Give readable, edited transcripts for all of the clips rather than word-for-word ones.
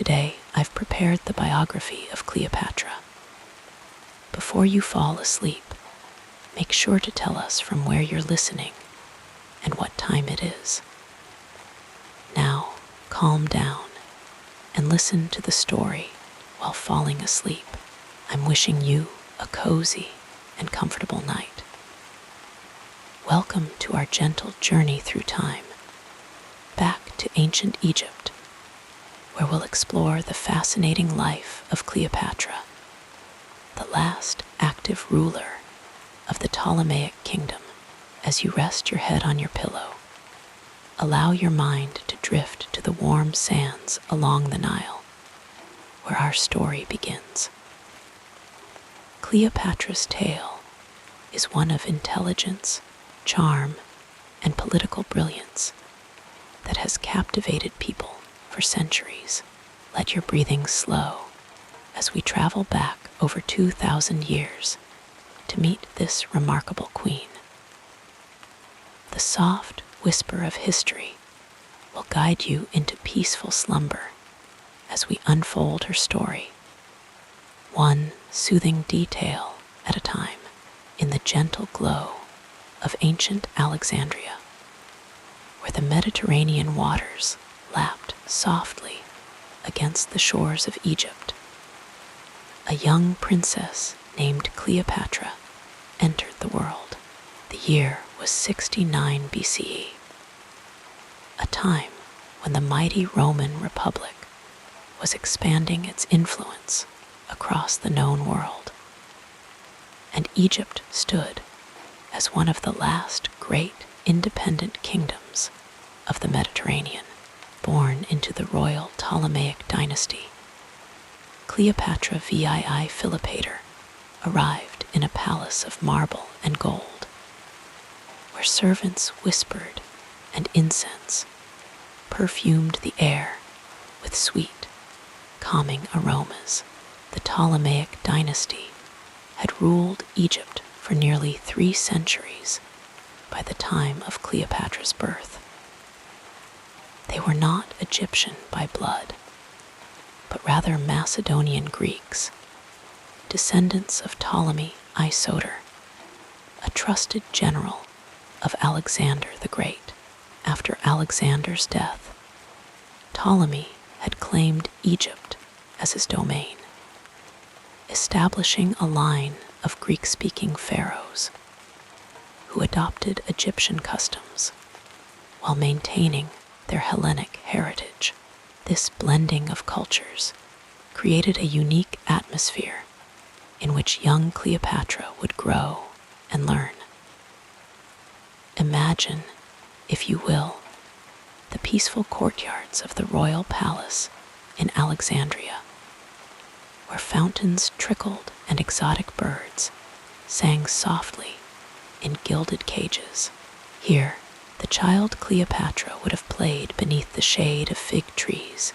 Today, I've prepared the biography of Cleopatra. Before you fall asleep, make sure to tell us from where you're listening and what time it is. Now, calm down and listen to the story while falling asleep. I'm wishing you a cozy and comfortable night. Welcome to our gentle journey through time, back to ancient Egypt, where we'll explore the fascinating life of Cleopatra, the last active ruler of the Ptolemaic kingdom. As you rest your head on your pillow, allow your mind to drift to the warm sands along the Nile, where our story begins. Cleopatra's tale is one of intelligence, charm, and political brilliance that has captivated people for centuries. Let your breathing slow as we travel back over 2,000 years to meet this remarkable queen. The soft whisper of history will guide you into peaceful slumber as we unfold her story, one soothing detail at a time, in the gentle glow of ancient Alexandria, where the Mediterranean waters lapped softly against the shores of Egypt. A young princess named Cleopatra entered the world. The year was 69 BCE, a time when the mighty Roman Republic was expanding its influence across the known world, and Egypt stood as one of the last great independent kingdoms of the Mediterranean. Born into the royal Ptolemaic dynasty, Cleopatra VII Philopator arrived in a palace of marble and gold, where servants whispered and incense perfumed the air with sweet, calming aromas. The Ptolemaic dynasty had ruled Egypt for nearly 3 centuries by the time of Cleopatra's birth. They were not Egyptian by blood, but rather Macedonian Greeks, descendants of Ptolemy I Soter, a trusted general of Alexander the Great. After Alexander's death, Ptolemy had claimed Egypt as his domain, establishing a line of Greek-speaking pharaohs who adopted Egyptian customs while maintaining their Hellenic heritage. This blending of cultures created a unique atmosphere in which young Cleopatra would grow and learn. Imagine, if you will, the peaceful courtyards of the royal palace in Alexandria, where fountains trickled and exotic birds sang softly in gilded cages. Here, the child Cleopatra would have played beneath the shade of fig trees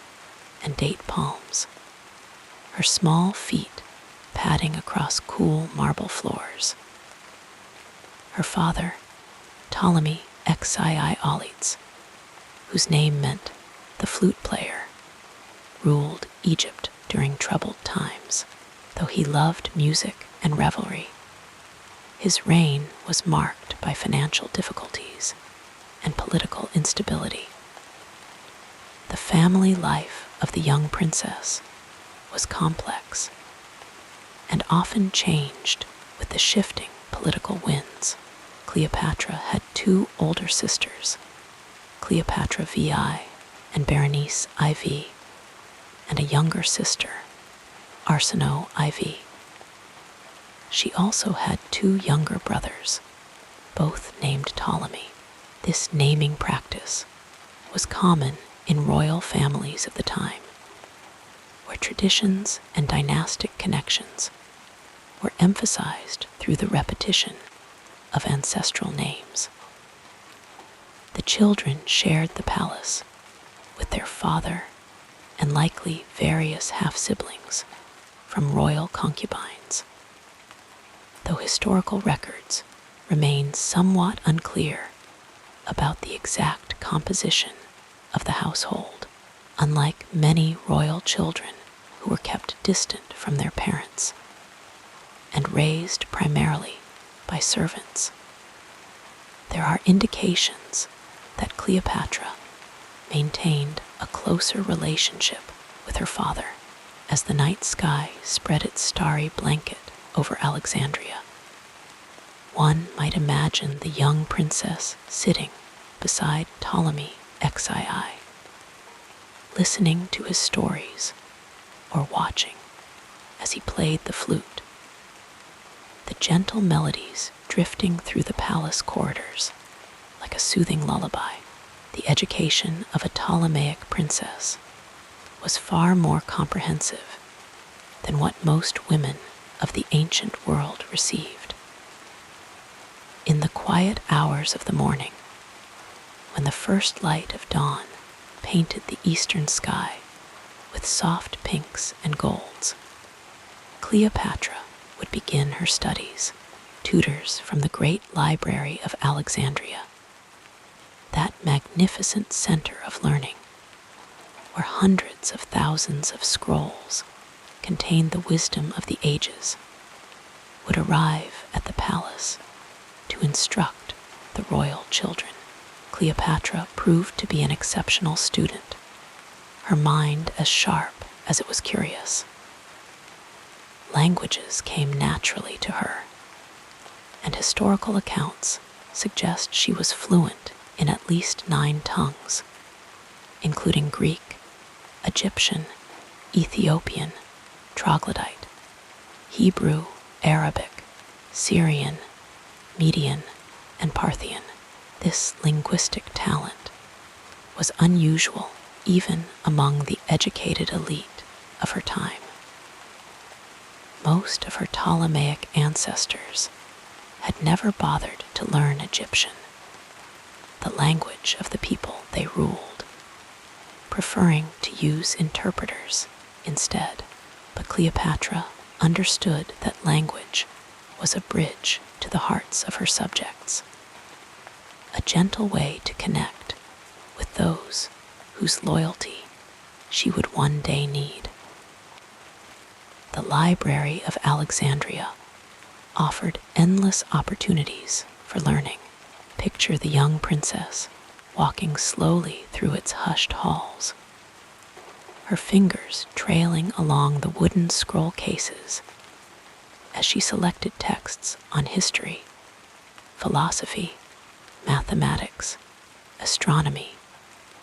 and date palms, her small feet padding across cool marble floors. Her father, Ptolemy Xii Auletes, whose name meant the flute player, ruled Egypt during troubled times. Though he loved music and revelry, his reign was marked by financial difficulties and political instability. The family life of the young princess was complex and often changed with the shifting political winds. Cleopatra had 2 older sisters, Cleopatra VI and Berenice IV, and a younger sister, Arsinoe IV. She also had 2 younger brothers, both named Ptolemy. This naming practice was common in royal families of the time, where traditions and dynastic connections were emphasized through the repetition of ancestral names. The children shared the palace with their father and likely various half-siblings from royal concubines, though historical records remain somewhat unclear about the exact composition of the household. unlike many royal children who were kept distant from their parents and raised primarily by servants. There are indications that Cleopatra maintained a closer relationship with her father as the night sky spread its starry blanket over Alexandria. One might imagine the young princess sitting beside Ptolemy XII, listening to his stories or watching as he played the flute. The gentle melodies drifting through the palace corridors like a soothing lullaby. The education of a Ptolemaic princess was far more comprehensive than what most women of the ancient world received. In the quiet hours of the morning, when the first light of dawn painted the eastern sky with soft pinks and golds, Cleopatra would begin her studies. Tutors from the great library of Alexandria, that magnificent center of learning, where hundreds of thousands of scrolls contained the wisdom of the ages, would arrive at the palace to instruct the royal children. Cleopatra proved to be an exceptional student, her mind as sharp as it was curious. Languages came naturally to her, and historical accounts suggest she was fluent in at least 9 tongues, including Greek, Egyptian, Ethiopian, Troglodyte, Hebrew, Arabic, Syrian, Median, and Parthian. This linguistic talent was unusual even among the educated elite of her time. Most of her Ptolemaic ancestors had never bothered to learn Egyptian, the language of the people they ruled, preferring to use interpreters instead. But Cleopatra understood that language was a bridge to the hearts of her subjects, a gentle way to connect with those whose loyalty she would one day need. The Library of Alexandria offered endless opportunities for learning. Picture the young princess walking slowly through its hushed halls, her fingers trailing along the wooden scroll cases as she selected texts on history, philosophy, mathematics, astronomy,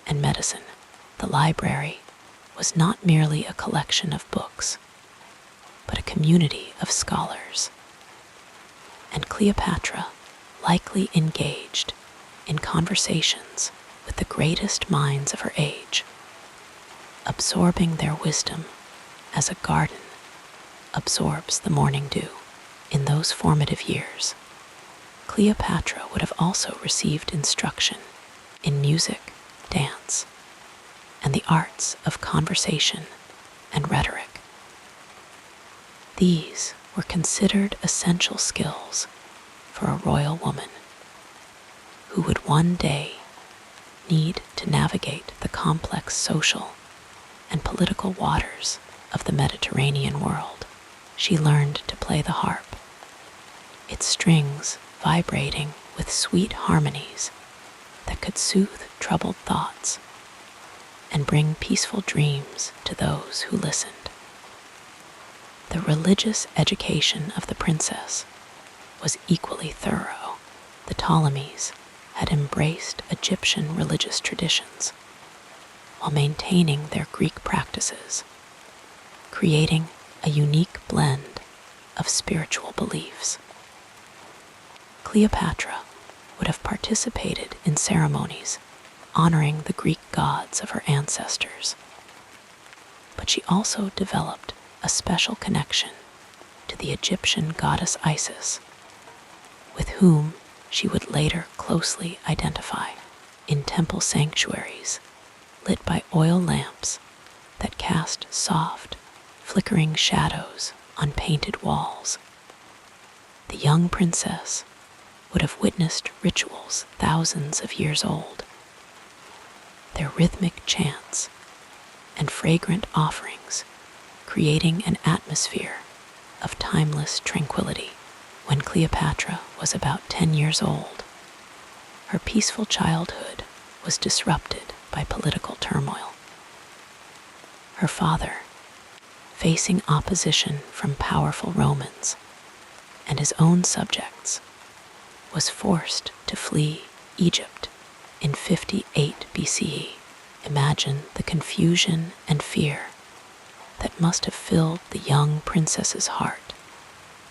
and medicine. The library was not merely a collection of books, but a community of scholars. And Cleopatra likely engaged in conversations with the greatest minds of her age, absorbing their wisdom as a garden absorbs the morning dew. In those formative years, Cleopatra would have also received instruction in music, dance, and the arts of conversation and rhetoric. These were considered essential skills for a royal woman who would one day need to navigate the complex social and political waters of the Mediterranean world. She learned to play the harp, its strings vibrating with sweet harmonies that could soothe troubled thoughts and bring peaceful dreams to those who listened. The religious education of the princess was equally thorough. The Ptolemies had embraced Egyptian religious traditions while maintaining their Greek practices, creating a unique blend of spiritual beliefs. Cleopatra would have participated in ceremonies honoring the Greek gods of her ancestors, but she also developed a special connection to the Egyptian goddess Isis, with whom she would later closely identify. In temple sanctuaries lit by oil lamps that cast soft, flickering shadows on painted walls, the young princess would have witnessed rituals thousands of years old. Their rhythmic chants and fragrant offerings, creating an atmosphere of timeless tranquility. When Cleopatra was about 10 years old, her peaceful childhood was disrupted by political turmoil. Her father, facing opposition from powerful Romans and his own subjects, was forced to flee Egypt in 58 BCE. Imagine the confusion and fear that must have filled the young princess's heart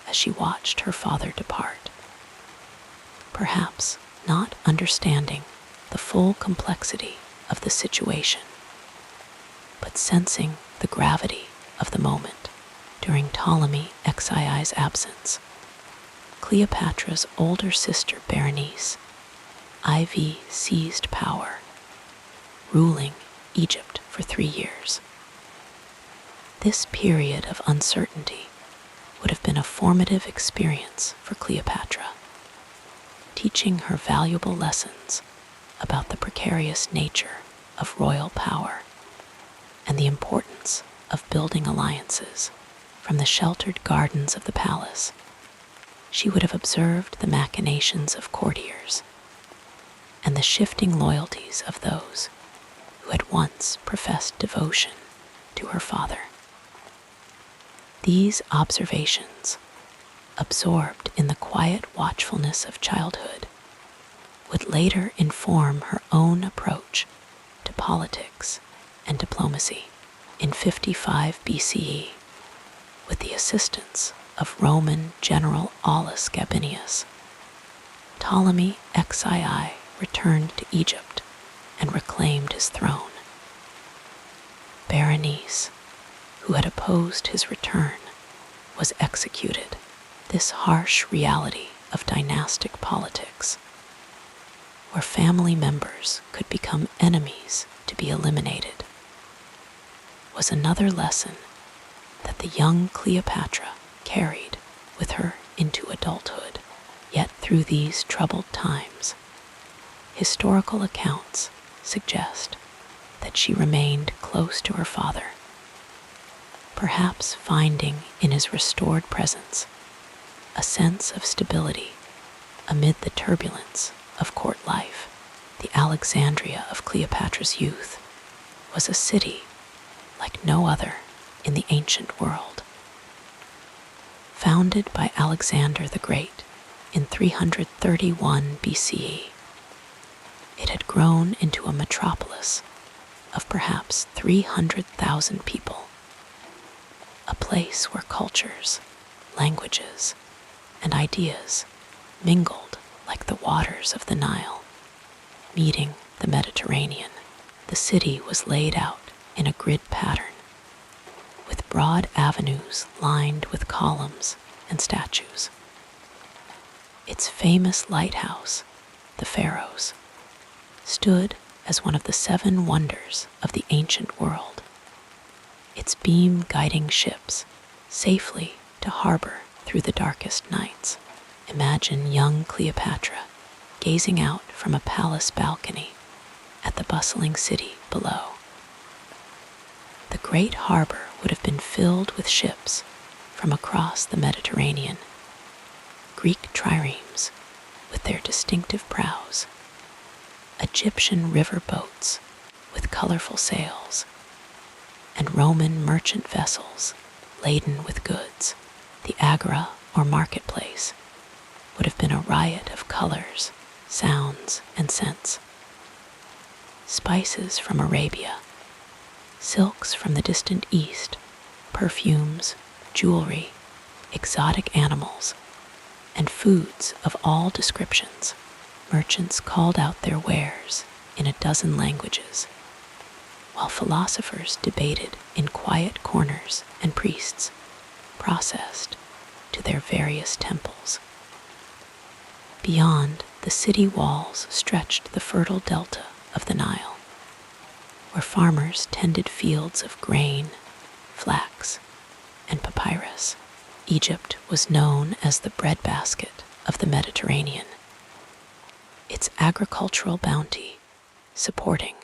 as she watched her father depart. Perhaps not understanding the full complexity of the situation, but sensing the gravity of the moment. During Ptolemy Xii's absence, Cleopatra's older sister Berenice IV seized power, ruling Egypt for 3 years. This period of uncertainty would have been a formative experience for Cleopatra, teaching her valuable lessons about the precarious nature of royal power and the importance of building alliances. From the sheltered gardens of the palace, she would have observed the machinations of courtiers and the shifting loyalties of those who had once professed devotion to her father. These observations, absorbed in the quiet watchfulness of childhood, would later inform her own approach to politics and diplomacy. In 55 BCE, with the assistance of Roman General Aulus Gabinius, Ptolemy Xii returned to Egypt and reclaimed his throne. Berenice, who had opposed his return, was executed. This harsh reality of dynastic politics, where family members could become enemies to be eliminated, was another lesson that the young Cleopatra carried with her into adulthood. Yet through these troubled times, historical accounts suggest that she remained close to her father, perhaps finding in his restored presence a sense of stability amid the turbulence of court life. The Alexandria of Cleopatra's youth was a city like no other in the ancient world. Founded by Alexander the Great in 331 BCE, it had grown into a metropolis of perhaps 300,000 people, a place where cultures, languages, and ideas mingled like the waters of the Nile, meeting the Mediterranean. The city was laid out in a grid pattern, with broad avenues lined with columns and statues. Its famous lighthouse, the Pharos, stood as one of the 7 wonders of the ancient world, its beam guiding ships safely to harbor through the darkest nights. Imagine young Cleopatra gazing out from a palace balcony at the bustling city below. The great harbor would have been filled with ships from across the Mediterranean, Greek triremes with their distinctive prows, Egyptian river boats with colorful sails, and Roman merchant vessels laden with goods. The agora, or marketplace, would have been a riot of colors, sounds, and scents. Spices from Arabia, silks from the distant East, perfumes, jewelry, exotic animals, and foods of all descriptions. Merchants called out their wares in a dozen languages, while philosophers debated in quiet corners and priests processed to their various temples. Beyond, the city walls stretched the fertile delta of the Nile, where farmers tended fields of grain, flax, and papyrus. Egypt was known as the breadbasket of the Mediterranean, its agricultural bounty supporting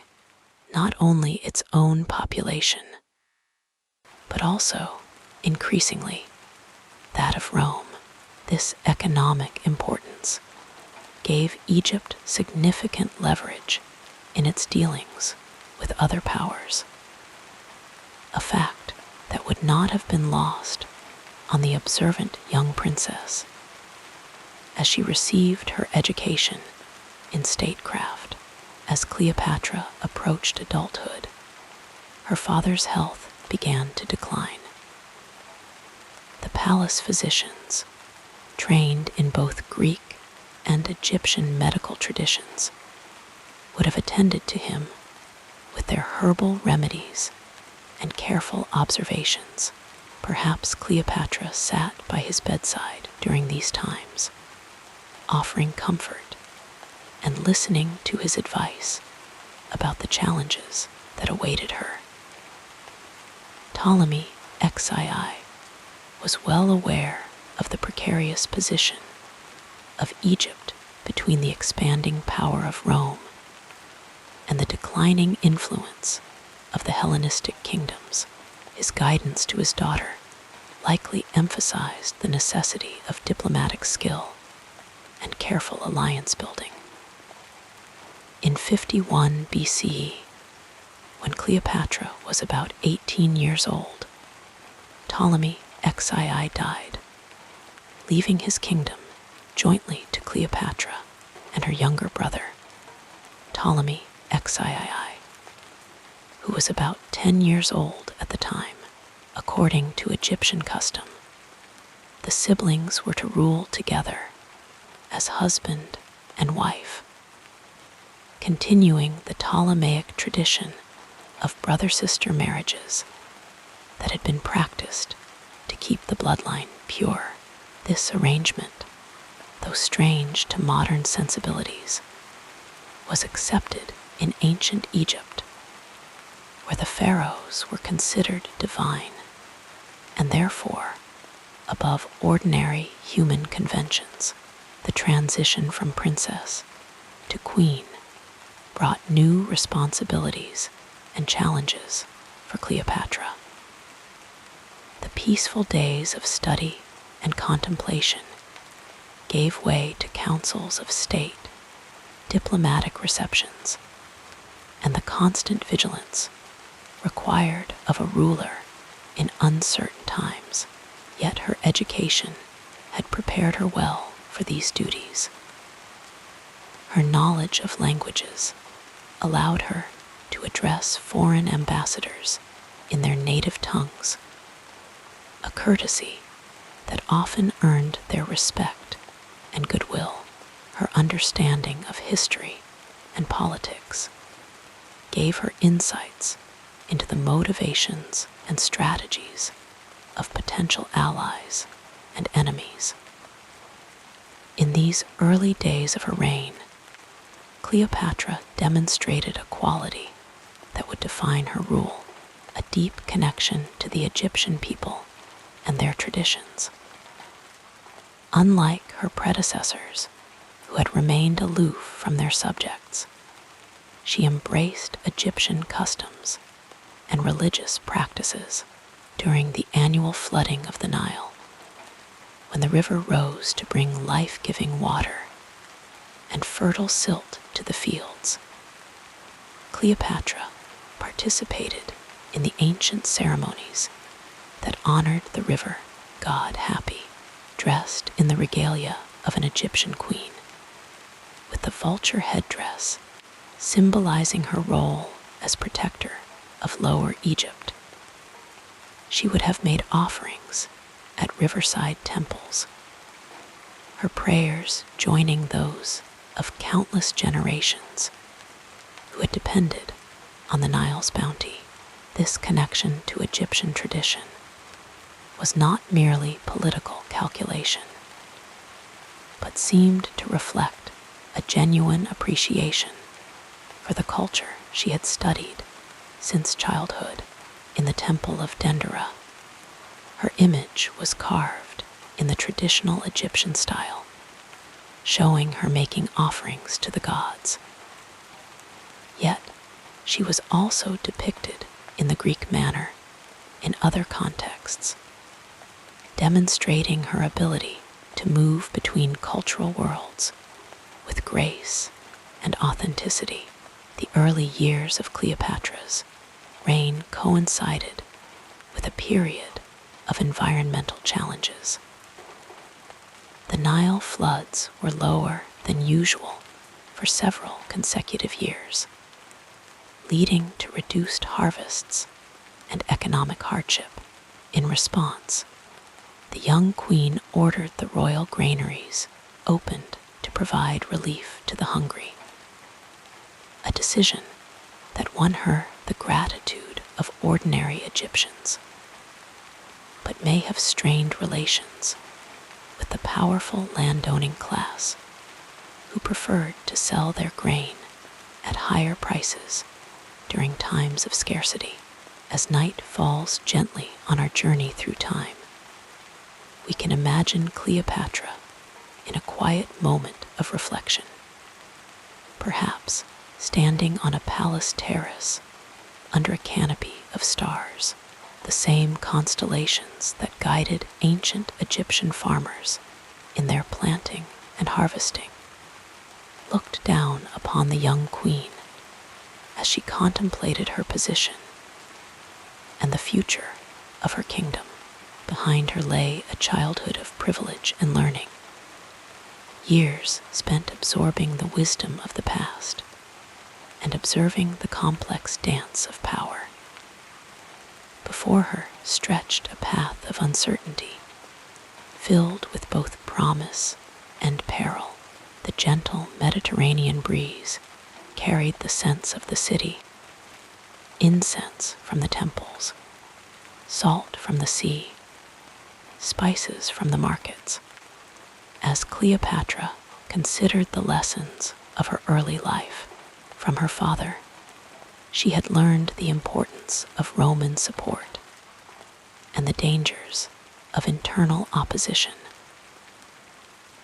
not only its own population, but also, increasingly, that of Rome. This economic importance gave Egypt significant leverage in its dealings with other powers, a fact that would not have been lost on the observant young princess as she received her education in statecraft. As Cleopatra approached adulthood, her father's health began to decline. The palace physicians, trained in both Greek and Egyptian medical traditions, would have attended to him with their herbal remedies and careful observations. Perhaps Cleopatra sat by his bedside during these times, offering comfort and listening to his advice about the challenges that awaited her. Ptolemy XII was well aware of the precarious position of Egypt between the expanding power of Rome and the declining influence of the Hellenistic kingdoms. His guidance to his daughter likely emphasized the necessity of diplomatic skill and careful alliance building. In 51 BCE, when Cleopatra was about 18 years old, Ptolemy XII died, leaving his kingdom jointly to Cleopatra and her younger brother, Ptolemy XIII, who was about 10 years old at the time. According to Egyptian custom, the siblings were to rule together as husband and wife, continuing the Ptolemaic tradition of brother-sister marriages that had been practiced to keep the bloodline pure. This arrangement, though strange to modern sensibilities, was accepted in ancient Egypt, where the pharaohs were considered divine and therefore above ordinary human conventions. The transition from princess to queen brought new responsibilities and challenges for Cleopatra. The peaceful days of study and contemplation gave way to councils of state, diplomatic receptions, and the constant vigilance required of a ruler in uncertain times. Yet her education had prepared her well for these duties. Her knowledge of languages allowed her to address foreign ambassadors in their native tongues, a courtesy that often earned their respect and goodwill. Her understanding of history and politics gave her insights into the motivations and strategies of potential allies and enemies. In these early days of her reign, Cleopatra demonstrated a quality that would define her rule, a deep connection to the Egyptian people and their traditions. Unlike her predecessors, who had remained aloof from their subjects, she embraced Egyptian customs and religious practices during the annual flooding of the Nile, when the river rose to bring life-giving water and fertile silt to the fields. Cleopatra participated in the ancient ceremonies that honored the river god Hapi, dressed in the regalia of an Egyptian queen, with the vulture headdress symbolizing her role as protector of Lower Egypt. She would have made offerings at riverside temples, her prayers joining those of countless generations who had depended on the Nile's bounty. This connection to Egyptian tradition was not merely political calculation, but seemed to reflect a genuine appreciation for the culture she had studied since childhood. In the temple of Dendera, her image was carved in the traditional Egyptian style, showing her making offerings to the gods. Yet, she was also depicted in the Greek manner in other contexts, demonstrating her ability to move between cultural worlds with grace and authenticity. The early years of Cleopatra's reign coincided with a period of environmental challenges. The Nile floods were lower than usual for several consecutive years, leading to reduced harvests and economic hardship. In response, the young queen ordered the royal granaries opened to provide relief to the hungry, a decision that won her the gratitude of ordinary Egyptians, but may have strained relations with the powerful landowning class who preferred to sell their grain at higher prices during times of scarcity. As night falls gently on our journey through time, we can imagine Cleopatra in a quiet moment of reflection, perhaps standing on a palace terrace under a canopy of stars, the same constellations that guided ancient Egyptian farmers in their planting and harvesting, looked down upon the young queen as she contemplated her position and the future of her kingdom. Behind her lay a childhood of privilege and learning, years spent absorbing the wisdom of the past and observing the complex dance of power. Before her stretched a path of uncertainty, filled with both promise and peril. The gentle Mediterranean breeze carried the scents of the city, incense from the temples, salt from the sea, spices from the markets. As Cleopatra considered the lessons of her early life from her father, she had learned the importance of Roman support and the dangers of internal opposition.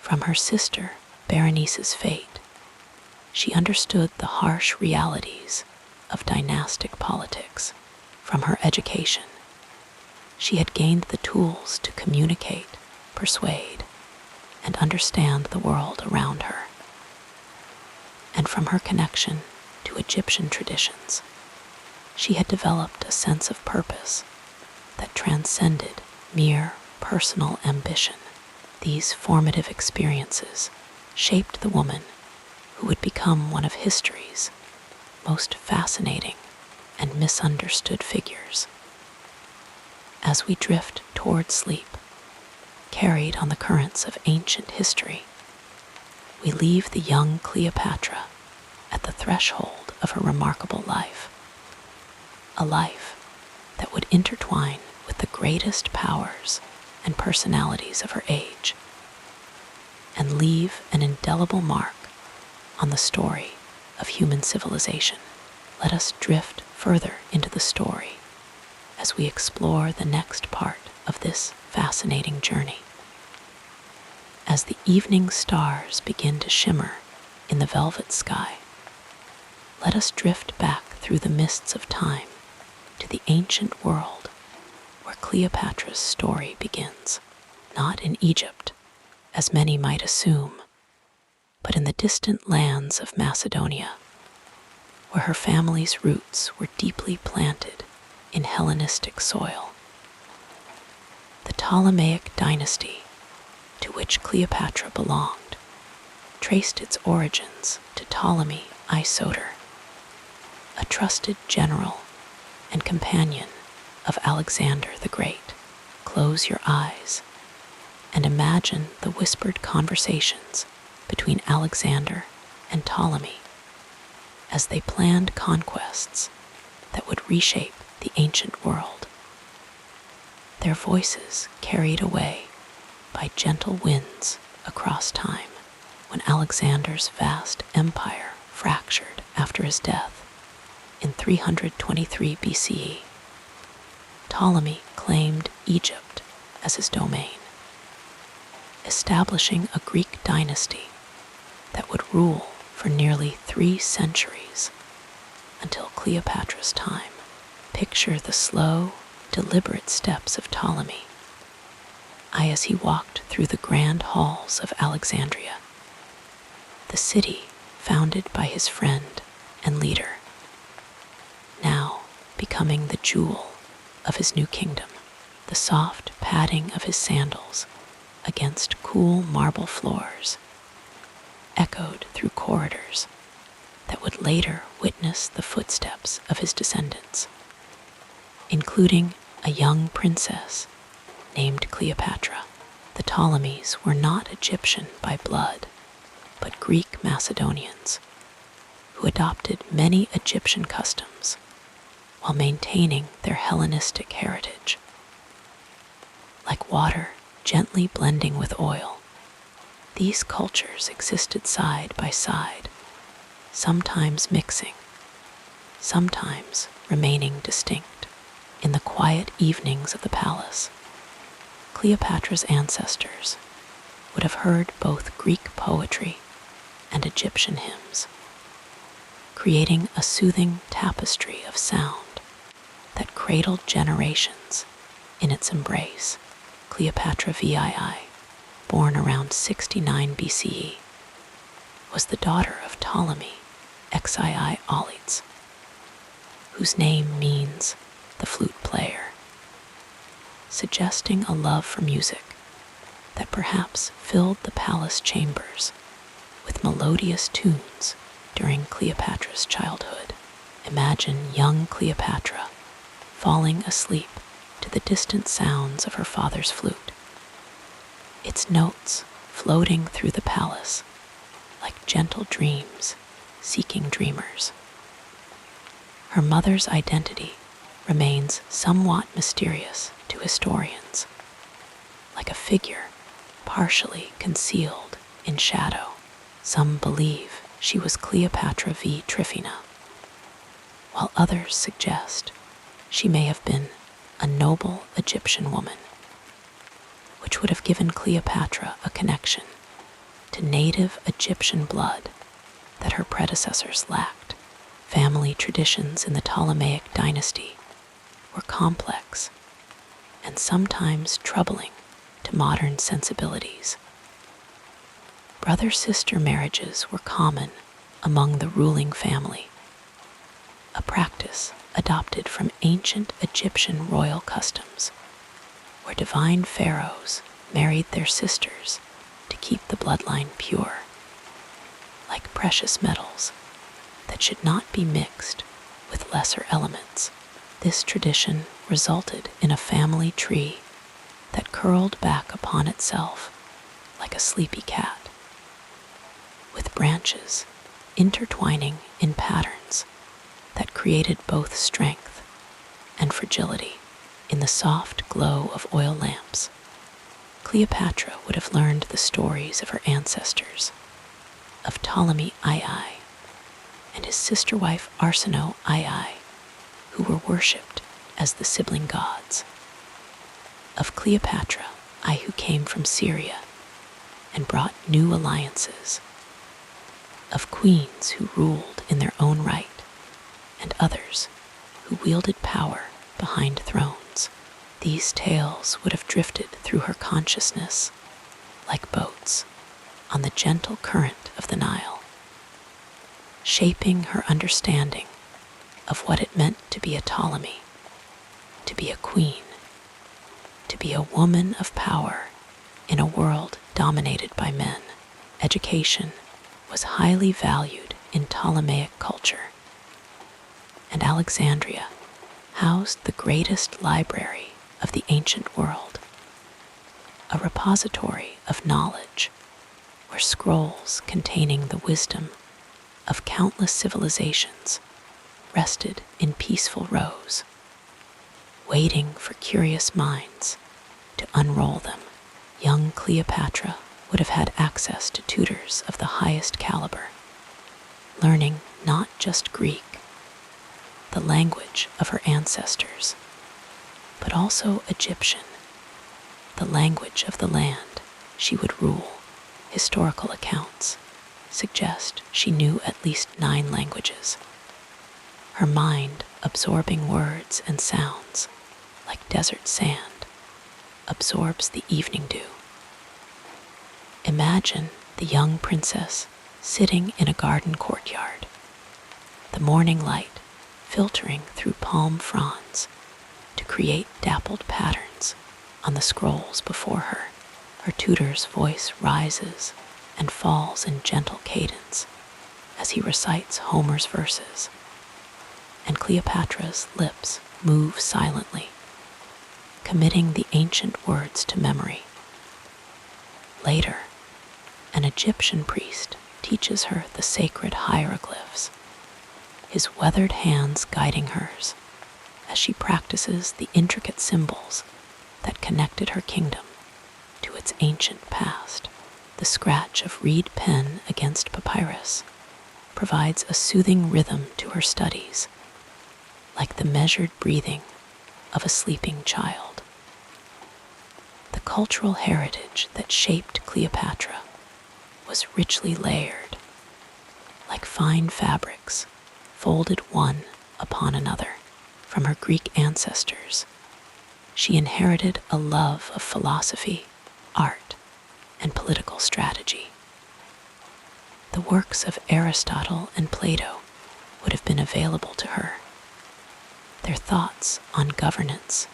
From her sister Berenice's fate, she understood the harsh realities of dynastic politics. From her education, she had gained the tools to communicate, persuade, and understand the world around her. And from her connection to Egyptian traditions, she had developed a sense of purpose that transcended mere personal ambition. These formative experiences shaped the woman who would become one of history's most fascinating and misunderstood figures. As we drift toward sleep, carried on the currents of ancient history, we leave the young Cleopatra at the threshold of her remarkable life, a life that would intertwine with the greatest powers and personalities of her age, and leave an indelible mark on the story of human civilization. Let us drift further into the story as we explore the next part of this fascinating journey. As the evening stars begin to shimmer in the velvet sky, let us drift back through the mists of time to the ancient world where Cleopatra's story begins, not in Egypt, as many might assume, but in the distant lands of Macedonia, where her family's roots were deeply planted in Hellenistic soil. The Ptolemaic dynasty, to which Cleopatra belonged, traced its origins to Ptolemy Isoter, a trusted general and companion of Alexander the Great. Close your eyes and imagine the whispered conversations between Alexander and Ptolemy as they planned conquests that would reshape the ancient world. Their voices carried away by gentle winds across time. When Alexander's vast empire fractured after his death in 323 BCE, Ptolemy claimed Egypt as his domain, establishing a Greek dynasty that would rule for nearly 3 centuries until Cleopatra's time. Picture the slow, deliberate steps of Ptolemy as he walked through the grand halls of Alexandria, the city founded by his friend and leader, now becoming the jewel of his new kingdom. The soft padding of his sandals against cool marble floors echoed through corridors that would later witness the footsteps of his descendants, including a young princess named Cleopatra. The Ptolemies were not Egyptian by blood, but Greek Macedonians who adopted many Egyptian customs while maintaining their Hellenistic heritage. Like water gently blending with oil, these cultures existed side by side, sometimes mixing, sometimes remaining distinct. In the quiet evenings of the palace, Cleopatra's ancestors would have heard both Greek poetry and Egyptian hymns, creating a soothing tapestry of sound that cradled generations in its embrace. Cleopatra VII, born around 69 BCE, was the daughter of Ptolemy XII Auletes, whose name means the flute player, suggesting a love for music that perhaps filled the palace chambers with melodious tunes during Cleopatra's childhood. Imagine young Cleopatra falling asleep to the distant sounds of her father's flute, its notes floating through the palace like gentle dreams seeking dreamers. Her mother's identity remains somewhat mysterious to historians, like a figure partially concealed in shadow. Some believe she was Cleopatra v. Tryphena, while others suggest she may have been a noble Egyptian woman, which would have given Cleopatra a connection to native Egyptian blood that her predecessors lacked. Family traditions in the Ptolemaic dynasty were complex and sometimes troubling to modern sensibilities. Brother-sister marriages were common among the ruling family, a practice adopted from ancient Egyptian royal customs, where divine pharaohs married their sisters to keep the bloodline pure, like precious metals that should not be mixed with lesser elements. This tradition resulted in a family tree that curled back upon itself like a sleepy cat, with branches intertwining in patterns that created both strength and fragility. In the soft glow of oil lamps, Cleopatra would have learned the stories of her ancestors, of Ptolemy II and his sister wife Arsinoe II, who were worshipped as the sibling gods, of Cleopatra I, who came from Syria and brought new alliances, of queens who ruled in their own right, and others who wielded power behind thrones. These tales would have drifted through her consciousness like boats on the gentle current of the Nile, shaping her understanding of what it meant to be a Ptolemy, to be a queen, to be a woman of power in a world dominated by men. Education was highly valued in Ptolemaic culture, and Alexandria housed the greatest library of the ancient world, a repository of knowledge where scrolls containing the wisdom of countless civilizations rested in peaceful rows, waiting for curious minds to unroll them. Young Cleopatra would have had access to tutors of the highest caliber, learning not just Greek, the language of her ancestors, but also Egyptian, the language of the land she would rule. Historical accounts suggest she knew at least 9 languages, her mind absorbing words and sounds like desert sand absorbs the evening dew. Imagine the young princess sitting in a garden courtyard, the morning light filtering through palm fronds to create dappled patterns on the scrolls before her. Her tutor's voice rises and falls in gentle cadence as he recites Homer's verses, and Cleopatra's lips move silently, committing the ancient words to memory. Later, an Egyptian priest teaches her the sacred hieroglyphs, his weathered hands guiding hers as she practices the intricate symbols that connected her kingdom to its ancient past. The scratch of reed pen against papyrus provides a soothing rhythm to her studies, like the measured breathing of a sleeping child. The cultural heritage that shaped Cleopatra was richly layered, like fine fabrics folded one upon another. From her Greek ancestors, she inherited a love of philosophy, art, and political strategy. The works of Aristotle and Plato would have been available to her, their thoughts on governance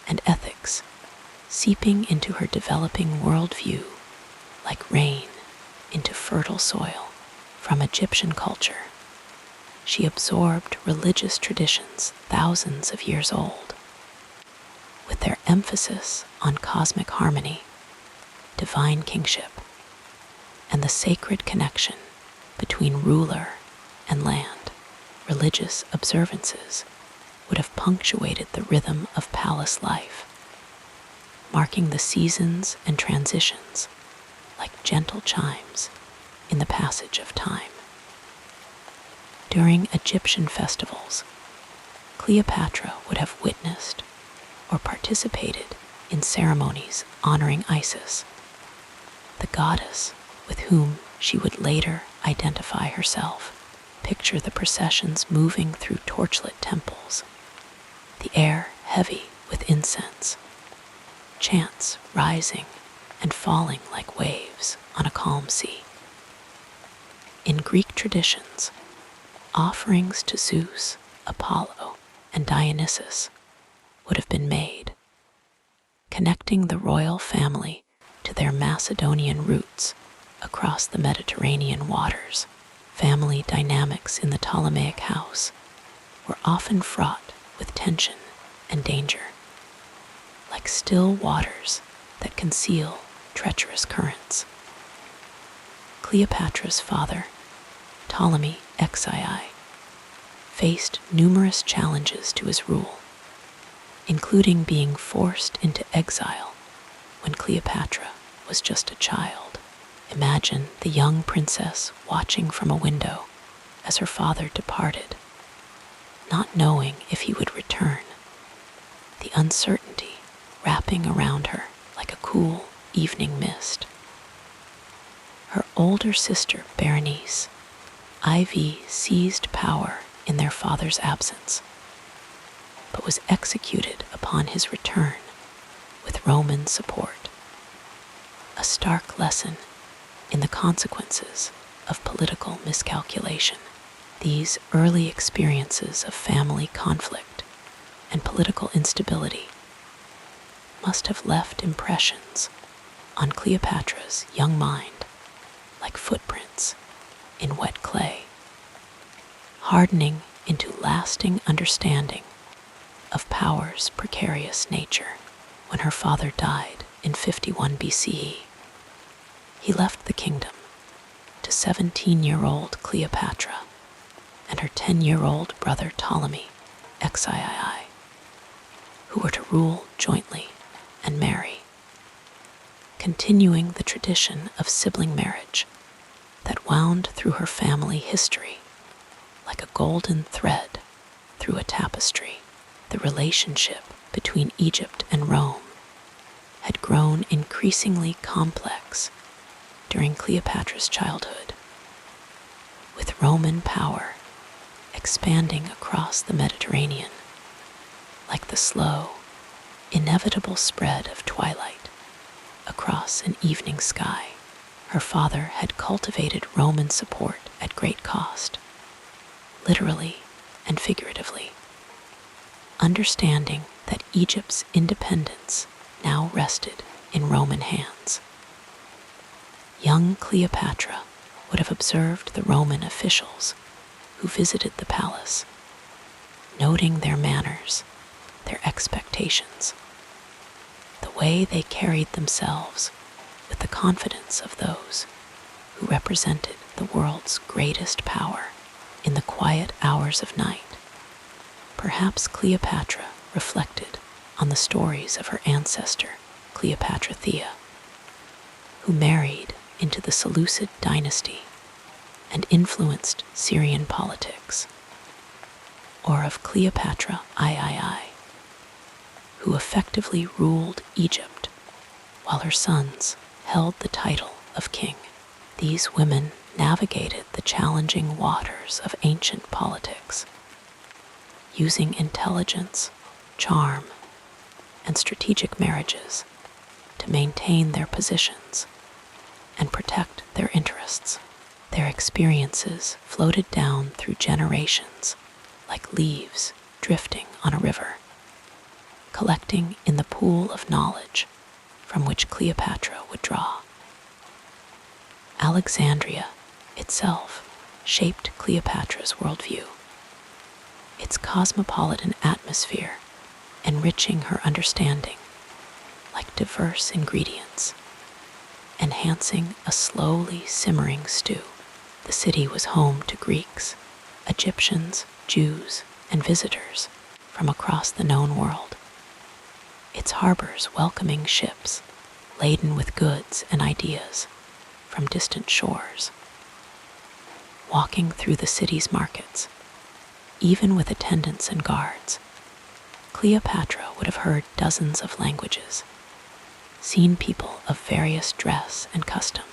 and ethics seeping into her developing worldview like rain into fertile soil. From Egyptian culture, she absorbed religious traditions thousands of years old, with their emphasis on cosmic harmony, divine kingship, and the sacred connection between ruler and land. Religious observances would have punctuated the rhythm of palace life, marking the seasons and transitions like gentle chimes in the passage of time. During Egyptian festivals, Cleopatra would have witnessed or participated in ceremonies honoring Isis, the goddess with whom she would later identify herself. Picture the processions moving through torchlit temples, the air heavy with incense, chants rising and falling like waves on a calm sea. In Greek traditions, offerings to Zeus, Apollo, and Dionysus would have been made, connecting the royal family to their Macedonian roots across the Mediterranean waters. Family dynamics in the Ptolemaic house were often fraught with tension and danger, like still waters that conceal treacherous currents. Cleopatra's father, Ptolemy Xii, faced numerous challenges to his rule, including being forced into exile when Cleopatra was just a child. Imagine the young princess watching from a window as her father departed, not knowing if he would return, the uncertainty wrapping around her like a cool evening mist. Her older sister, Berenice, IV seized power in their father's absence, but was executed upon his return with Roman support. A stark lesson in the consequences of political miscalculation. These early experiences of family conflict and political instability must have left impressions on Cleopatra's young mind like footprints in wet clay, hardening into lasting understanding of power's precarious nature. When her father died in 51 BCE, he left the kingdom to 17-year-old Cleopatra and her 10-year-old brother Ptolemy Xii, who were to rule jointly and marry, continuing the tradition of sibling marriage that wound through her family history like a golden thread through a tapestry. The relationship between Egypt and Rome had grown increasingly complex during Cleopatra's childhood, with Roman power expanding across the Mediterranean, like the slow, inevitable spread of twilight across an evening sky. Her father had cultivated Roman support at great cost, literally and figuratively, understanding that Egypt's independence now rested in Roman hands. Young Cleopatra would have observed the Roman officials who visited the palace, noting their manners, their expectations, the way they carried themselves with the confidence of those who represented the world's greatest power in the quiet hours of night. Perhaps Cleopatra reflected on the stories of her ancestor, Cleopatra Thea, who married into the Seleucid dynasty and influenced Syrian politics, or of Cleopatra III, who effectively ruled Egypt while her sons held the title of king. These women navigated the challenging waters of ancient politics, using intelligence, charm, and strategic marriages to maintain their positions and protect their interests. Their experiences floated down through generations like leaves drifting on a river, collecting in the pool of knowledge from which Cleopatra would draw. Alexandria itself shaped Cleopatra's worldview, its cosmopolitan atmosphere enriching her understanding like diverse ingredients, enhancing a slowly simmering stew. The city was home to Greeks, Egyptians, Jews, and visitors from across the known world, its harbors welcoming ships laden with goods and ideas from distant shores. Walking through the city's markets, even with attendants and guards, Cleopatra would have heard dozens of languages, seen people of various dress and custom,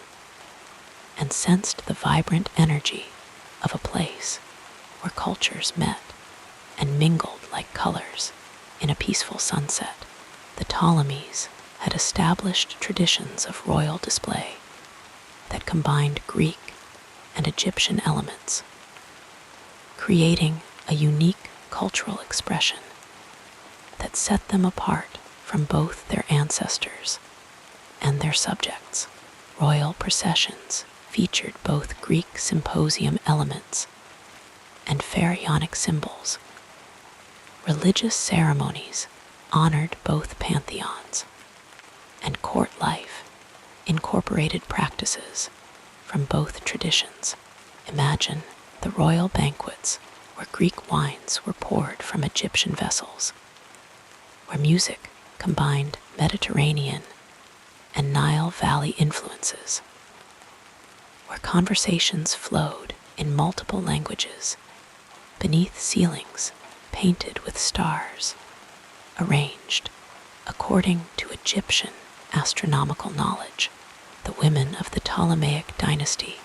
and sensed the vibrant energy of a place where cultures met and mingled like colors in a peaceful sunset. The Ptolemies had established traditions of royal display that combined Greek and Egyptian elements, creating a unique cultural expression that set them apart from both their ancestors and their subjects. Royal processions featured both Greek symposium elements and pharaonic symbols. Religious ceremonies honored both pantheons, and court life incorporated practices from both traditions. Imagine the royal banquets where Greek wines were poured from Egyptian vessels, where music combined Mediterranean and Nile Valley influences, where conversations flowed in multiple languages beneath ceilings painted with stars, arranged according to Egyptian astronomical knowledge. The women of the Ptolemaic dynasty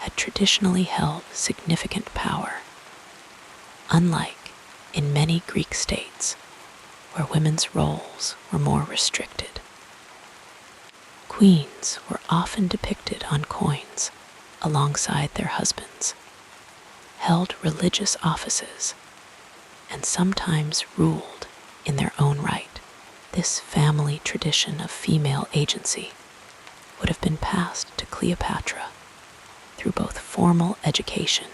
had traditionally held significant power, unlike in many Greek states where women's roles were more restricted. Queens were often depicted on coins alongside their husbands, held religious offices, and sometimes ruled in their own right. This family tradition of female agency would have been passed to Cleopatra through both formal education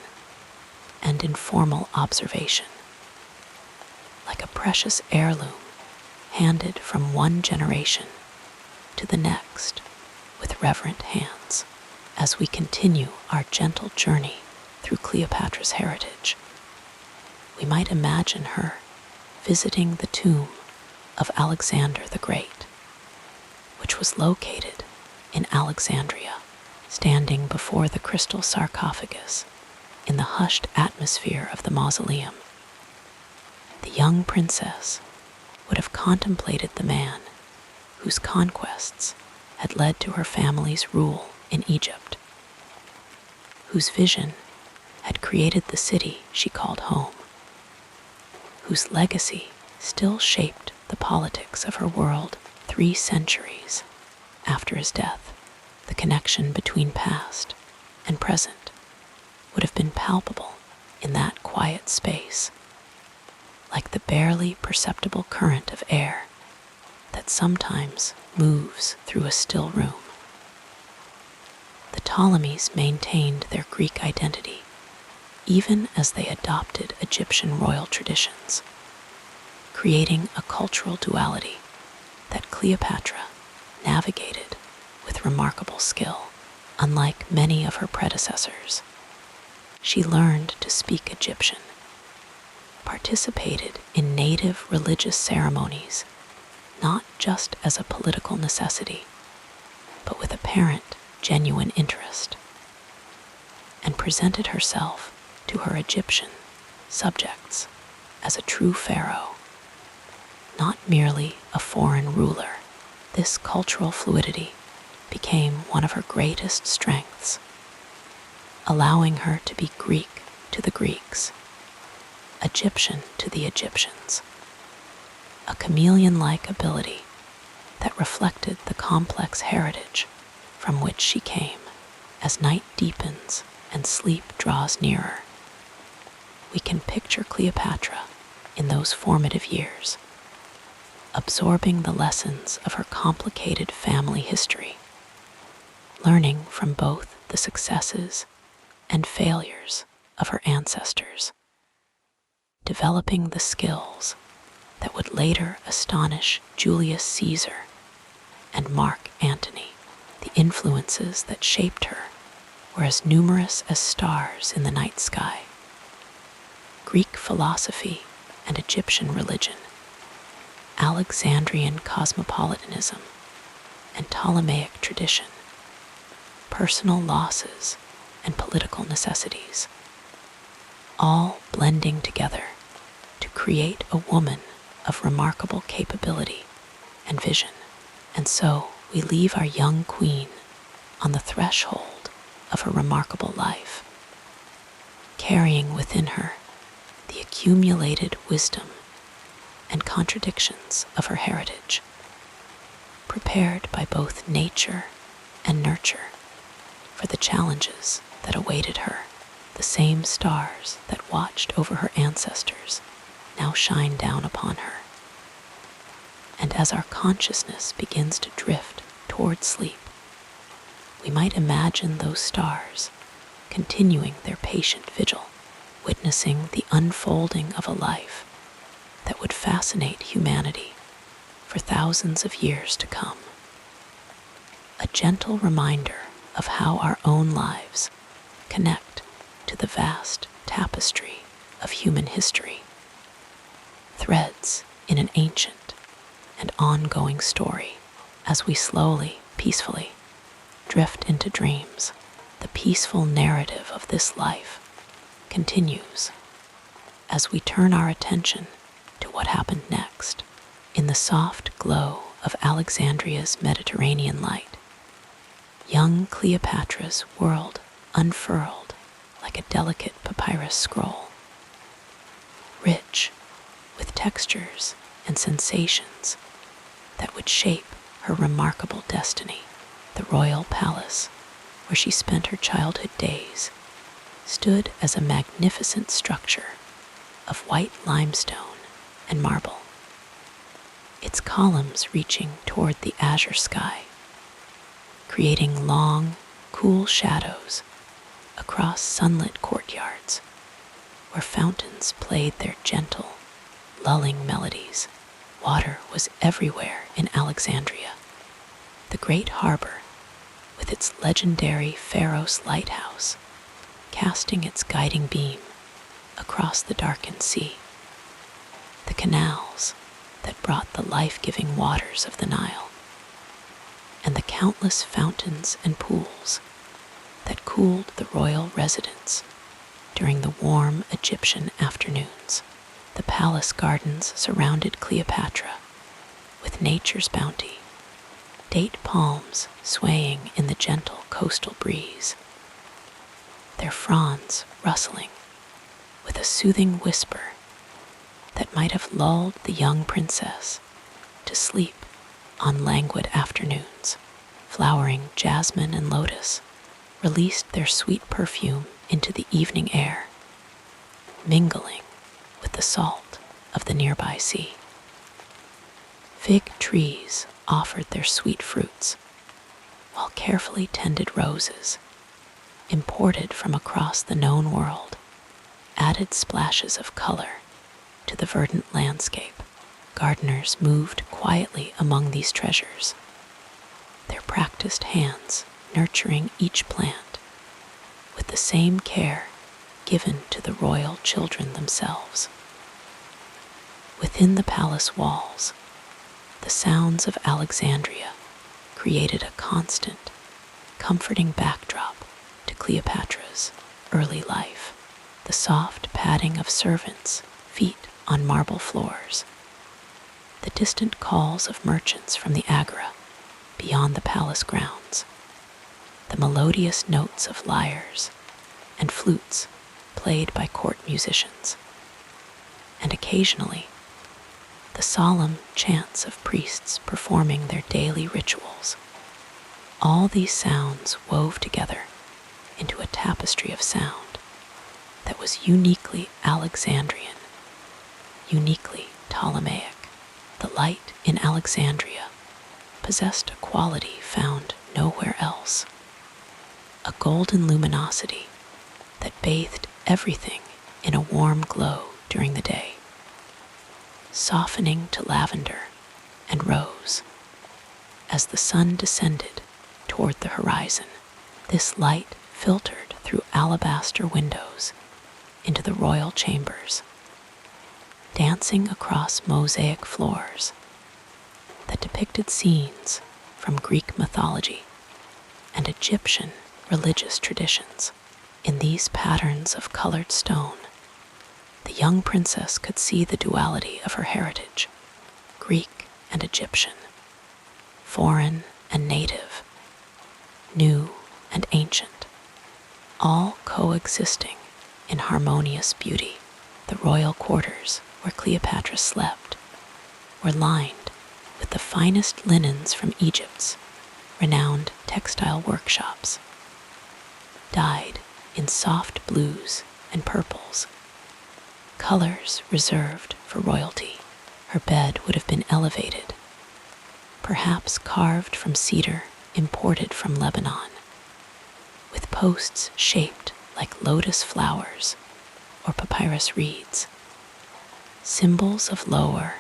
and informal observation, like a precious heirloom handed from one generation to the next with reverent hands. As we continue our gentle journey through Cleopatra's heritage, we might imagine her visiting the tomb of Alexander the Great, which was located in Alexandria, standing before the crystal sarcophagus in the hushed atmosphere of the mausoleum. The young princess would have contemplated the man whose conquests had led to her family's rule in Egypt, whose vision had created the city she called home, whose legacy still shaped the politics of her world 3 centuries after his death. The connection between past and present would have been palpable in that quiet space, like the barely perceptible current of air that sometimes moves through a still room. The Ptolemies maintained their Greek identity even as they adopted Egyptian royal traditions, creating a cultural duality that Cleopatra navigated with remarkable skill. Unlike many of her predecessors, she learned to speak Egyptian, participated in native religious ceremonies not just as a political necessity, but with apparent, genuine interest, and presented herself to her Egyptian subjects as a true pharaoh, not merely a foreign ruler. This cultural fluidity became one of her greatest strengths, allowing her to be Greek to the Greeks, Egyptian to the Egyptians, a chameleon-like ability that reflected the complex heritage from which she came. As night deepens and sleep draws nearer, we can picture Cleopatra in those formative years, absorbing the lessons of her complicated family history, learning from both the successes and failures of her ancestors, developing the skills that would later astonish Julius Caesar and Mark Antony. The influences that shaped her were as numerous as stars in the night sky. Greek philosophy and Egyptian religion, Alexandrian cosmopolitanism and Ptolemaic tradition, personal losses and political necessities, all blending together to create a woman of remarkable capability and vision. And so we leave our young queen on the threshold of her remarkable life, carrying within her the accumulated wisdom and contradictions of her heritage, prepared by both nature and nurture for the challenges that awaited her. The same stars that watched over her ancestors now shine down upon her. And as our consciousness begins to drift toward sleep, we might imagine those stars continuing their patient vigil, witnessing the unfolding of a life that would fascinate humanity for thousands of years to come. A gentle reminder of how our own lives connect to the vast tapestry of human history, threads in an ancient and ongoing story. As we slowly, peacefully drift into dreams, the peaceful narrative of this life continues as we turn our attention to what happened next. In the soft glow of Alexandria's Mediterranean light, young Cleopatra's world unfurled like a delicate papyrus scroll, rich with textures and sensations that would shape her remarkable destiny. The royal palace, where she spent her childhood days, stood as a magnificent structure of white limestone and marble, its columns reaching toward the azure sky, creating long, cool shadows across sunlit courtyards where fountains played their gentle, lulling melodies. Water was everywhere in Alexandria. The great harbor, with its legendary Pharos lighthouse, casting its guiding beam across the darkened sea. The canals that brought the life-giving waters of the Nile, and the countless fountains and pools that cooled the royal residence during the warm Egyptian afternoons. The palace gardens surrounded Cleopatra with nature's bounty, date palms swaying in the gentle coastal breeze, their fronds rustling with a soothing whisper that might have lulled the young princess to sleep on languid afternoons. Flowering jasmine and lotus released their sweet perfume into the evening air, mingling with the salt of the nearby sea. Fig trees offered their sweet fruits, while carefully tended roses, imported from across the known world, added splashes of color to the verdant landscape. Gardeners moved quietly among these treasures, their practiced hands nurturing each plant with the same care given to the royal children themselves. Within the palace walls, the sounds of Alexandria created a constant, comforting backdrop to Cleopatra's early life. The soft padding of servants' feet on marble floors, the distant calls of merchants from the agora beyond the palace grounds, the melodious notes of lyres and flutes played by court musicians, and occasionally the solemn chants of priests performing their daily rituals. All these sounds wove together into a tapestry of sound that was uniquely Alexandrian, uniquely Ptolemaic. The light in Alexandria possessed a quality found nowhere else, a golden luminosity that bathed everything in a warm glow during the day, softening to lavender and rose as the sun descended toward the horizon. This light filtered through alabaster windows into the royal chambers, dancing across mosaic floors that depicted scenes from Greek mythology and Egyptian religious traditions. In these patterns of colored stone, the young princess could see the duality of her heritage, Greek and Egyptian, foreign and native, new and ancient, all coexisting in harmonious beauty. The royal quarters where Cleopatra slept were lined with the finest linens from Egypt's renowned textile workshops, dyed in soft blues and purples, colors reserved for royalty. Her bed would have been elevated, perhaps carved from cedar imported from Lebanon, with posts shaped like lotus flowers or papyrus reeds, symbols of Lower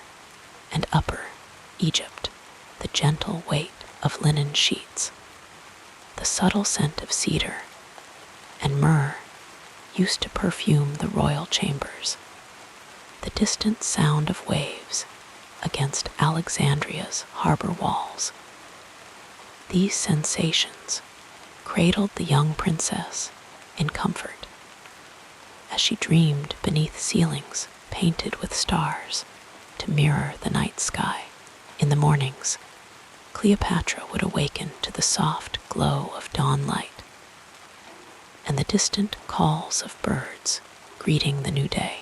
and Upper Egypt. The gentle weight of linen sheets, the subtle scent of cedar and myrrh used to perfume the royal chambers, the distant sound of waves against Alexandria's harbor walls. These sensations cradled the young princess in comfort as she dreamed beneath ceilings painted with stars to mirror the night sky. In the mornings, Cleopatra would awaken to the soft glow of dawn light and the distant calls of birds greeting the new day.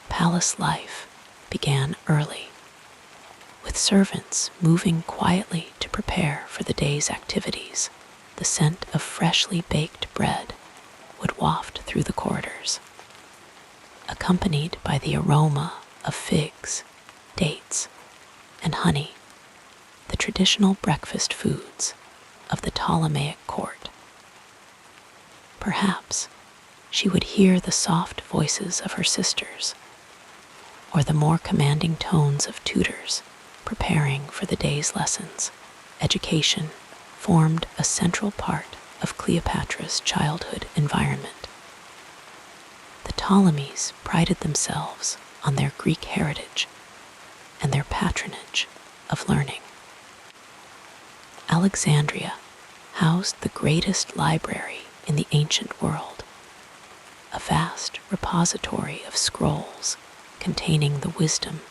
Palace life began early, with servants moving quietly to prepare for the day's activities. The scent of freshly baked bread would waft through the corridors, accompanied by the aroma of figs, dates, and honey, the traditional breakfast foods of the Ptolemaic court. Perhaps she would hear the soft voices of her sisters, or the more commanding tones of tutors preparing for the day's lessons. Education formed a central part of Cleopatra's childhood environment. The Ptolemies prided themselves on their Greek heritage and their patronage of learning. Alexandria housed the greatest library in the ancient world, a vast repository of scrolls containing the wisdom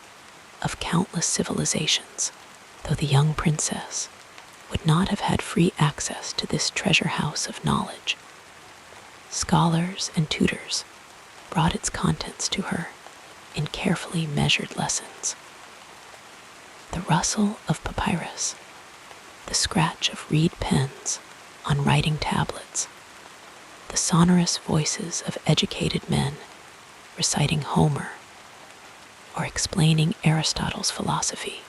of countless civilizations. Though the young princess would not have had free access to this treasure house of knowledge, scholars and tutors brought its contents to her in carefully measured lessons. The rustle of papyrus, the scratch of reed pens on writing tablets, the sonorous voices of educated men reciting Homer or explaining Aristotle's philosophy.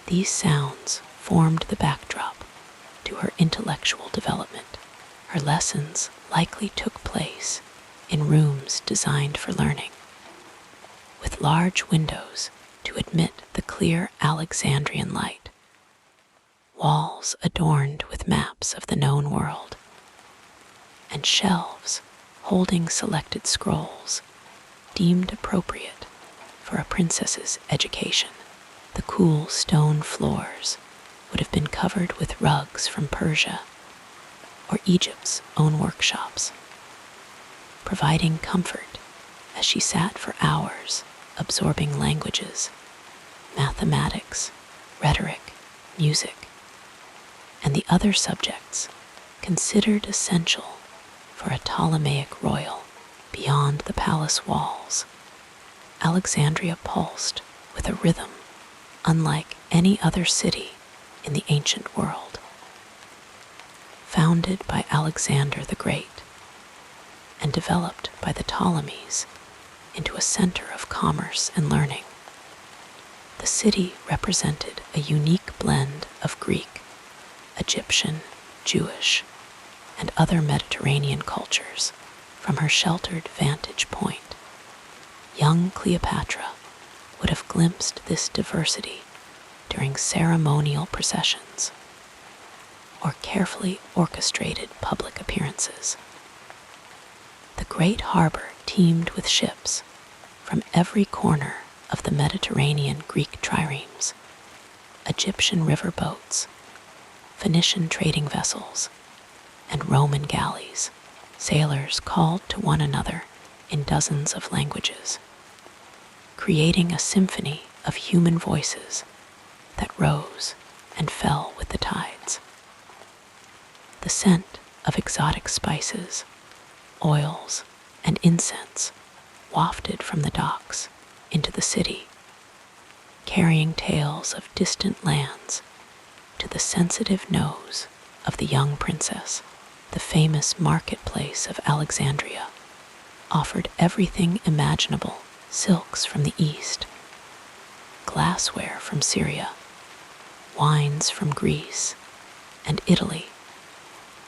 These sounds formed the backdrop to her intellectual development. Her lessons likely took place in rooms designed for learning, with large windows to admit the clear Alexandrian light, walls adorned with maps of the known world, and shelves holding selected scrolls deemed appropriate for a princess's education. The cool stone floors would have been covered with rugs from Persia or Egypt's own workshops, providing comfort as she sat for hours absorbing languages, mathematics, rhetoric, music, and the other subjects considered essential for a Ptolemaic royal. Beyond the palace walls, Alexandria pulsed with a rhythm unlike any other city in the ancient world. Founded by Alexander the Great and developed by the Ptolemies into a center of commerce and learning, the city represented a unique blend of Greek, Egyptian, Jewish, and other Mediterranean cultures. From her sheltered vantage point, young Cleopatra would have glimpsed this diversity during ceremonial processions or carefully orchestrated public appearances. The great harbor teemed with ships from every corner of the Mediterranean Greek triremes, Egyptian river boats, Phoenician trading vessels, and Roman galleys. Sailors called to one another in dozens of languages, creating a symphony of human voices that rose and fell with the tides. The scent of exotic spices, oils, and incense wafted from the docks into the city, carrying tales of distant lands to the sensitive nose of the young princess. The famous marketplace of Alexandria offered everything imaginable: silks from the East, glassware from Syria, wines from Greece and Italy,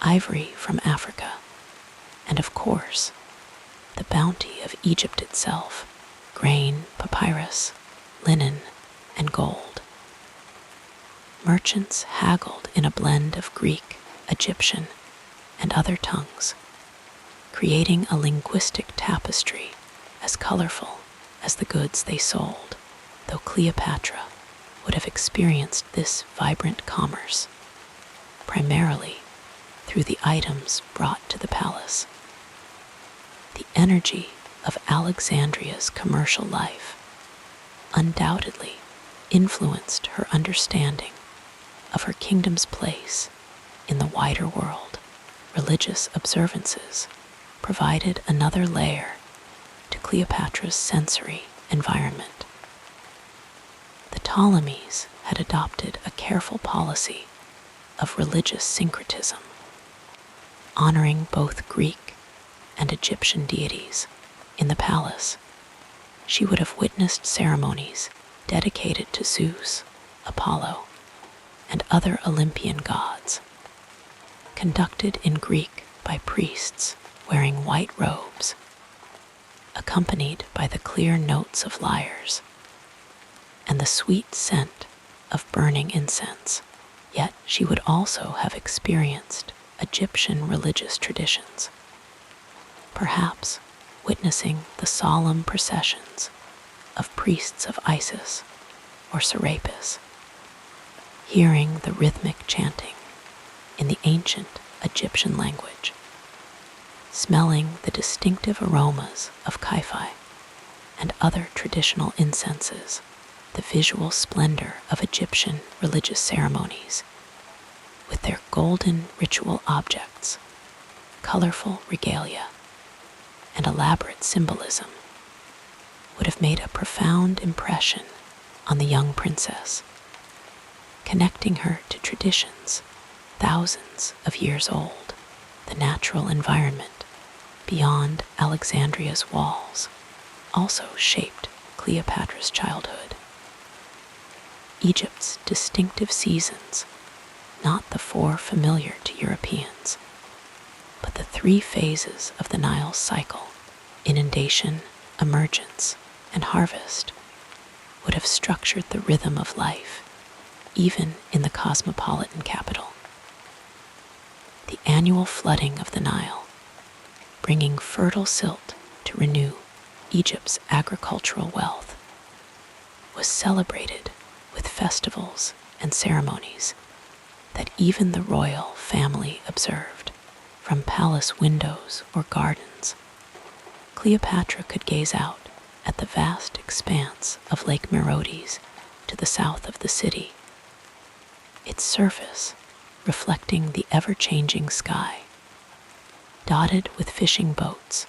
ivory from Africa, and of course, the bounty of Egypt itself: grain, papyrus, linen, and gold. Merchants haggled in a blend of Greek, Egyptian, and other tongues, creating a linguistic tapestry as colorful as the goods they sold. Though Cleopatra would have experienced this vibrant commerce primarily through the items brought to the palace, the energy of Alexandria's commercial life undoubtedly influenced her understanding of her kingdom's place in the wider world. Religious observances provided another layer to Cleopatra's sensory environment. The Ptolemies had adopted a careful policy of religious syncretism, honoring both Greek and Egyptian deities. In the palace, she would have witnessed ceremonies dedicated to Zeus, Apollo, and other Olympian gods, conducted in Greek by priests wearing white robes, accompanied by the clear notes of lyres and the sweet scent of burning incense. Yet she would also have experienced Egyptian religious traditions, perhaps witnessing the solemn processions of priests of Isis or Serapis, hearing the rhythmic chanting in the ancient Egyptian language, smelling the distinctive aromas of kaifi and other traditional incenses. The visual splendor of Egyptian religious ceremonies, with their golden ritual objects, colorful regalia, and elaborate symbolism would have made a profound impression on the young princess, connecting her to traditions thousands of years old. The natural environment beyond Alexandria's walls also shaped Cleopatra's childhood. Egypt's distinctive seasons, not the four familiar to Europeans, but the three phases of the Nile's cycle, inundation, emergence, and harvest, would have structured the rhythm of life, even in the cosmopolitan capital. The annual flooding of the Nile, bringing fertile silt to renew Egypt's agricultural wealth, was celebrated with festivals and ceremonies that even the royal family observed. From palace windows or gardens, Cleopatra could gaze out at the vast expanse of Lake Merodes to the south of the city, its surface reflecting the ever-changing sky, dotted with fishing boats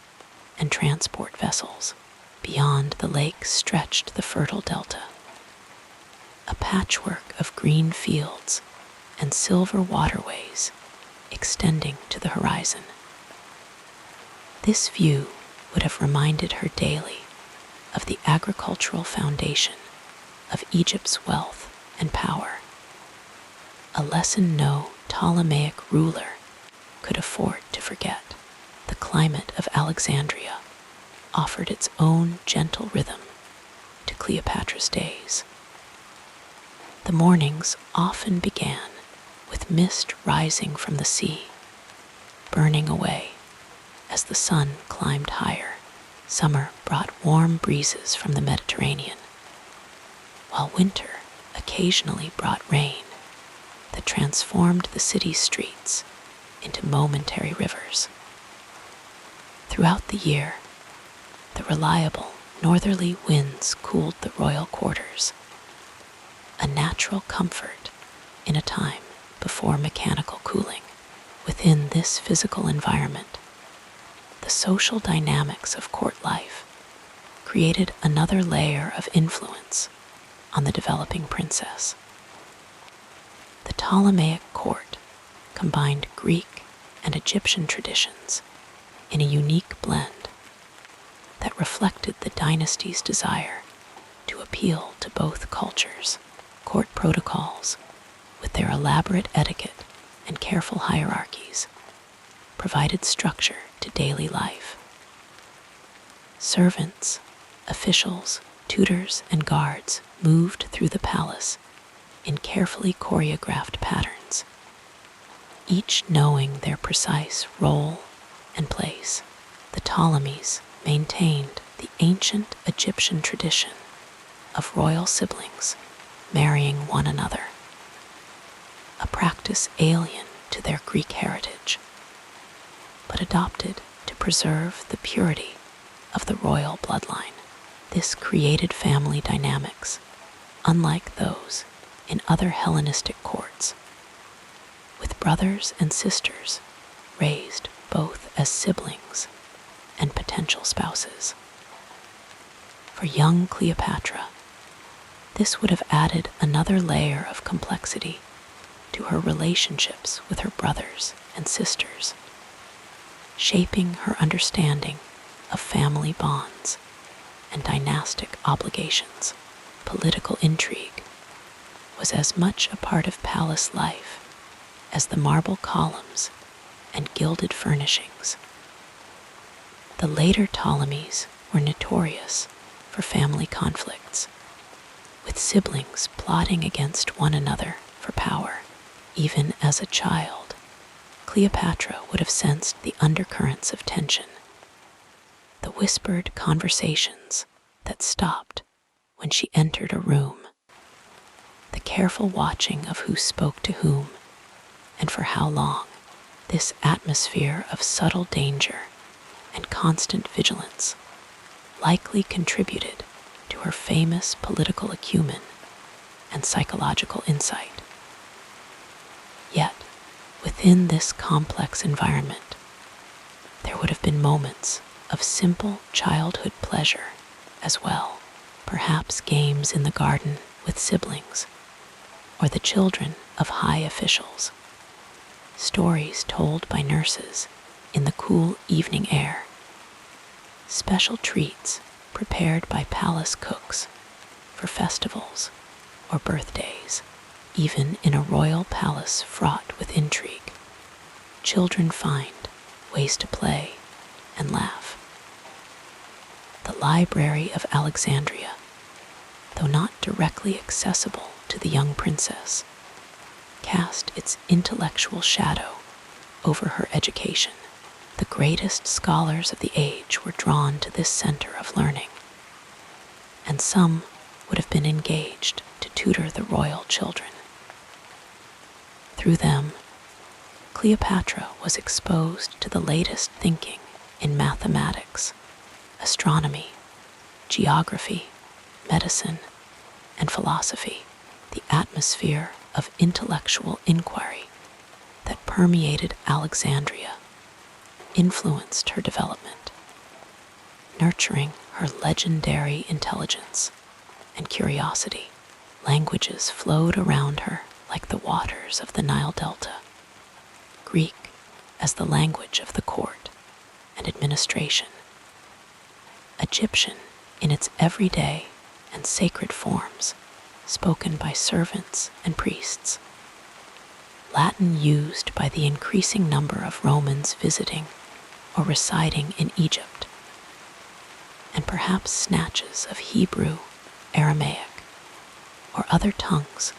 and transport vessels. Beyond the lake stretched the fertile delta, a patchwork of green fields and silver waterways extending to the horizon. This view would have reminded her daily of the agricultural foundation of Egypt's wealth and power, a lesson no Ptolemaic ruler could afford to forget. The climate of Alexandria offered its own gentle rhythm to Cleopatra's days. The mornings often began with mist rising from the sea, burning away as the sun climbed higher. Summer brought warm breezes from the Mediterranean, while winter occasionally brought rain that transformed the city's streets into momentary rivers. Throughout the year, the reliable northerly winds cooled the royal quarters, a natural comfort in a time before mechanical cooling. Within this physical environment, the social dynamics of court life created another layer of influence on the developing princess. The Ptolemaic court combined Greek and Egyptian traditions in a unique blend that reflected the dynasty's desire to appeal to both cultures. Court protocols, with their elaborate etiquette and careful hierarchies, provided structure to daily life. Servants, officials, tutors, and guards moved through the palace in carefully choreographed patterns, each knowing their precise role and place. The Ptolemies maintained the ancient Egyptian tradition of royal siblings marrying one another, a practice alien to their Greek heritage, but adopted to preserve the purity of the royal bloodline. This created family dynamics unlike those in other Hellenistic courts, with brothers and sisters raised both as siblings and potential spouses. For young Cleopatra, this would have added another layer of complexity to her relationships with her brothers and sisters, shaping her understanding of family bonds and dynastic obligations. Political intrigue was as much a part of palace life as the marble columns and gilded furnishings. The later Ptolemies were notorious for family conflicts, with siblings plotting against one another for power. Even as a child, Cleopatra would have sensed the undercurrents of tension, the whispered conversations that stopped when she entered a room, the careful watching of who spoke to whom and for how long. This atmosphere of subtle danger and constant vigilance likely contributed to her famous political acumen and psychological insight. Yet, within this complex environment, would have been moments of simple childhood pleasure as well, perhaps games in the garden with siblings, or the children of high officials, stories told by nurses in the cool evening air, special treats prepared by palace cooks for festivals or birthdays. Even in a royal palace fraught with intrigue, children find ways to play and laugh. The Library of Alexandria, though not directly accessible to the young princess, cast its intellectual shadow over her education. The greatest scholars of the age were drawn to this center of learning, and some would have been engaged to tutor the royal children. Through them, Cleopatra was exposed to the latest thinking in mathematics, astronomy, geography, medicine, and philosophy. The atmosphere of intellectual inquiry that permeated Alexandria influenced her development, nurturing her legendary intelligence and curiosity. Languages flowed around her like the waters of the Nile Delta, Greek as the language of the court and administration, Egyptian in its everyday and sacred forms spoken by servants and priests, Latin used by the increasing number of Romans visiting or residing in Egypt, and perhaps snatches of Hebrew, Aramaic, or other tongues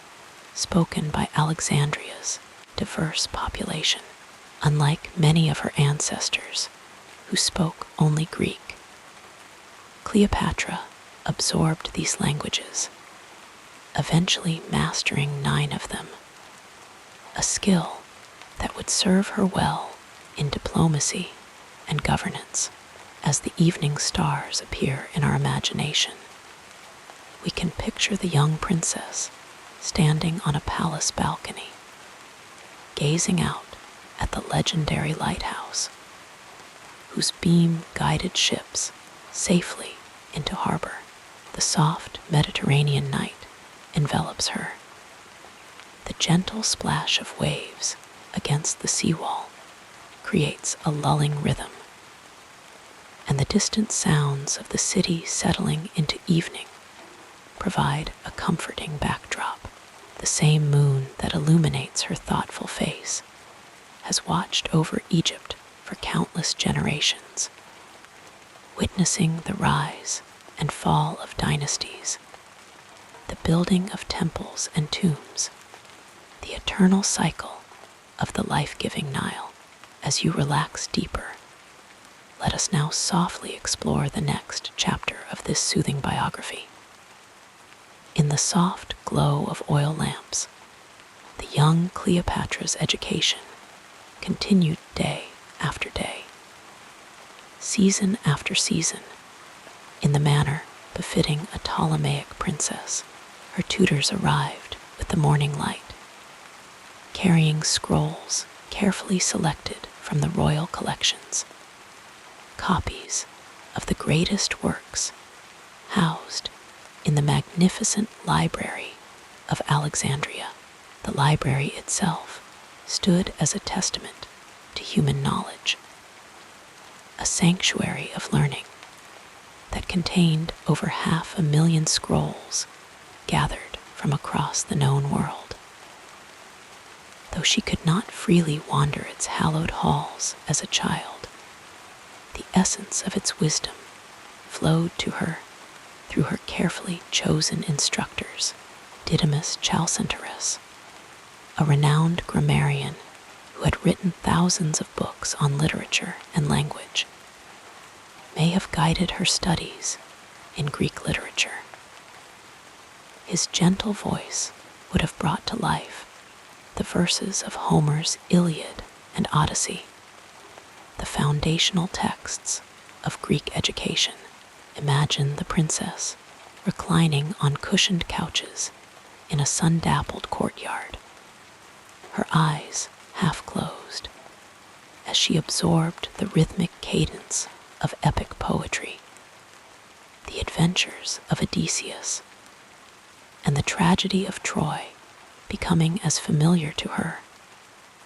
spoken by Alexandria's diverse population. Unlike many of her ancestors who spoke only Greek, Cleopatra absorbed these languages, eventually mastering 9 of them, a skill that would serve her well in diplomacy and governance. As the evening stars appear in our imagination, we can picture the young princess standing on a palace balcony, gazing out at the legendary lighthouse, whose beam guided ships safely into harbor. The soft Mediterranean night envelops her. The gentle splash of waves against the seawall creates a lulling rhythm, and the distant sounds of the city settling into evening provide a comforting backdrop. The same moon that illuminates her thoughtful face has watched over Egypt for countless generations, witnessing the rise and fall of dynasties, the building of temples and tombs, the eternal cycle of the life-giving Nile. As you relax deeper, let us now softly explore the next chapter of this soothing biography. In the soft glow of oil lamps, the young Cleopatra's education continued day after day, season after season, in the manner befitting a Ptolemaic princess. Her tutors arrived with the morning light, carrying scrolls carefully selected from the royal collections, copies of the greatest works housed in the magnificent library of Alexandria. The library itself stood as a testament to human knowledge, a sanctuary of learning that contained over 500,000 scrolls gathered from across the known world. Though she could not freely wander its hallowed halls as a child, the essence of its wisdom flowed to her through her carefully chosen instructors. Didymus Chalcentaurus, a renowned grammarian who had written thousands of books on literature and language, may have guided her studies in Greek literature. His gentle voice would have brought to life the verses of Homer's Iliad and Odyssey, the foundational texts of Greek education. Imagine the princess reclining on cushioned couches in a sun-dappled courtyard, her eyes half closed, as she absorbed the rhythmic cadence of epic poetry, the adventures of Odysseus, and the tragedy of Troy becoming as familiar to her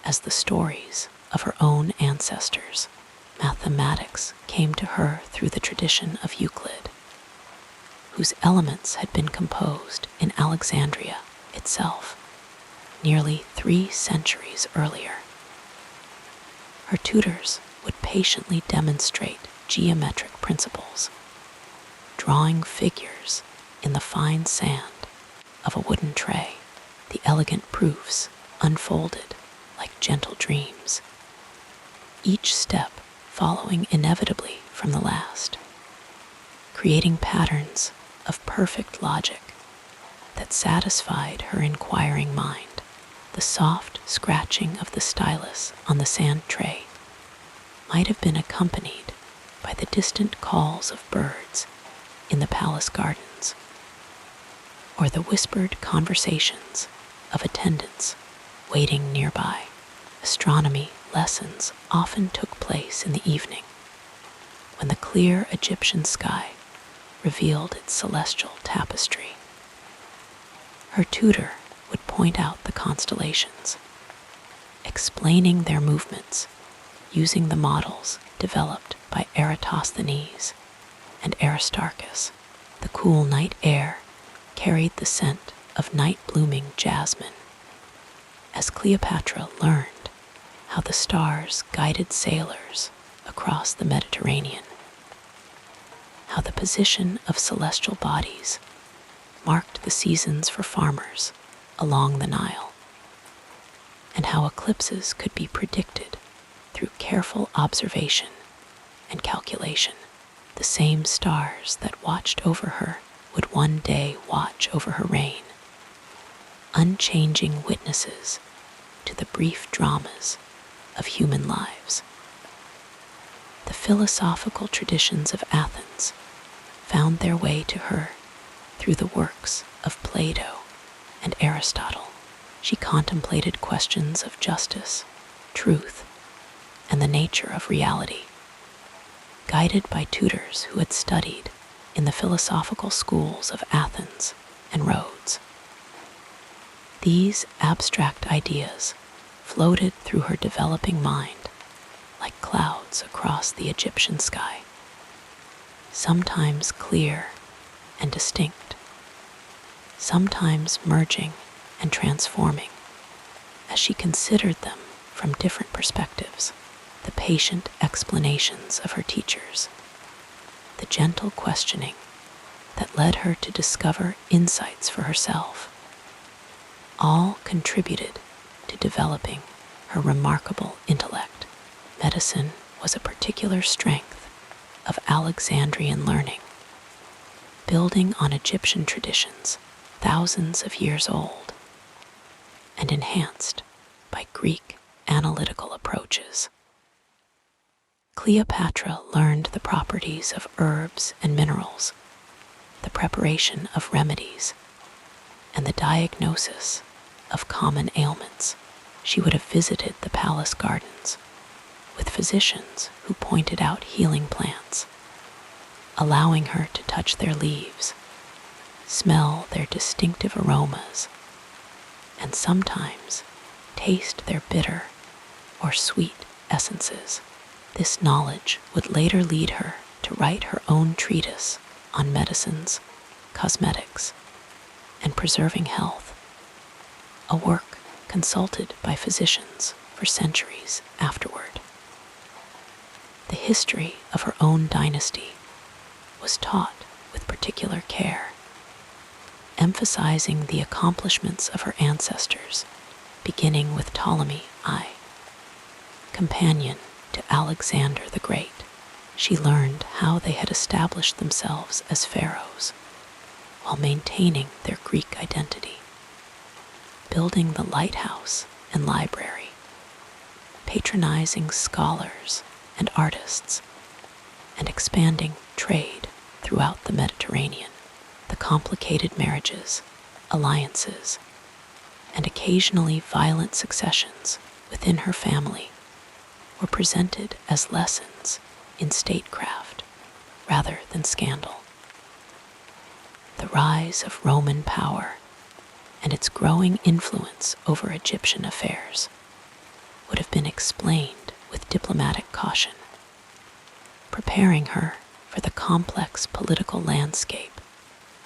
as the stories of her own ancestors. Mathematics came to her through the tradition of Euclid, whose elements had been composed in Alexandria itself nearly 3 centuries earlier. Her tutors would patiently demonstrate geometric principles, drawing figures in the fine sand of a wooden tray, the elegant proofs unfolded like gentle dreams, each step following inevitably from the last, creating patterns of perfect logic that satisfied her inquiring mind. The soft scratching of the stylus on the sand tray might have been accompanied by the distant calls of birds in the palace gardens, or the whispered conversations of attendants waiting nearby. Astronomy lessons often took place in the evening, when the clear Egyptian sky revealed its celestial tapestry. Her tutor would point out the constellations, explaining their movements using the models developed by Eratosthenes and Aristarchus. The cool night air carried the scent of night-blooming jasmine, as Cleopatra learned how the stars guided sailors across the Mediterranean, how the position of celestial bodies marked the seasons for farmers along the Nile, and how eclipses could be predicted through careful observation and calculation. The same stars that watched over her would one day watch over her reign, unchanging witnesses to the brief dramas of human lives. The philosophical traditions of Athens found their way to her through the works of Plato and Aristotle. She contemplated questions of justice, truth, and the nature of reality, guided by tutors who had studied in the philosophical schools of Athens and Rhodes. These abstract ideas floated through her developing mind like clouds across the Egyptian sky, sometimes clear and distinct, sometimes merging and transforming as she considered them from different perspectives. The patient explanations of her teachers, the gentle questioning that led her to discover insights for herself, all contributed to developing her remarkable intellect. Medicine was a particular strength of Alexandrian learning, building on Egyptian traditions thousands of years old, and enhanced by Greek analytical approaches. Cleopatra learned the properties of herbs and minerals, the preparation of remedies, and the diagnosis of common ailments. She would have visited the palace gardens with physicians who pointed out healing plants, allowing her to touch their leaves, smell their distinctive aromas, and sometimes taste their bitter or sweet essences. This knowledge would later lead her to write her own treatise on medicines, cosmetics, and preserving health, a work consulted by physicians for centuries afterward. The history of her own dynasty was taught with particular care, emphasizing the accomplishments of her ancestors, beginning with Ptolemy I, companion to Alexander the Great. She learned how they had established themselves as pharaohs while maintaining their Greek identity, building the lighthouse and library, patronizing scholars and artists, and expanding trade throughout the Mediterranean. The complicated marriages, alliances, and occasionally violent successions within her family were presented as lessons in statecraft rather than scandal. The rise of Roman power and its growing influence over Egyptian affairs would have been explained with diplomatic caution, preparing her for the complex political landscape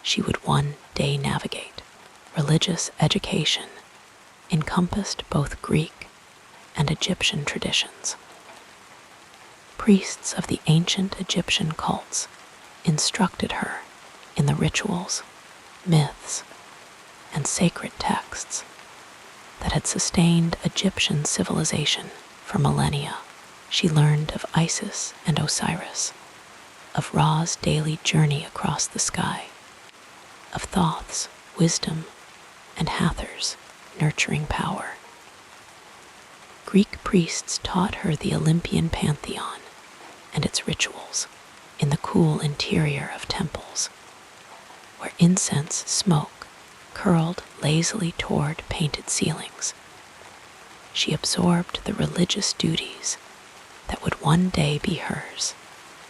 she would one day navigate. Religious education encompassed both Greek and Egyptian traditions. Priests of the ancient Egyptian cults instructed her in the rituals, myths, and sacred texts that had sustained Egyptian civilization for millennia. She learned of Isis and Osiris, of Ra's daily journey across the sky, of Thoth's wisdom and Hathor's nurturing power. Greek priests taught her the Olympian pantheon and its rituals in the cool interior of temples, where incense smoke curled lazily toward painted ceilings. She absorbed the religious duties that would one day be hers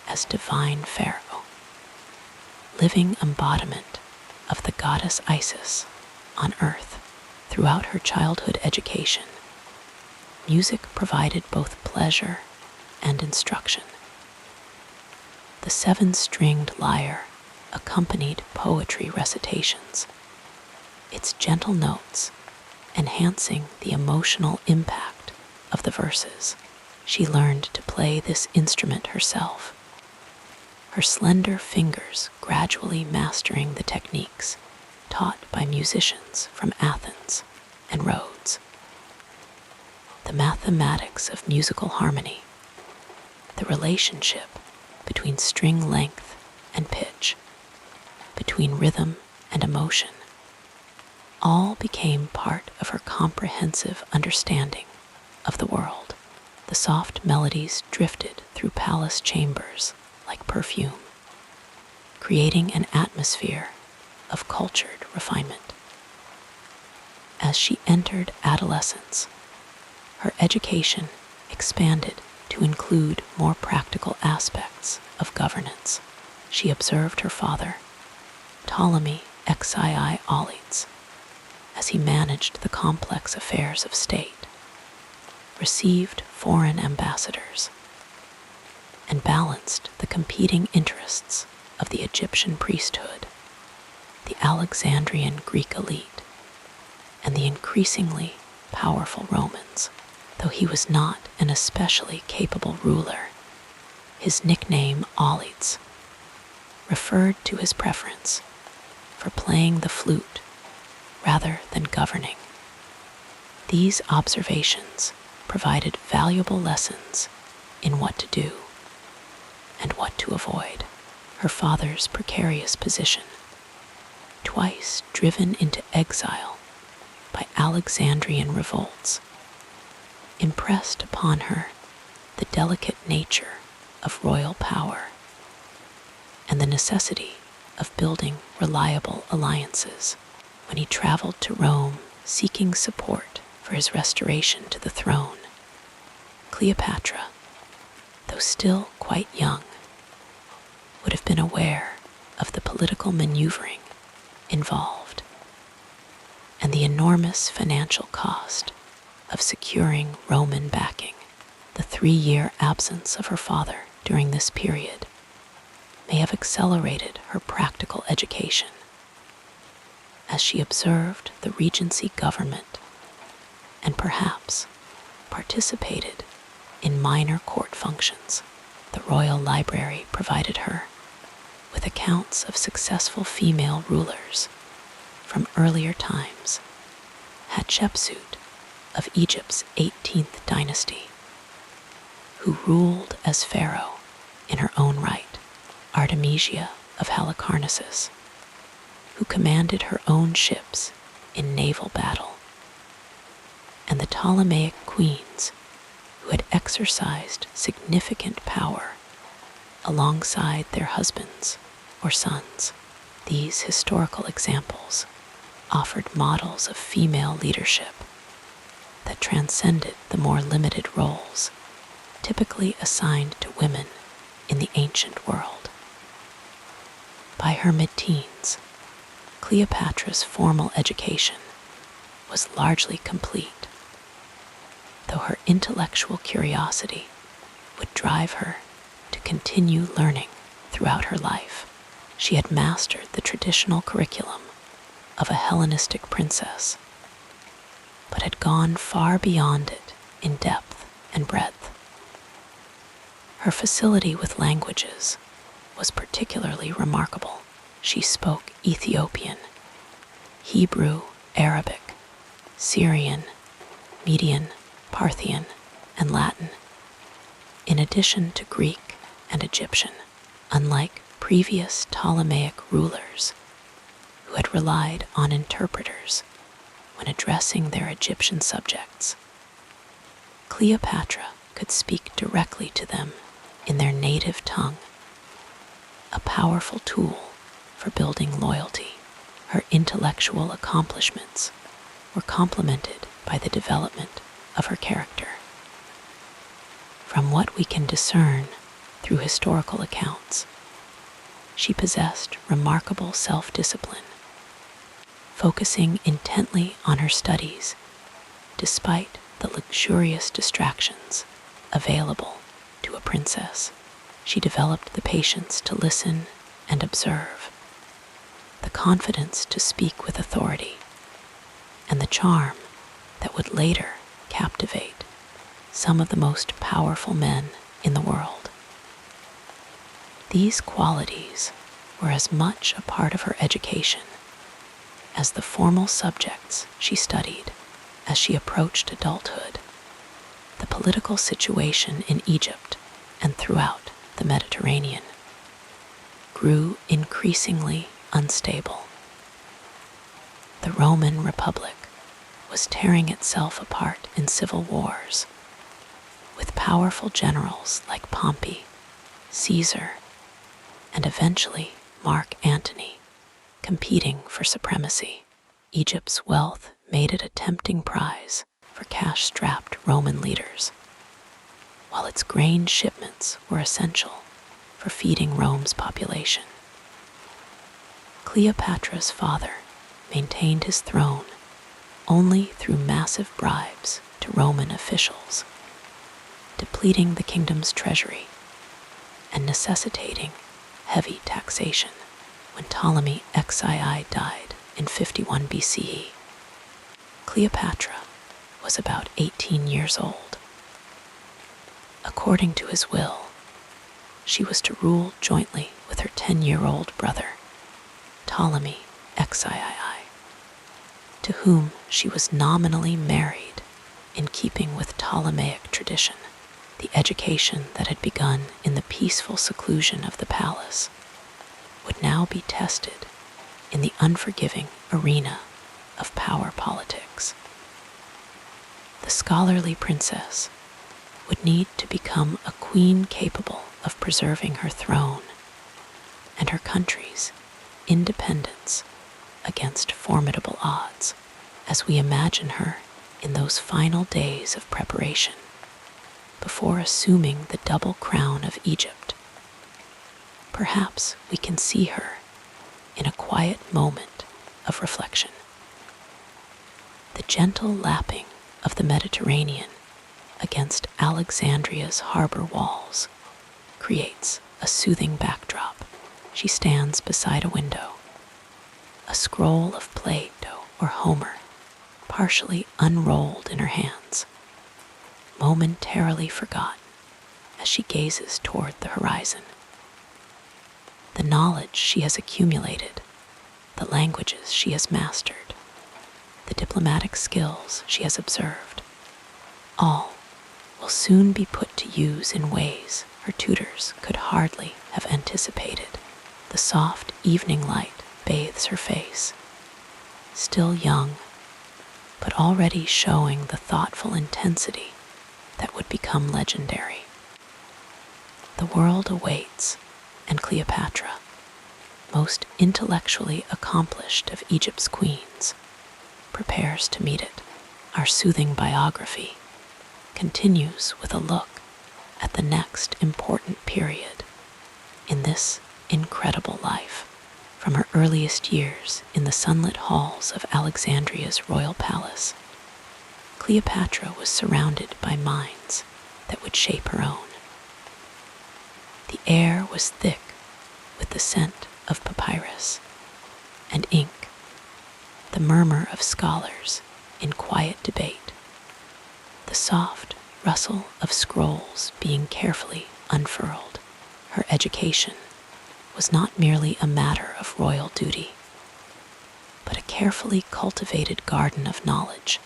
as divine pharaoh, living embodiment of the goddess Isis on earth. Throughout her childhood education, music provided both pleasure and instruction. The seven-stringed lyre accompanied poetry recitations, its gentle notes enhancing the emotional impact of the verses. She learned to play this instrument herself, her slender fingers gradually mastering the techniques taught by musicians from Athens and Rhodes. The mathematics of musical harmony, the relationship between string length and pitch, between rhythm and emotion, all became part of her comprehensive understanding of the world. The soft melodies drifted through palace chambers like perfume, creating an atmosphere of cultured refinement. As she entered adolescence, her education expanded to include more practical aspects of governance. She observed her father, Ptolemy Xii Auletes, as he managed the complex affairs of state, received foreign ambassadors, and balanced the competing interests of the Egyptian priesthood, the Alexandrian Greek elite, and the increasingly powerful Romans. Though he was not an especially capable ruler, his nickname Auletes referred to his preference for playing the flute rather than governing. These observations provided valuable lessons in what to do and what to avoid. Her father's precarious position, twice driven into exile by Alexandrian revolts, impressed upon her the delicate nature of royal power and the necessity of building reliable alliances. When he traveled to Rome seeking support for his restoration to the throne, Cleopatra, though still quite young, would have been aware of the political maneuvering involved and the enormous financial cost of securing Roman backing. The 3-year absence of her father during this period may have accelerated her practical education, as she observed the regency government and perhaps participated in minor court functions. The royal library provided her with accounts of successful female rulers from earlier times. Hatshepsut of Egypt's 18th dynasty, who ruled as pharaoh in her own right, Artemisia of Halicarnassus, who commanded her own ships in naval battle, and the Ptolemaic queens who had exercised significant power alongside their husbands or sons. These historical examples offered models of female leadership that transcended the more limited roles typically assigned to women in the ancient world. By her mid-teens, Cleopatra's formal education was largely complete, though her intellectual curiosity would drive her to continue learning throughout her life. She had mastered the traditional curriculum of a Hellenistic princess, but had gone far beyond it in depth and breadth. Her facility with languages was particularly remarkable. She spoke Ethiopian, Hebrew, Arabic, Syrian, Median, Parthian, and Latin, in addition to Greek and Egyptian, unlike previous Ptolemaic rulers who had relied on interpreters when addressing their Egyptian subjects. Cleopatra could speak directly to them in their native tongue, a powerful tool for building loyalty. Her intellectual accomplishments were complemented by the development of her character. From what we can discern through historical accounts, she possessed remarkable self-discipline, focusing intently on her studies despite the luxurious distractions available to a princess. She developed the patience to listen and observe, the confidence to speak with authority, and the charm that would later captivate some of the most powerful men in the world. These qualities were as much a part of her education as the formal subjects she studied. As she approached adulthood, the political situation in Egypt and throughout the Mediterranean grew increasingly unstable. The Roman Republic was tearing itself apart in civil wars, with powerful generals like Pompey, Caesar, and eventually Mark Antony competing for supremacy. Egypt's wealth made it a tempting prize for cash-strapped Roman leaders, while its grain shipments were essential for feeding Rome's population. Cleopatra's father maintained his throne only through massive bribes to Roman officials, depleting the kingdom's treasury and necessitating heavy taxation. When Ptolemy XII died in 51 BCE, Cleopatra was about 18 years old. According to his will, she was to rule jointly with her 10-year-old brother, Ptolemy XIII, to whom she was nominally married in keeping with Ptolemaic tradition. The education that had begun in the peaceful seclusion of the palace would now be tested in the unforgiving arena of power politics. The scholarly princess would need to become a queen capable of preserving her throne and her country's independence against formidable odds. As we imagine her in those final days of preparation before assuming the double crown of Egypt, perhaps we can see her in a quiet moment of reflection. The gentle lapping of the Mediterranean against Alexandria's harbor walls creates a soothing backdrop. She stands beside a window, a scroll of Plato or Homer partially unrolled in her hands, momentarily forgotten as she gazes toward the horizon. The knowledge she has accumulated, the languages she has mastered, the diplomatic skills she has observed, all will soon be put to use in ways her tutors could hardly have anticipated. The soft evening light bathes her face, still young, but already showing the thoughtful intensity that would become legendary. The world awaits, and Cleopatra, most intellectually accomplished of Egypt's queens, prepares to meet it. Our soothing biography continues with a look at the next important period in this incredible life. From her earliest years in the sunlit halls of Alexandria's royal palace, Cleopatra was surrounded by minds that would shape her own. The air was thick with the scent of papyrus and ink, the murmur of scholars in quiet debate, the soft rustle of scrolls being carefully unfurled. Her education was not merely a matter of royal duty, but a carefully cultivated garden of knowledge,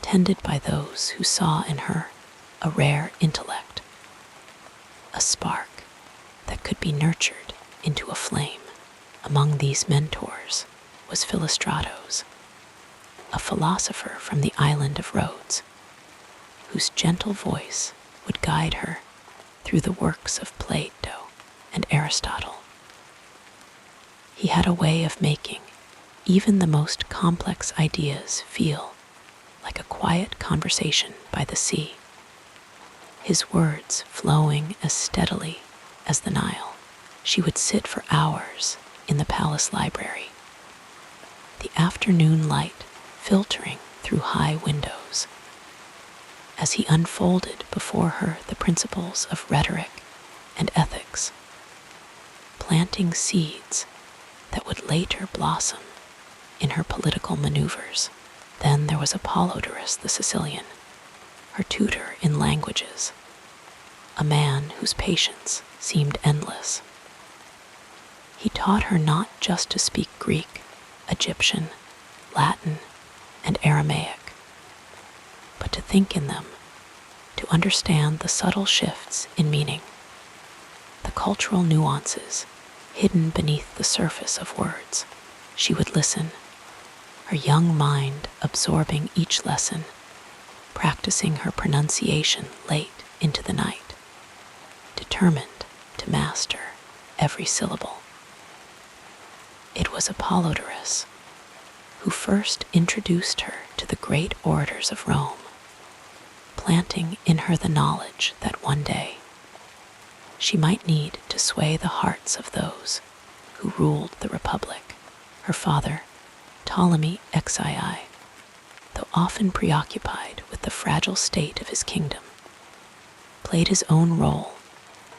tended by those who saw in her a rare intellect, a spark that could be nurtured into a flame. Among these mentors was Philostratos, a philosopher from the island of Rhodes, whose gentle voice would guide her through the works of Plato and Aristotle. He had a way of making even the most complex ideas feel like a quiet conversation by the sea, his words flowing as steadily as the Nile. She would sit for hours in the palace library, the afternoon light filtering through high windows, as he unfolded before her the principles of rhetoric and ethics, planting seeds that would later blossom in her political maneuvers. Then there was Apollodorus the Sicilian, her tutor in languages, a man whose patience seemed endless. He taught her not just to speak Greek, Egyptian, Latin, and Aramaic, but to think in them, to understand the subtle shifts in meaning, the cultural nuances hidden beneath the surface of words. She would listen, her young mind absorbing each lesson, practicing her pronunciation late into the night, determined to master every syllable. It was Apollodorus who first introduced her to the great orators of Rome, planting in her the knowledge that one day she might need to sway the hearts of those who ruled the Republic. Her father, Ptolemy Xii, though often preoccupied with the fragile state of his kingdom, played his own role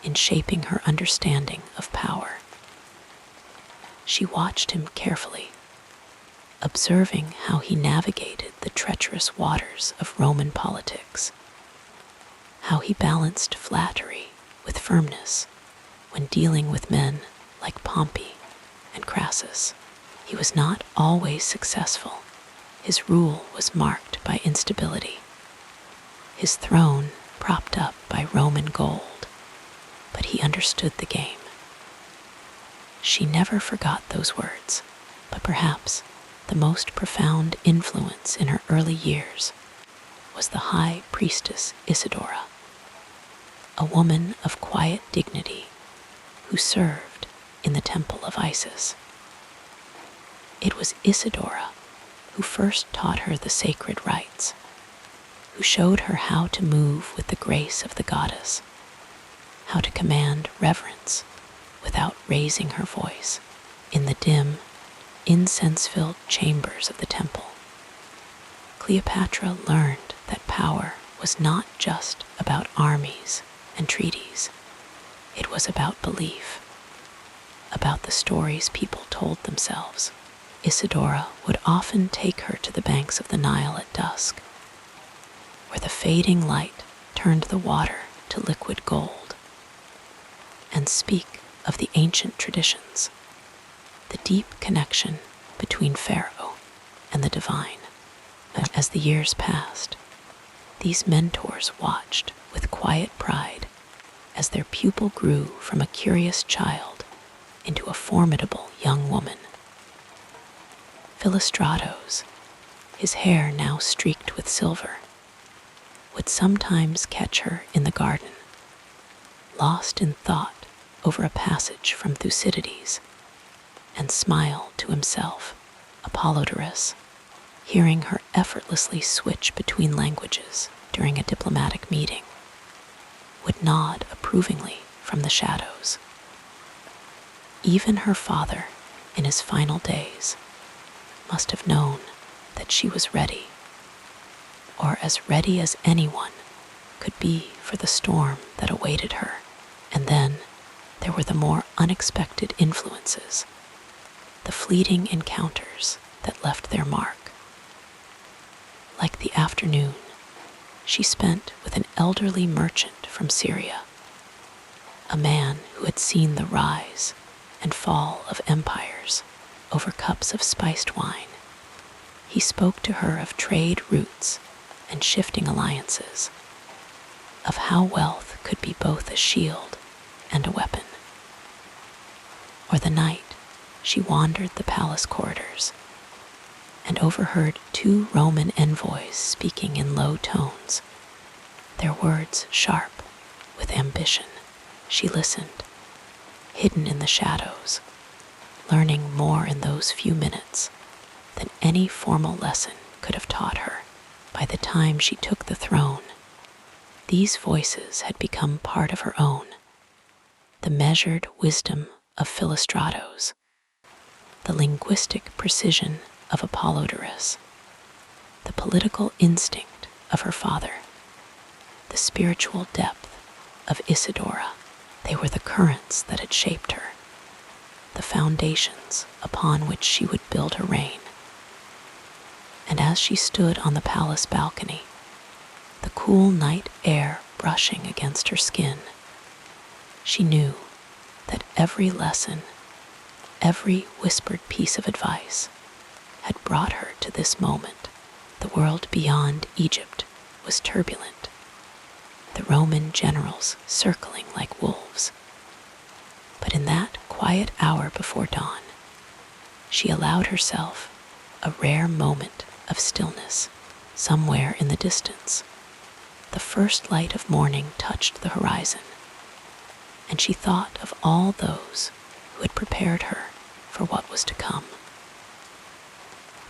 in shaping her understanding of power. She watched him carefully, observing how he navigated the treacherous waters of Roman politics, how he balanced flattery with firmness when dealing with men like Pompey and Crassus. He was not always successful. His rule was marked by instability, his throne propped up by Roman gold, but he understood the game. She never forgot those words, but perhaps the most profound influence in her early years was the high priestess Isidora, a woman of quiet dignity who served in the temple of Isis. It was Isidora who first taught her the sacred rites, who showed her how to move with the grace of the goddess, how to command reverence without raising her voice. In the dim, incense-filled chambers of the temple, Cleopatra learned that power was not just about armies and treaties. It was about belief, about the stories people told themselves. Isidora would often take her to the banks of the Nile at dusk, where the fading light turned the water to liquid gold, and speak of the ancient traditions, the deep connection between Pharaoh and the divine. As the years passed, these mentors watched with quiet pride as their pupil grew from a curious child into a formidable young woman. Philostratos, his hair now streaked with silver, would sometimes catch her in the garden, lost in thought over a passage from Thucydides, and smile to himself. Apollodorus, hearing her effortlessly switch between languages during a diplomatic meeting, would nod approvingly from the shadows. Even her father, in his final days, must have known that she was ready, or as ready as anyone could be for the storm that awaited her. And then there were the more unexpected influences, the fleeting encounters that left their mark. Like the afternoon she spent with an elderly merchant from Syria, a man who had seen the rise and fall of empires over cups of spiced wine. He spoke to her of trade routes and shifting alliances, of how wealth could be both a shield and a weapon. Or the night she wandered the palace corridors and overheard two Roman envoys speaking in low tones, their words sharp with ambition. She listened, hidden in the shadows, learning more in those few minutes than any formal lesson could have taught her. By the time she took the throne, these voices had become part of her own, the measured wisdom of Philostratos, the linguistic precision of Apollodorus, the political instinct of her father, the spiritual depth of Isidora. They were the currents that had shaped her, the foundations upon which she would build her reign. And as she stood on the palace balcony, the cool night air brushing against her skin, she knew that every lesson, every whispered piece of advice had brought her to this moment. The world beyond Egypt was turbulent, the Roman generals circling like wolves. But in that quiet hour before dawn, she allowed herself a rare moment of stillness. Somewhere in the distance, the first light of morning touched the horizon, and she thought of all those who had prepared her for what was to come.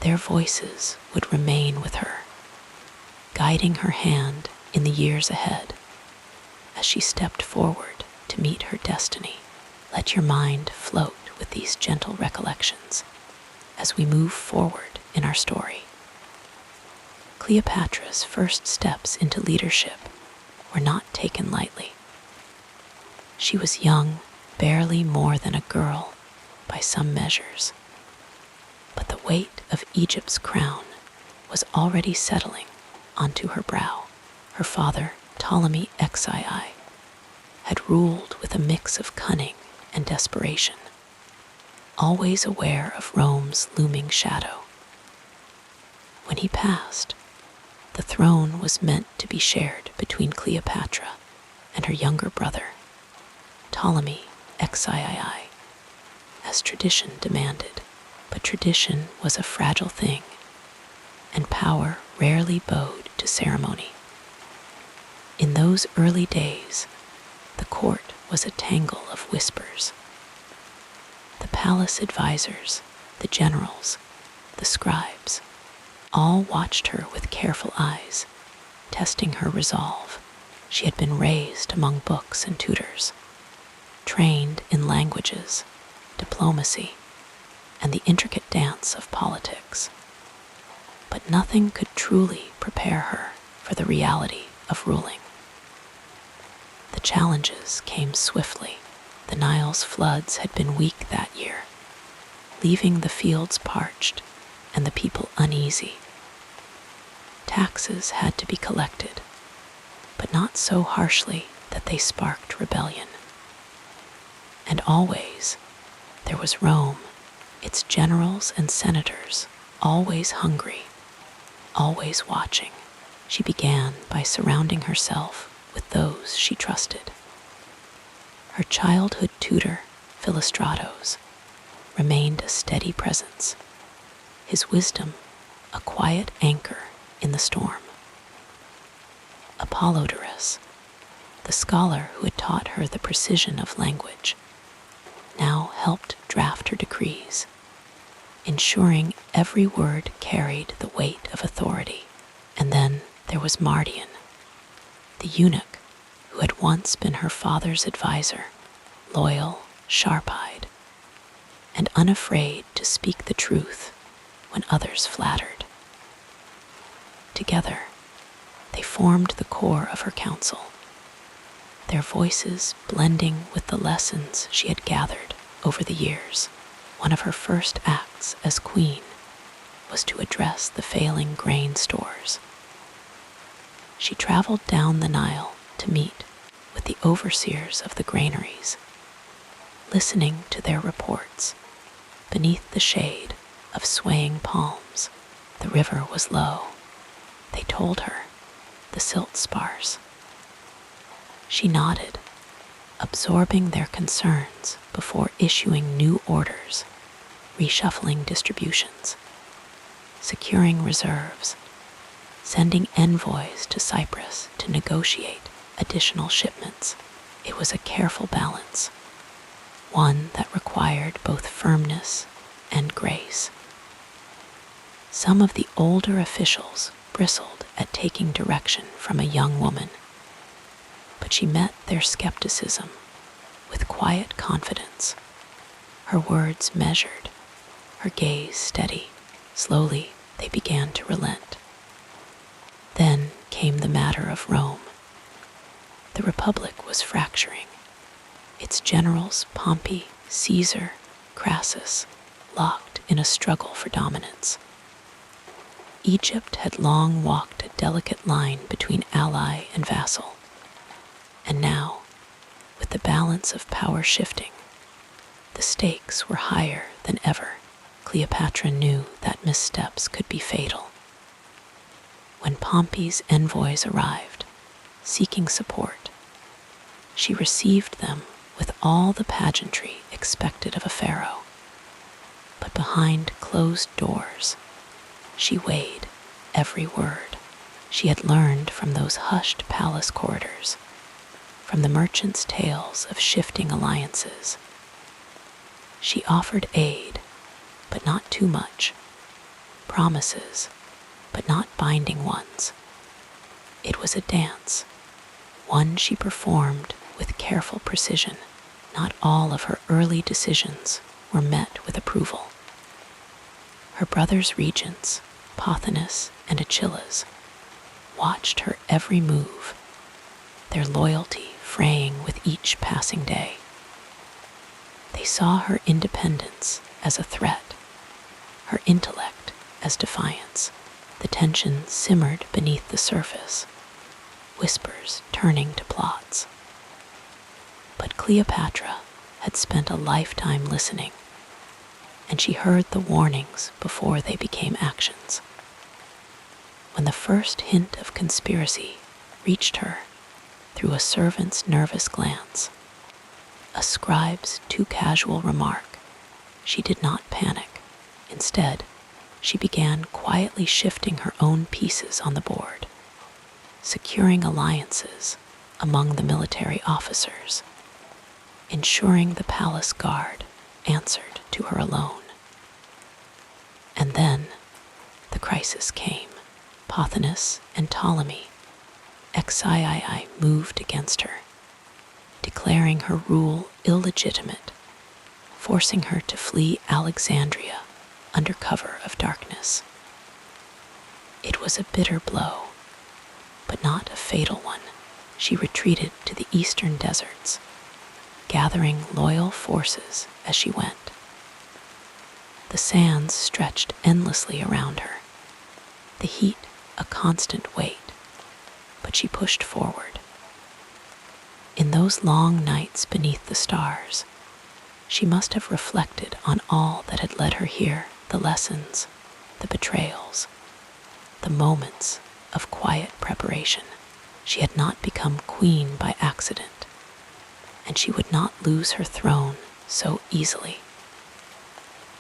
Their voices would remain with her, guiding her hand in the years ahead as she stepped forward to meet her destiny. Let your mind float with these gentle recollections as we move forward in our story. Cleopatra's first steps into leadership were not taken lightly. She was young, barely more than a girl by some measures, but the weight of Egypt's crown was already settling onto her brow. Her father, Ptolemy Xii, had ruled with a mix of cunning and desperation, always aware of Rome's looming shadow. When he passed, the throne was meant to be shared between Cleopatra and her younger brother, Ptolemy Xii, as tradition demanded. But tradition was a fragile thing, and power rarely bowed to ceremony. In those early days, the court was a tangle of whispers. The palace advisors, the generals, the scribes, all watched her with careful eyes, testing her resolve. She had been raised among books and tutors, trained in languages, diplomacy, and the intricate dance of politics. But nothing could truly prepare her for the reality of ruling. The challenges came swiftly. The Nile's floods had been weak that year, leaving the fields parched and the people uneasy. Taxes had to be collected, but not so harshly that they sparked rebellion. And always there was Rome, its generals and senators, always hungry, always watching. She began by surrounding herself with those she trusted. Her childhood tutor, Philostratos, remained a steady presence, his wisdom a quiet anchor in the storm. Apollodorus, the scholar who had taught her the precision of language, now helped draft her decrees, ensuring every word carried the weight of authority. And then there was Mardian, the eunuch who had once been her father's advisor, loyal, sharp-eyed, and unafraid to speak the truth when others flattered. Together, they formed the core of her council, their voices blending with the lessons she had gathered over the years. One of her first acts as queen was to address the failing grain stores. She traveled down the Nile to meet with the overseers of the granaries, listening to their reports beneath the shade of swaying palms. The river was low, they told her, the silt sparse. She nodded, absorbing their concerns before issuing new orders, reshuffling distributions, securing reserves, sending envoys to Cyprus to negotiate additional shipments. It was a careful balance, one that required both firmness and grace. Some of the older officials bristled at taking direction from a young woman, but she met their skepticism with quiet confidence, her words measured, her gaze steady. Slowly, they began to relent. Then came the matter of Rome. The Republic was fracturing, its generals Pompey, Caesar, Crassus, locked in a struggle for dominance. Egypt had long walked a delicate line between ally and vassal, and now, with the balance of power shifting, the stakes were higher than ever. Cleopatra knew that missteps could be fatal. When Pompey's envoys arrived, seeking support, she received them with all the pageantry expected of a pharaoh. But behind closed doors, she weighed every word she had learned from those hushed palace corridors, from the merchants' tales of shifting alliances. She offered aid, but not too much, promises, but not binding ones. It was a dance, one she performed with careful precision. Not all of her early decisions were met with approval. Her brother's regents, Pothinus and Achilles, watched her every move, their loyalty fraying with each passing day. They saw her independence as a threat, her intellect as defiance. The tension simmered beneath the surface, whispers turning to plots. But Cleopatra had spent a lifetime listening, and she heard the warnings before they became actions. When the first hint of conspiracy reached her through a servant's nervous glance, a scribe's too casual remark, she did not panic. Instead, she began quietly shifting her own pieces on the board, securing alliances among the military officers, ensuring the palace guard answered to her alone. And then the crisis came. Pothinus and Ptolemy, XIII, moved against her, declaring her rule illegitimate, forcing her to flee Alexandria under cover of darkness. It was a bitter blow, but not a fatal one. She retreated to the eastern deserts, gathering loyal forces as she went. The sands stretched endlessly around her, the heat a constant weight, but she pushed forward. In those long nights beneath the stars, she must have reflected on all that had led her here, the lessons, the betrayals, the moments of quiet preparation. She had not become queen by accident, and she would not lose her throne so easily.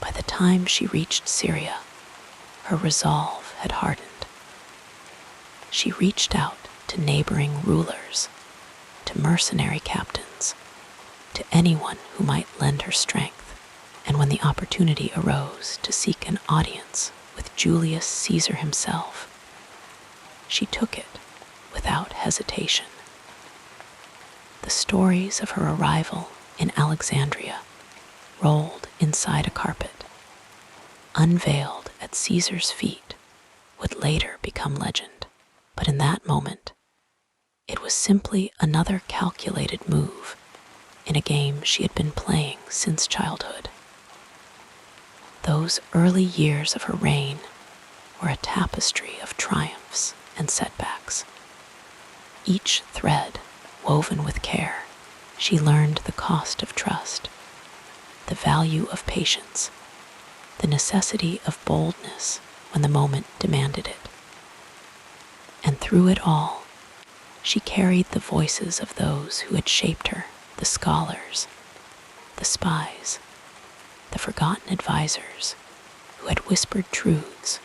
By the time she reached Syria, her resolve had hardened. She reached out to neighboring rulers, to mercenary captains, to anyone who might lend her strength. And when the opportunity arose to seek an audience with Julius Caesar himself, she took it without hesitation. the stories of her arrival in Alexandria, rolled inside a carpet, unveiled at Caesar's feet, would later become legend. But in that moment, it was simply another calculated move in a game she had been playing since childhood. Those early years of her reign were a tapestry of triumphs and setbacks. Each thread woven with care, she learned the cost of trust, the value of patience, the necessity of boldness when the moment demanded it. And through it all, she carried the voices of those who had shaped her, the scholars, the spies, the forgotten advisors who had whispered truths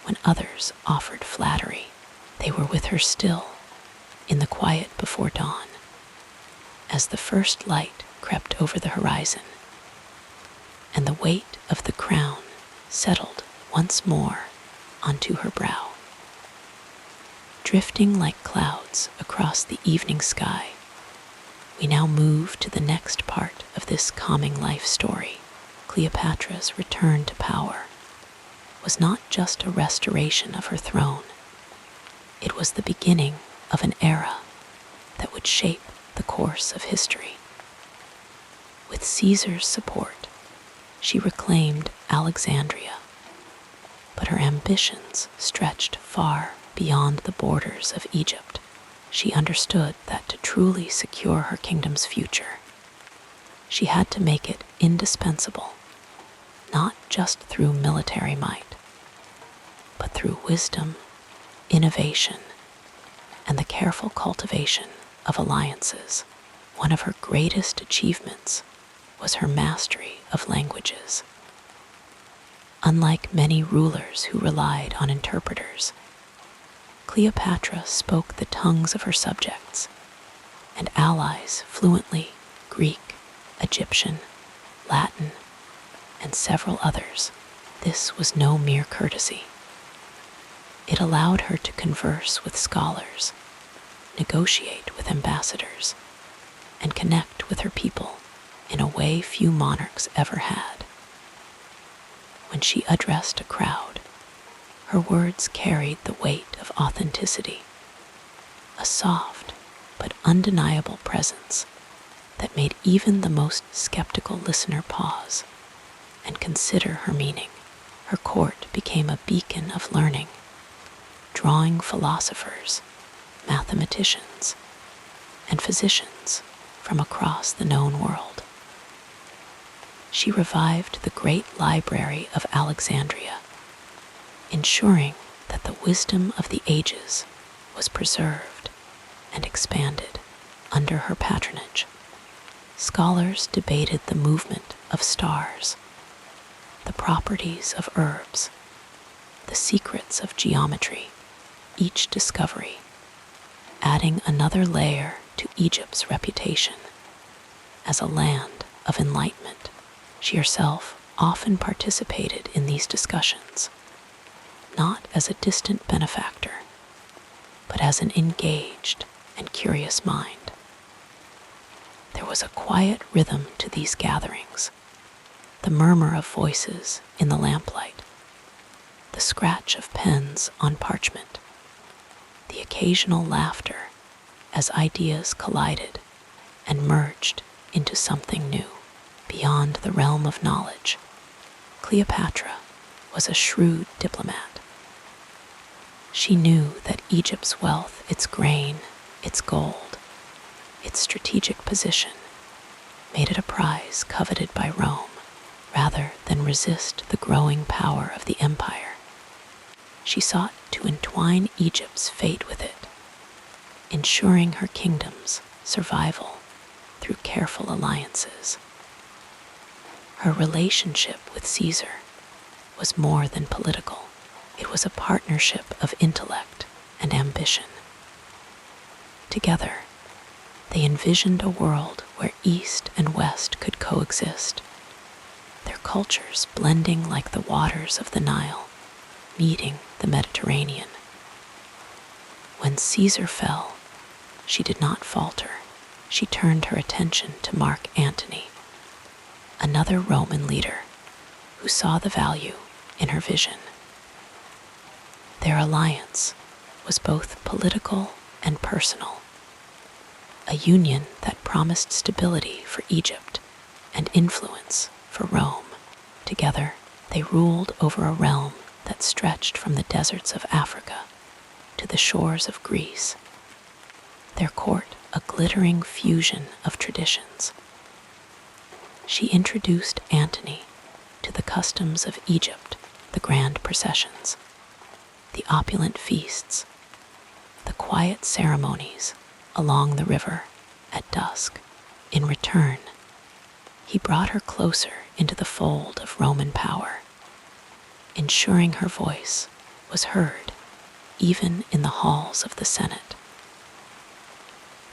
when others offered flattery. They were with her still, in the quiet before dawn, as the first light crept over the horizon, and the weight of the crown settled once more onto her brow. Drifting like clouds across the evening sky, we now move to the next part of this calming life story. Cleopatra's return to power was not just a restoration of her throne. It was the beginning of an era that would shape the course of history. With Caesar's support, she reclaimed Alexandria, but her ambitions stretched far beyond the borders of Egypt. She understood that to truly secure her kingdom's future, she had to make it indispensable, not just through military might, but through wisdom, innovation, and the careful cultivation of alliances. One of her greatest achievements was her mastery of languages. Unlike many rulers who relied on interpreters, Cleopatra spoke the tongues of her subjects and allies fluently: Greek, Egyptian, Latin, and several others. This was no mere courtesy. It allowed her to converse with scholars, negotiate with ambassadors, and connect with her people in a way few monarchs ever had. When she addressed a crowd, her words carried the weight of authenticity, a soft but undeniable presence that made even the most skeptical listener pause and consider her meaning. Her court became a beacon of learning, drawing philosophers, mathematicians, and physicians from across the known world. She revived the great library of Alexandria, ensuring that the wisdom of the ages was preserved and expanded under her patronage. Scholars debated the movement of stars, the properties of herbs, the secrets of geometry, each discovery adding another layer to Egypt's reputation as a land of enlightenment. She herself often participated in these discussions, not as a distant benefactor, but as an engaged and curious mind. There was a quiet rhythm to these gatherings, the murmur of voices in the lamplight, the scratch of pens on parchment, the occasional laughter as ideas collided and merged into something new. Beyond the realm of knowledge, Cleopatra was a shrewd diplomat. She knew that Egypt's wealth, its grain, its gold, its strategic position, made it a prize coveted by Rome rather than resist the growing power of the empire. She sought to entwine Egypt's fate with it, ensuring her kingdom's survival through careful alliances. Her relationship with Caesar was more than political. It was a partnership of intellect and ambition. Together, they envisioned a world where East and West could coexist, their cultures blending like the waters of the Nile, meeting the Mediterranean. When Caesar fell, she did not falter. she turned her attention to Mark Antony, another Roman leader who saw the value in her vision. Their alliance was both political and personal, a union that promised stability for Egypt and influence for Rome. Together, they ruled over a realm that stretched from the deserts of Africa to the shores of Greece, their court a glittering fusion of traditions. She introduced Antony to the customs of Egypt, the grand processions, the opulent feasts, the quiet ceremonies along the river at dusk. In return, he brought her closer into the fold of Roman power, ensuring her voice was heard even in the halls of the Senate.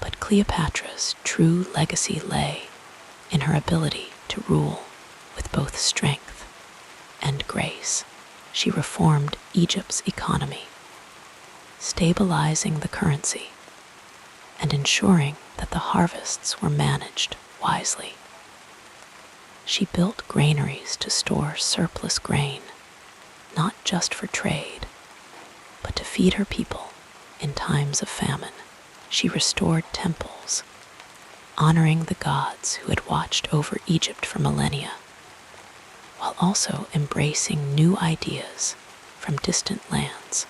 But Cleopatra's true legacy lay in her ability to rule with both strength and grace. She reformed Egypt's economy, stabilizing the currency and ensuring that the harvests were managed wisely. She built granaries to store surplus grain, not just for trade, but to feed her people in times of famine. She restored temples, honoring the gods who had watched over Egypt for millennia, while also embracing new ideas from distant lands.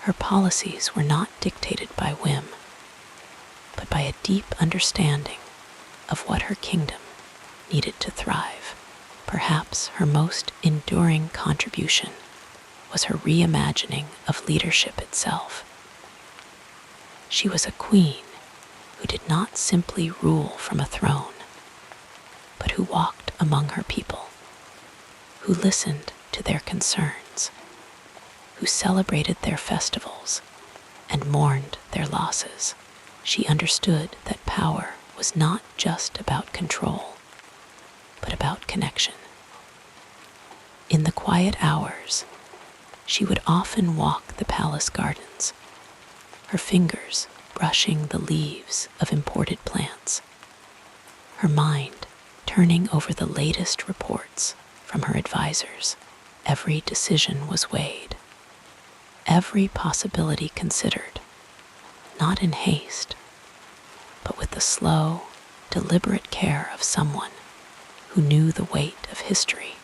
Her policies were not dictated by whim, but by a deep understanding of what her kingdom needed to thrive. Perhaps her most enduring contribution was her reimagining of leadership itself. She was a queen who did not simply rule from a throne, but who walked among her people, who listened to their concerns, who celebrated their festivals and mourned their losses. She understood that power was not just about control, but about connection. In the quiet hours, she would often walk the palace gardens, her fingers brushing the leaves of imported plants, her mind turning over the latest reports from her advisors. Every decision was weighed, every possibility considered, not in haste, but with the slow, deliberate care of someone who knew the weight of history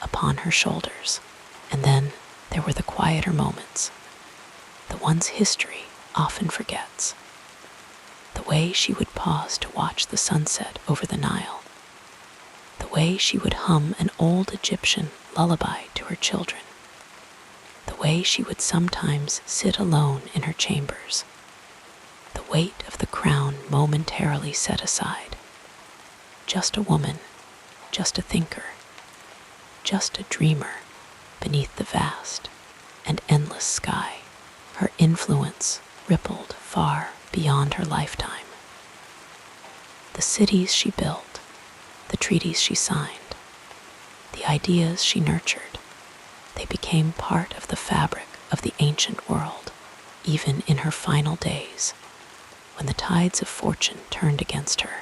upon her shoulders. And then there were the quieter moments, the ones history often forgets. The way she would pause to watch the sunset over the Nile, the way she would hum an old Egyptian lullaby to her children, the way she would sometimes sit alone in her chambers, the weight of the crown momentarily set aside. Just a woman, just a thinker, just a dreamer beneath the vast and endless sky. Her influence rippled far beyond her lifetime. The cities she built, the treaties she signed, the ideas she nurtured, they became part of the fabric of the ancient world. Even in her final days, when the tides of fortune turned against her,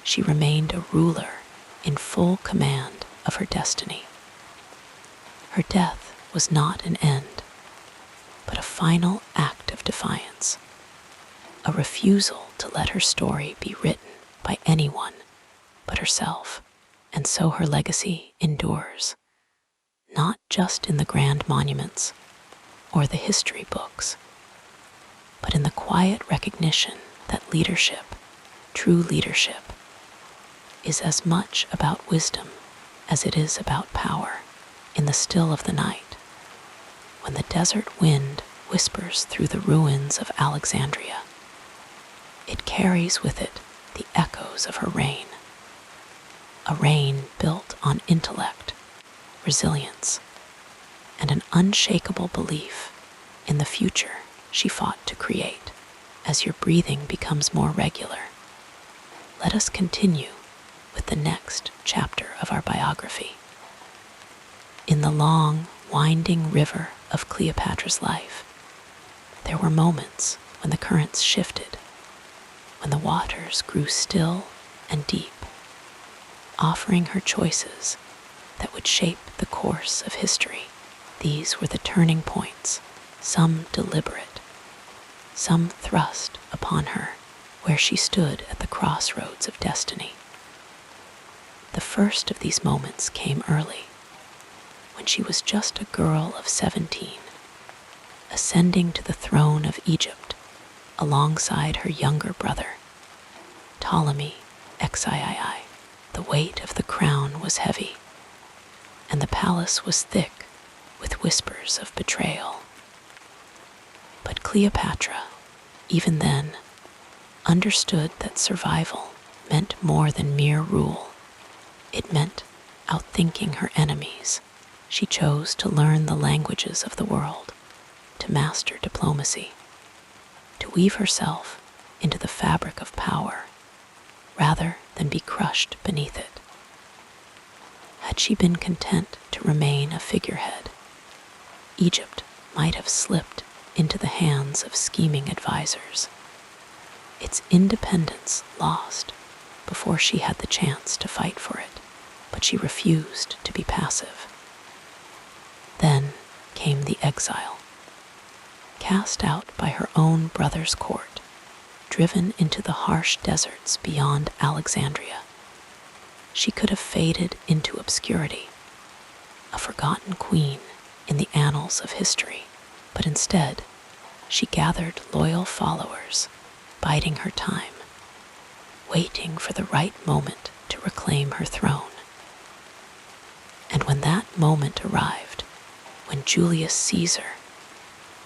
she remained a ruler in full command of her destiny. Her death was not an end, but a final act of defiance, a refusal to let her story be written by anyone but herself. And so her legacy endures, not just in the grand monuments or the history books, but in the quiet recognition that leadership, true leadership, is as much about wisdom as it is about power. In the still of the night, when the desert wind whispers through the ruins of Alexandria, it carries with it the echoes of her reign, a reign built on intellect, resilience, and an unshakable belief in the future she fought to create. As your breathing becomes more regular, let us continue with the next chapter of our biography. In the long, winding river of Cleopatra's life, there were moments when the currents shifted, when the waters grew still and deep, offering her choices that would shape the course of history. These were the turning points, some deliberate, some thrust upon her where she stood at the crossroads of destiny. The first of these moments came early, when she was just a girl of 17, ascending to the throne of Egypt alongside her younger brother, Ptolemy XIII. The weight of the crown was heavy, and the palace was thick with whispers of betrayal. But Cleopatra, even then, understood that survival meant more than mere rule. It meant outthinking her enemies. She chose to learn the languages of the world, to master diplomacy, to weave herself into the fabric of power rather than be crushed beneath it. Had she been content to remain a figurehead, Egypt might have slipped into the hands of scheming advisors, its independence lost before she had the chance to fight for it. But she refused to be passive. Then came the exile. Cast out by her own brother's court, driven into the harsh deserts beyond Alexandria, she could have faded into obscurity, a forgotten queen in the annals of history. But instead, she gathered loyal followers, biding her time, waiting for the right moment to reclaim her throne. And when that moment arrived, when Julius Caesar,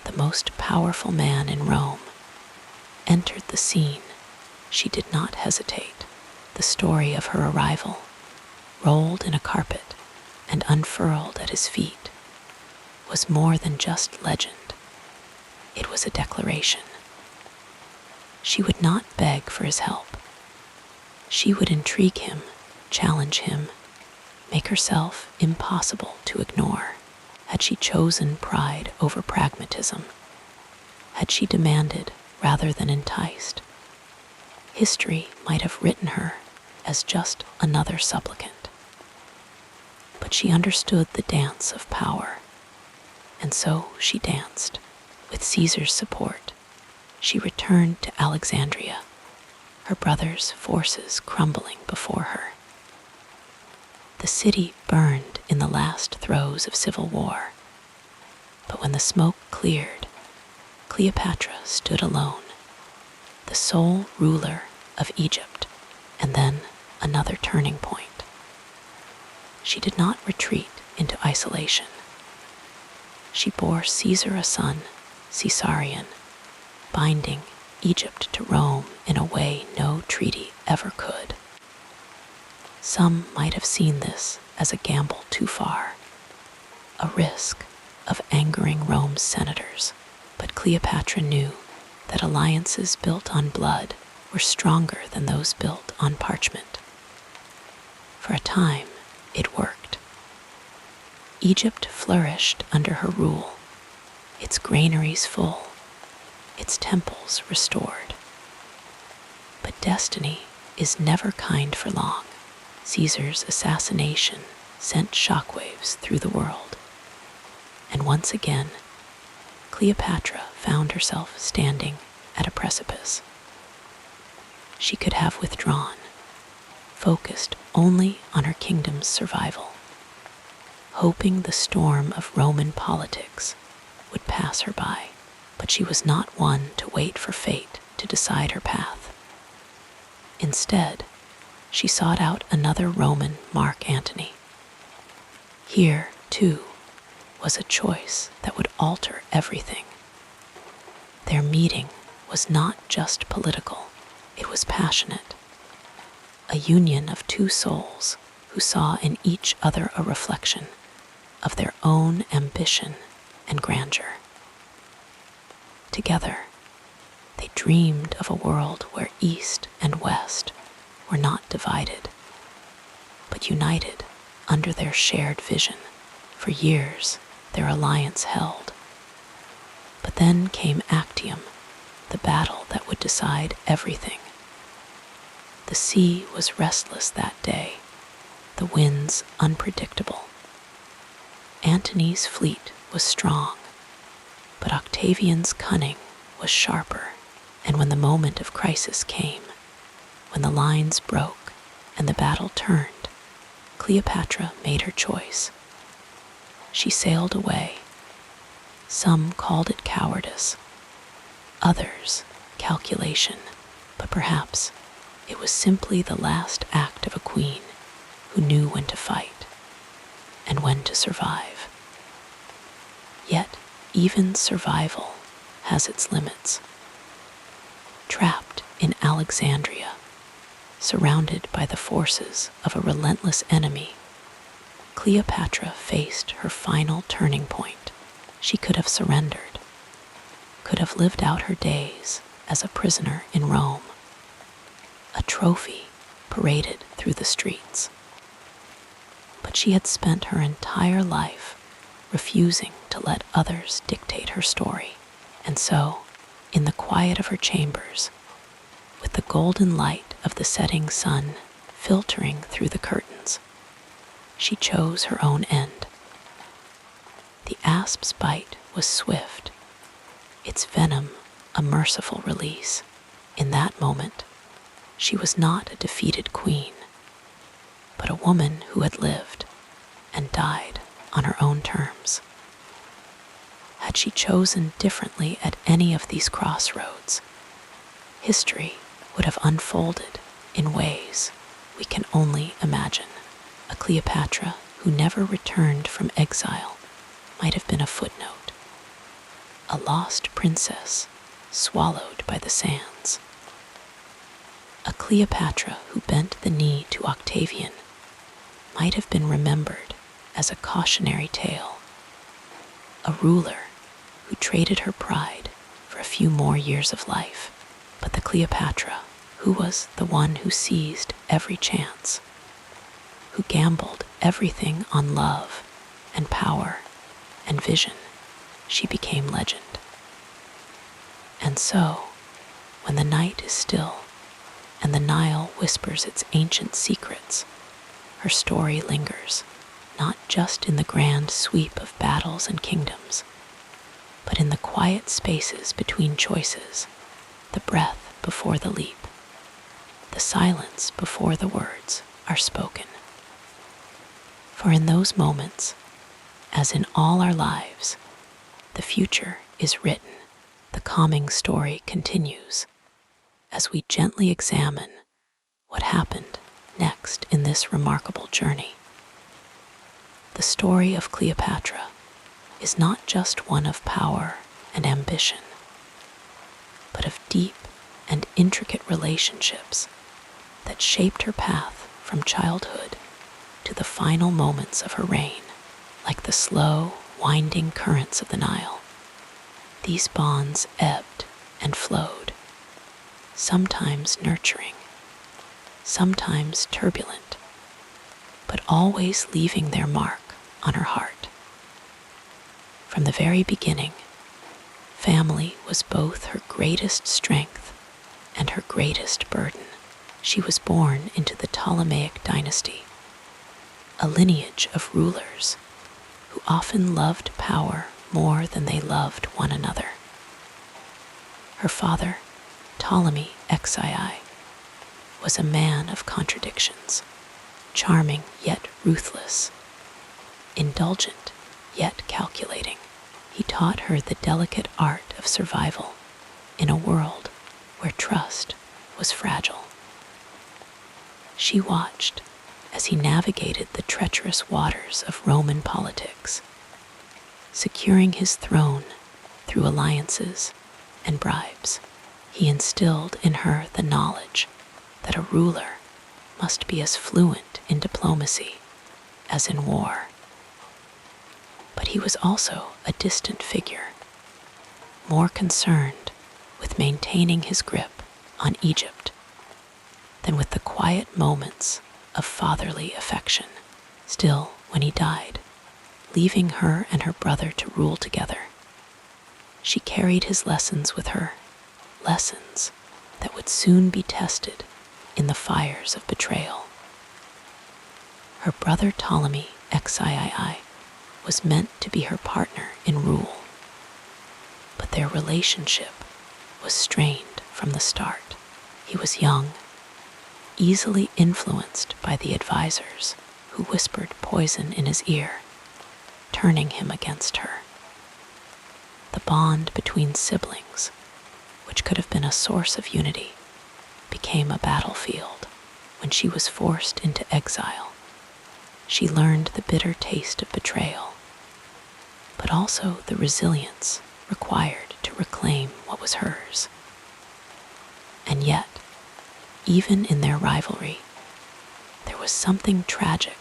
the most powerful man in Rome, entered the scene, she did not hesitate. The story of her arrival, rolled in a carpet and unfurled at his feet, was more than just legend. It was a declaration. She would not beg for his help. She would intrigue him, challenge him, make herself impossible to ignore. Had she chosen pride over pragmatism? Had she demanded rather than enticed? History might have written her as just another supplicant. But she understood the dance of power, and so she danced. With Caesar's support, she returned to Alexandria, her brother's forces crumbling before her. The city burned in the last throes of civil war, but when the smoke cleared, Cleopatra stood alone, the sole ruler of Egypt. And then another turning point. She did not retreat into isolation. She bore Caesar a son, Caesarion, binding Egypt to Rome in a way no treaty ever could. Some might have seen this as a gamble too far, a risk of angering Rome's senators, but Cleopatra knew that alliances built on blood were stronger than those built on parchment. For a time, it worked. Egypt flourished under her rule, its granaries full, its temples restored. But destiny is never kind for long. Caesar's assassination sent shockwaves through the world, and once again, Cleopatra found herself standing at a precipice. She could have withdrawn, focused only on her kingdom's survival, hoping the storm of Roman politics would pass her by. But she was not one to wait for fate to decide her path. Instead, she sought out another Roman, Mark Antony. Here, too, was a choice that would alter everything. Their meeting was not just political, it was passionate. A union of two souls who saw in each other a reflection of their own ambition and grandeur. Together, they dreamed of a world where East and West were not divided, but united under their shared vision. For years, their alliance held. But then came Actium, the battle that would decide everything. The sea was restless that day, the winds unpredictable. Antony's fleet was strong, but Octavian's cunning was sharper, and when the moment of crisis came, when the lines broke and the battle turned, Cleopatra made her choice. She sailed away. Some called it cowardice, others calculation, but perhaps it was simply the last act of a queen who knew when to fight and when to survive. Yet, even survival has its limits. Trapped in Alexandria, surrounded by the forces of a relentless enemy, Cleopatra faced her final turning point. She could have surrendered, could have lived out her days as a prisoner in Rome, a trophy paraded through the streets. But she had spent her entire life refusing to let others dictate her story. And so, in the quiet of her chambers, with the golden light of the setting sun filtering through the curtains, she chose her own end. The asp's bite was swift, its venom a merciful release. In that moment, she was not a defeated queen, but a woman who had lived and died on her own terms. Had she chosen differently at any of these crossroads, history would have unfolded in ways we can only imagine. A Cleopatra who never returned from exile might have been a footnote, a lost princess swallowed by the sands. A Cleopatra who bent the knee to Octavian might have been remembered as a cautionary tale, a ruler who traded her pride for a few more years of life. But the Cleopatra who was the one who seized every chance, who gambled everything on love and power and vision, she became legend. And so, when the night is still and the Nile whispers its ancient secrets, her story lingers, not just in the grand sweep of battles and kingdoms, but in the quiet spaces between choices, the breath before the leap, the silence before the words are spoken. For in those moments, as in all our lives, the future is written, the calming story continues, as we gently examine what happened next in this remarkable journey. The story of Cleopatra is not just one of power and ambition, but of deep and intricate relationships that shaped her path from childhood to the final moments of her reign. Like the slow, winding currents of the Nile, these bonds ebbed and flowed, sometimes nurturing, sometimes turbulent, but always leaving their mark on her heart. From the very beginning, family was both her greatest strength and her greatest burden. She was born into the Ptolemaic dynasty, a lineage of rulers who often loved power more than they loved one another. Her father, Ptolemy Xii, was a man of contradictions, charming yet ruthless, indulgent yet calculating. He taught her the delicate art of survival in a world where trust was fragile. She watched as he navigated the treacherous waters of Roman politics, securing his throne through alliances and bribes. He instilled in her the knowledge that a ruler must be as fluent in diplomacy as in war. But he was also a distant figure, more concerned with maintaining his grip on Egypt than with the quiet moments of fatherly affection. Still, when he died, leaving her and her brother to rule together, she carried his lessons with her, lessons that would soon be tested in the fires of betrayal. Her brother Ptolemy XIII was meant to be her partner in rule, but their relationship was strained from the start. He was young, easily influenced by the advisors who whispered poison in his ear, turning him against her. The bond between siblings, which could have been a source of unity, became a battlefield when she was forced into exile. She learned the bitter taste of betrayal, but also the resilience required to reclaim what was hers. And yet, even in their rivalry, there was something tragic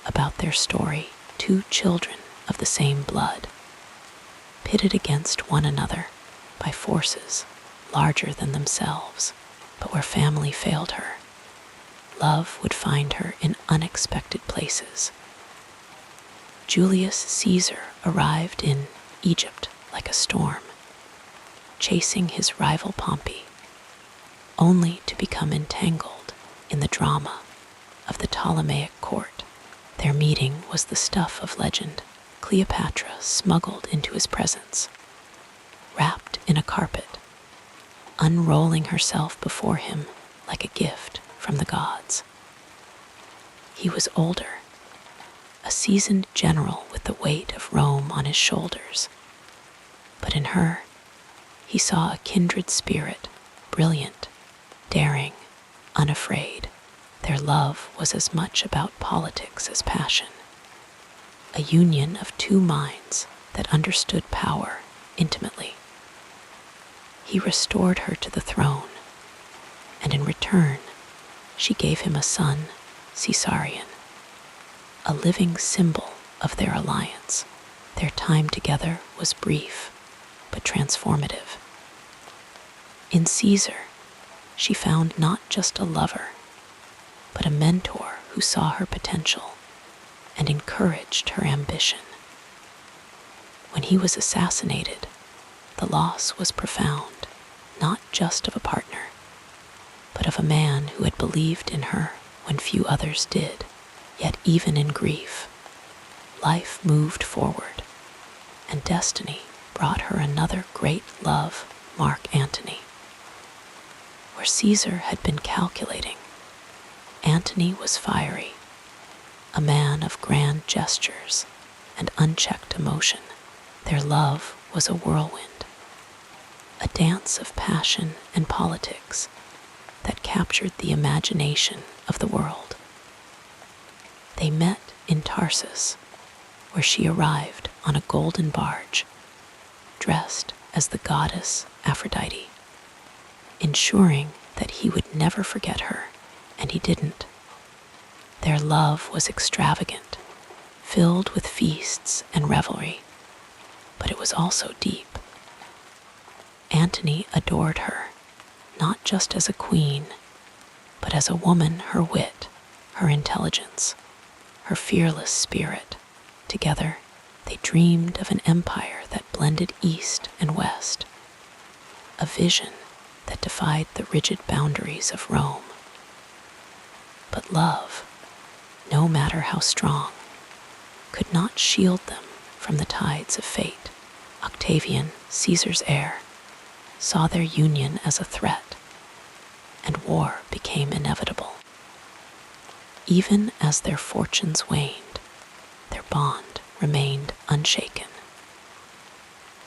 about their story. Two children of the same blood, pitted against one another by forces larger than themselves. But where family failed her, love would find her in unexpected places. Julius Caesar arrived in Egypt like a storm, chasing his rival Pompey, only to become entangled in the drama of the Ptolemaic court. Their meeting was the stuff of legend. Cleopatra smuggled into his presence, wrapped in a carpet, unrolling herself before him like a gift from the gods. He was older, a seasoned general with the weight of Rome on his shoulders, but in her, he saw a kindred spirit, brilliant, daring, unafraid. Their love was as much about politics as passion, a union of two minds that understood power intimately. He restored her to the throne, and in return, she gave him a son, Caesarion, a living symbol of their alliance. Their time together was brief, but transformative. In Caesar, she found not just a lover, but a mentor who saw her potential and encouraged her ambition. When he was assassinated, the loss was profound, not just of a partner, but of a man who had believed in her when few others did. Yet even in grief, life moved forward, and destiny brought her another great love, Mark Antony. Where Caesar had been calculating, Antony was fiery, a man of grand gestures and unchecked emotion. Their love was a whirlwind, a dance of passion and politics that captured the imagination of the world. They met in Tarsus, where she arrived on a golden barge, dressed as the goddess Aphrodite, ensuring that he would never forget her, and he didn't. Their love was extravagant, filled with feasts and revelry, but it was also deep. Antony adored her, not just as a queen, but as a woman. Her wit, her intelligence, her fearless spirit. Together, they dreamed of an empire that blended East and West, a vision that defied the rigid boundaries of Rome. But love, no matter how strong, could not shield them from the tides of fate. Octavian, Caesar's heir, saw their union as a threat, and war became inevitable. Even as their fortunes waned, their bond remained unshaken.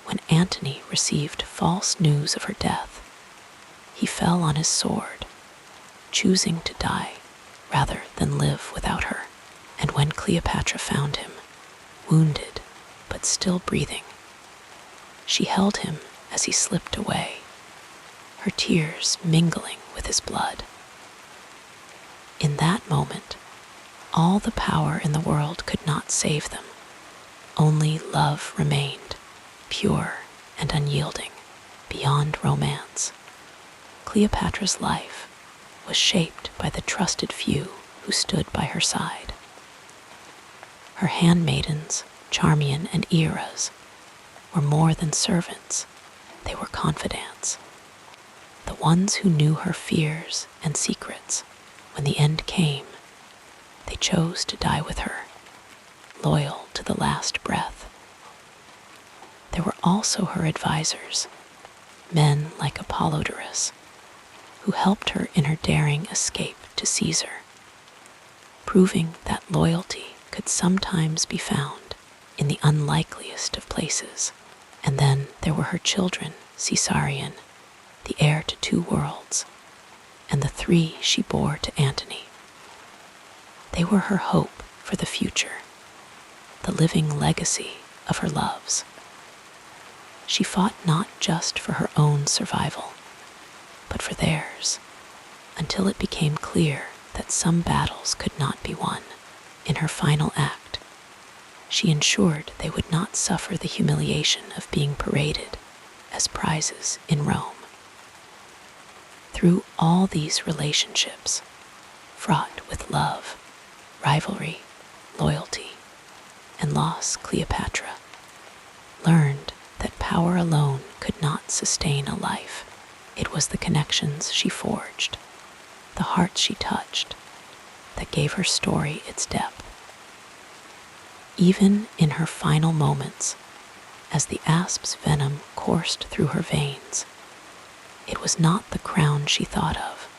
When Antony received false news of her death, he fell on his sword, choosing to die rather than live without her. And when Cleopatra found him, wounded but still breathing, she held him as he slipped away, her tears mingling with his blood. In that moment, all the power in the world could not save them. Only love remained, pure and unyielding, beyond romance. Cleopatra's life was shaped by the trusted few who stood by her side. Her handmaidens, Charmian and Eras, were more than servants, they were confidants. the ones who knew her fears and secrets, when the end came, they chose to die with her, loyal to the last breath. There were also her advisors, men like Apollodorus, who helped her in her daring escape to Caesar, proving that loyalty could sometimes be found in the unlikeliest of places. And then there were her children, Caesarion, the heir to 2 worlds, and the 3 she bore to Antony. They were her hope for the future, the living legacy of her loves. She fought not just for her own survival, but for theirs, until it became clear that some battles could not be won. In her final act, she ensured they would not suffer the humiliation of being paraded as prizes in Rome. Through all these relationships, fraught with love, rivalry, loyalty, and loss, Cleopatra learned that power alone could not sustain a life. It was the connections she forged, the hearts she touched, that gave her story its depth. Even in her final moments, as the asp's venom coursed through her veins, it was not the crown she thought of,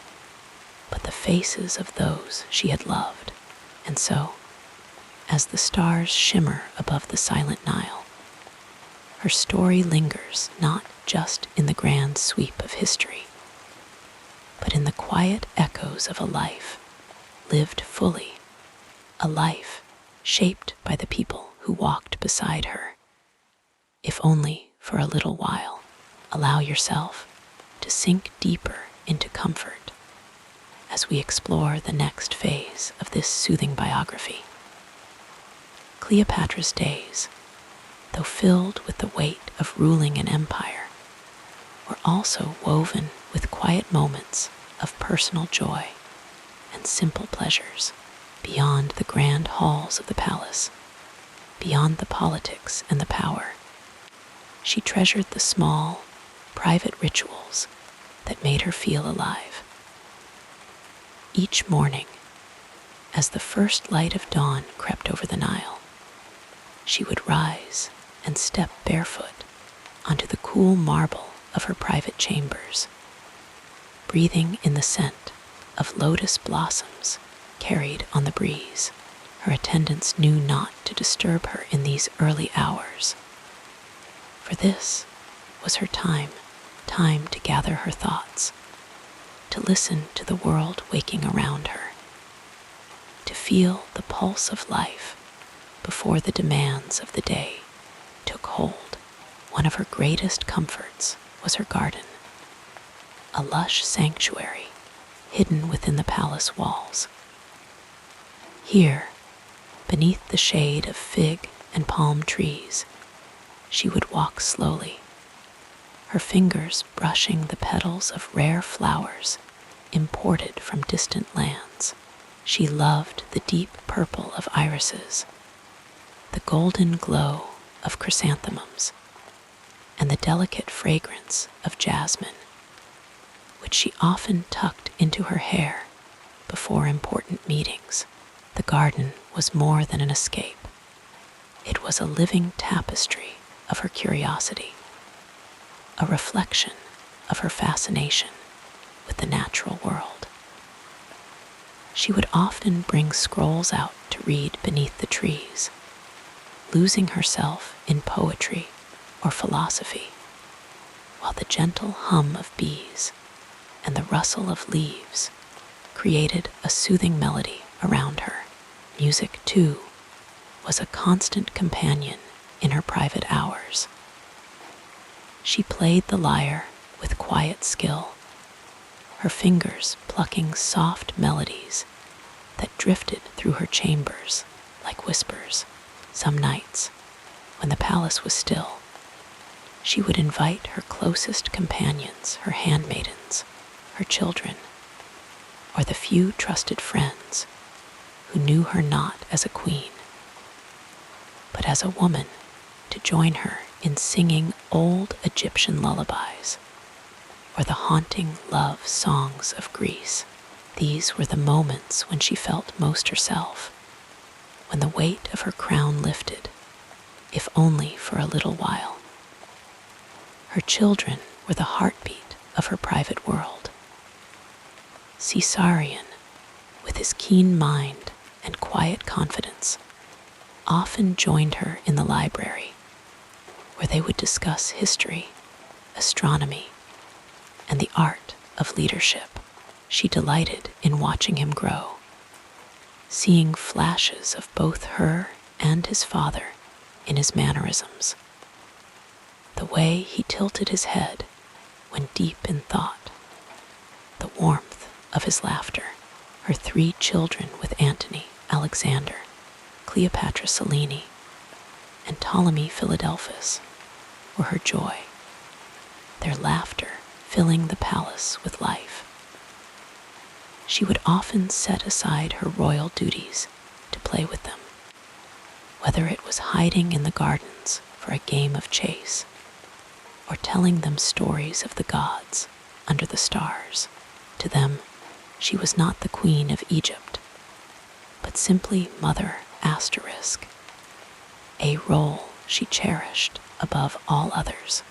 but the faces of those she had loved. And so, as the stars shimmer above the silent Nile, her story lingers not just in the grand sweep of history, but in the quiet echoes of a life lived fully, a life shaped by the people who walked beside her. If only for a little while, allow yourself to sink deeper into comfort as we explore the next phase of this soothing biography. Cleopatra's days, though filled with the weight of ruling an empire, were also woven with quiet moments of personal joy and simple pleasures. Beyond the grand halls of the palace, beyond the politics and the power, she treasured the small, private rituals that made her feel alive. Each morning, as the first light of dawn crept over the Nile, she would rise and step barefoot onto the cool marble of her private chambers, breathing in the scent of lotus blossoms carried on the breeze. Her attendants knew not to disturb her in these early hours, for this was her time to gather her thoughts, to listen to the world waking around her, to feel the pulse of life before the demands of the day took hold. One of her greatest comforts was her garden, a lush sanctuary hidden within the palace walls. Here, beneath the shade of fig and palm trees, she would walk slowly, her fingers brushing the petals of rare flowers imported from distant lands. She loved the deep purple of irises, the golden glow of chrysanthemums, and the delicate fragrance of jasmine, which she often tucked into her hair before important meetings. The garden was more than an escape. It was a living tapestry of her curiosity, a reflection of her fascination with the natural world. She would often bring scrolls out to read beneath the trees, losing herself in poetry or philosophy, while the gentle hum of bees and the rustle of leaves created a soothing melody around her. Music, too, was a constant companion in her private hours. She played the lyre with quiet skill, her fingers plucking soft melodies that drifted through her chambers like whispers. Some nights, when the palace was still, she would invite her closest companions, her handmaidens, her children, or the few trusted friends who knew her not as a queen, but as a woman, to join her in singing old Egyptian lullabies, or the haunting love songs of Greece. These were the moments when she felt most herself, when the weight of her crown lifted, if only for a little while. Her children were the heartbeat of her private world. Caesarion, with his keen mind and quiet confidence, often joined her in the library, where they would discuss history, astronomy, and the art of leadership. She delighted in watching him grow, seeing flashes of both her and his father in his mannerisms. The way he tilted his head when deep in thought, the warmth of his laughter. Her 3 children with Antony, Alexander, Cleopatra Selene, and Ptolemy Philadelphus were her joy, their laughter filling the palace with life. She would often set aside her royal duties to play with them, whether it was hiding in the gardens for a game of chase, or telling them stories of the gods under the stars. To them, she was not the Queen of Egypt, but simply Mother Asterisk, a role she cherished above all others.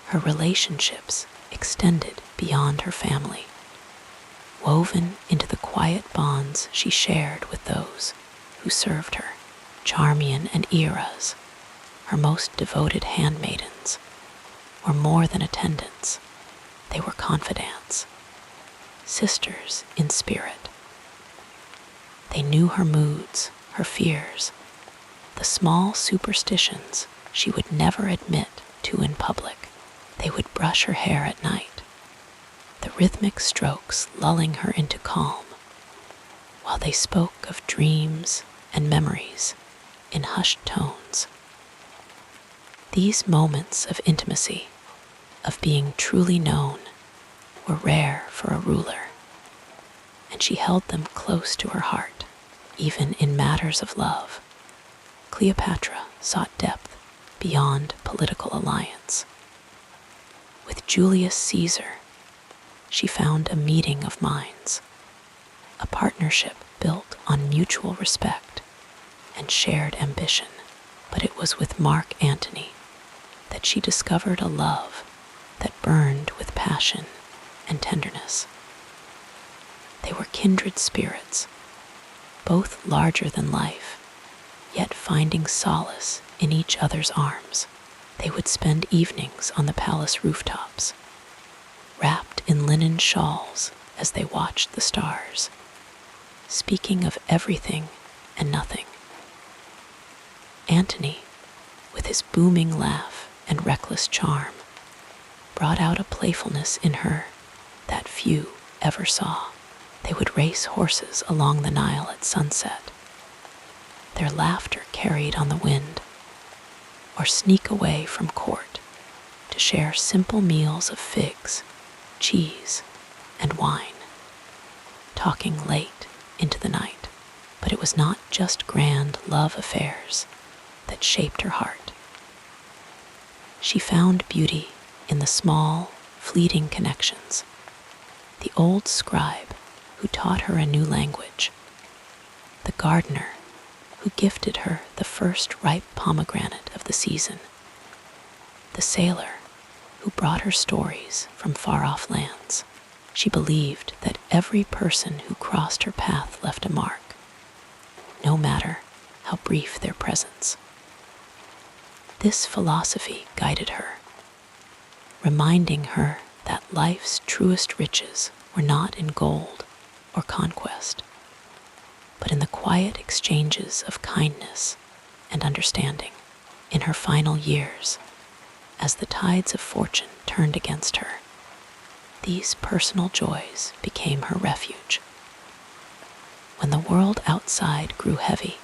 Her relationships extended beyond her family, woven into the quiet bonds she shared with those who served her. Charmian and Eras, her most devoted handmaidens, were more than attendants. They were confidants, sisters in spirit. They knew her moods, her fears, the small superstitions she would never admit to in public. They would brush her hair at night, the rhythmic strokes lulling her into calm, while they spoke of dreams and memories in hushed tones. These moments of intimacy, of being truly known, were rare for a ruler, and she held them close to her heart, even in matters of love. Cleopatra sought depth beyond political alliance. With Julius Caesar, she found a meeting of minds, a partnership built on mutual respect and shared ambition. But it was with Mark Antony that she discovered a love that burned with passion and tenderness. They were kindred spirits, both larger than life, yet finding solace in each other's arms. They would spend evenings on the palace rooftops, wrapped in linen shawls as they watched the stars, speaking of everything and nothing. Antony, with his booming laugh and reckless charm, brought out a playfulness in her that few ever saw. They would race horses along the Nile at sunset, their laughter carried on the wind, or sneak away from court to share simple meals of figs, cheese, and wine, talking late into the night. But it was not just grand love affairs that shaped her heart. She found beauty in the small, fleeting connections. The old scribe who taught her a new language, the gardener who gifted her the first ripe pomegranate of the season, the sailor who brought her stories from far-off lands. She believed that every person who crossed her path left a mark, no matter how brief their presence. This philosophy guided her, reminding her that life's truest riches were not in gold or conquest, but in the quiet exchanges of kindness and understanding. In her final years, as the tides of fortune turned against her, these personal joys became her refuge. When the world outside grew heavy,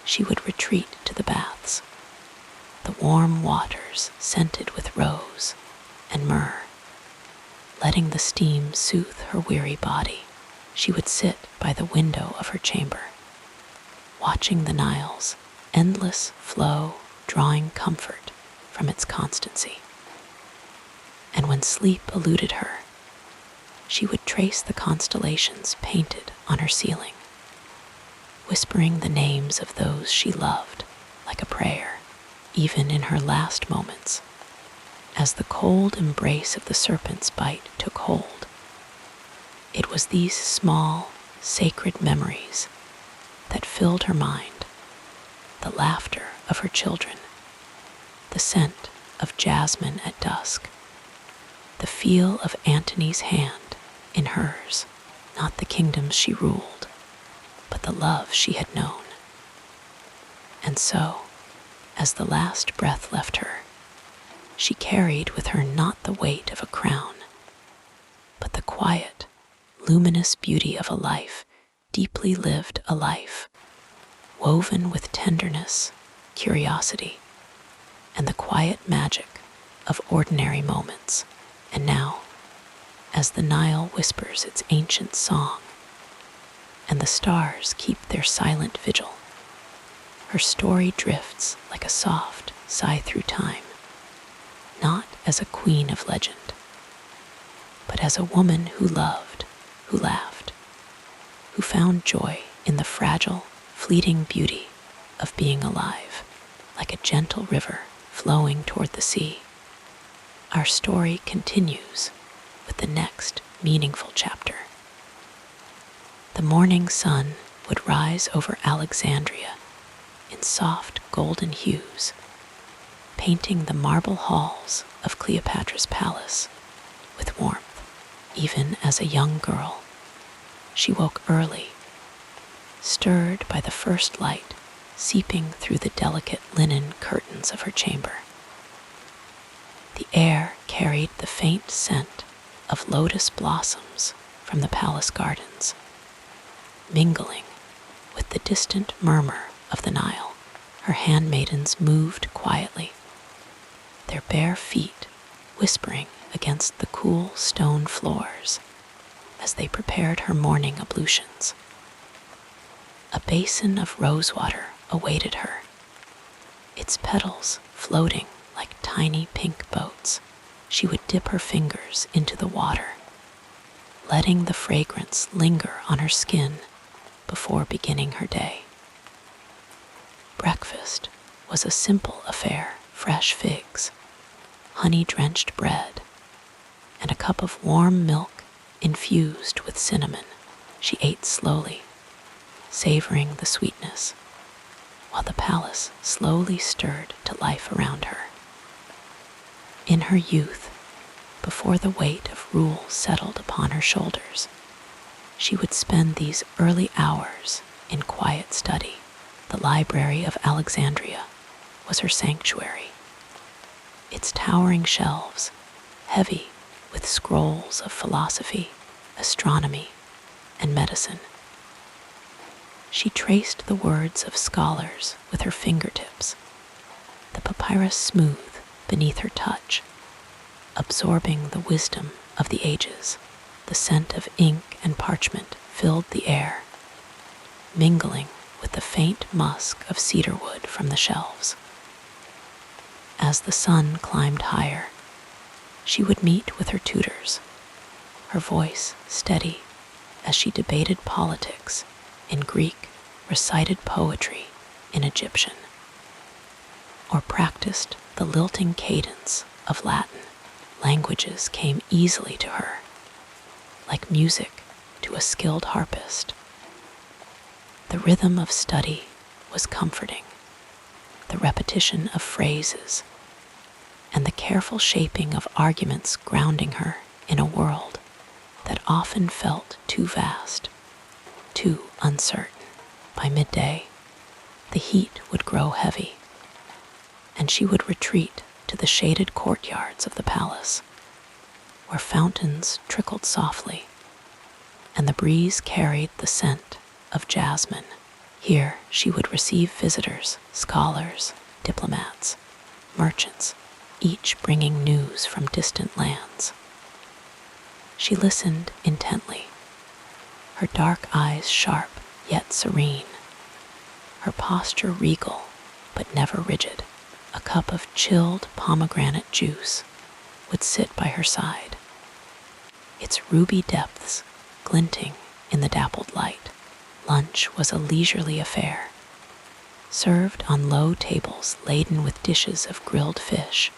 she would retreat to the baths, the warm waters scented with rose and myrrh. Letting the steam soothe her weary body, she would sit by the window of her chamber, watching the Nile's endless flow, drawing comfort from its constancy. And when sleep eluded her, she would trace the constellations painted on her ceiling, whispering the names of those she loved like a prayer, even in her last moments. As the cold embrace of the serpent's bite took hold, it was these small, sacred memories that filled her mind: the laughter of her children, the scent of jasmine at dusk, the feel of Antony's hand in hers, not the kingdoms she ruled, but the love she had known. And so, as the last breath left her, she carried with her not the weight of a crown, but the quiet, luminous beauty of a life deeply lived, a life woven with tenderness, curiosity, and the quiet magic of ordinary moments. And now, as the Nile whispers its ancient song, and the stars keep their silent vigil, her story drifts like a soft sigh through time, not as a queen of legend, but as a woman who loved, who laughed, who found joy in the fragile, fleeting beauty of being alive, like a gentle river flowing toward the sea. Our story continues with the next meaningful chapter. The morning sun would rise over Alexandria in soft golden hues, painting the marble halls of Cleopatra's palace with warmth. Even as a young girl, she woke early, stirred by the first light seeping through the delicate linen curtains of her chamber. The air carried the faint scent of lotus blossoms from the palace gardens, mingling with the distant murmur of the Nile. Her handmaidens moved quietly, their bare feet whispering against the cool stone floors as they prepared her morning ablutions. A basin of rosewater awaited her, its petals floating like tiny pink boats. She would dip her fingers into the water, letting the fragrance linger on her skin before beginning her day. Breakfast was a simple affair: fresh figs, honey-drenched bread, and a cup of warm milk infused with cinnamon. She ate slowly, savoring the sweetness, while the palace slowly stirred to life around her. In her youth, before the weight of rule settled upon her shoulders, she would spend these early hours in quiet study. The Library of Alexandria was her sanctuary, its towering shelves heavy with scrolls of philosophy, astronomy, and medicine. She traced the words of scholars with her fingertips, the papyrus smooth beneath her touch, absorbing the wisdom of the ages. The scent of ink and parchment filled the air, mingling with the faint musk of cedarwood from the shelves. As the sun climbed higher, she would meet with her tutors, her voice steady as she debated politics in Greek, recited poetry in Egyptian, or practiced the lilting cadence of Latin. Languages came easily to her, like music to a skilled harpist. The rhythm of study was comforting, the repetition of phrases, and the careful shaping of arguments grounding her in a world that often felt too vast, too uncertain. By midday, the heat would grow heavy, and she would retreat to the shaded courtyards of the palace, where fountains trickled softly, and the breeze carried the scent of jasmine. Here she would receive visitors, scholars, diplomats, merchants, each bringing news from distant lands. She listened intently, her dark eyes sharp yet serene, her posture regal but never rigid. A cup of chilled pomegranate juice would sit by her side, its ruby depths glinting in the dappled light. Lunch was a leisurely affair, served on low tables laden with dishes of grilled fish,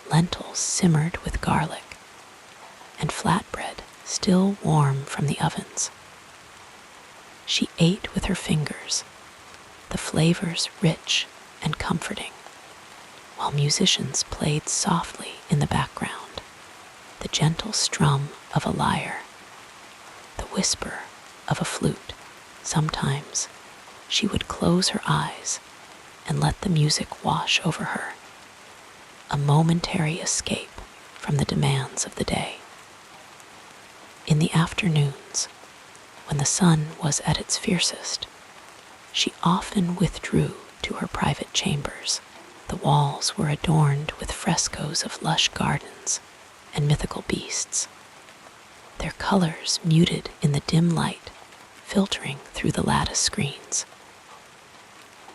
lentils simmered with garlic, and flatbread still warm from the ovens. She ate with her fingers, the flavors rich and comforting, while musicians played softly in the background, the gentle strum of a lyre, the whisper of a flute. Sometimes she would close her eyes and let the music wash over her, a momentary escape from the demands of the day. In the afternoons, when the sun was at its fiercest, she often withdrew to her private chambers. The walls were adorned with frescoes of lush gardens and mythical beasts, their colors muted in the dim light filtering through the lattice screens.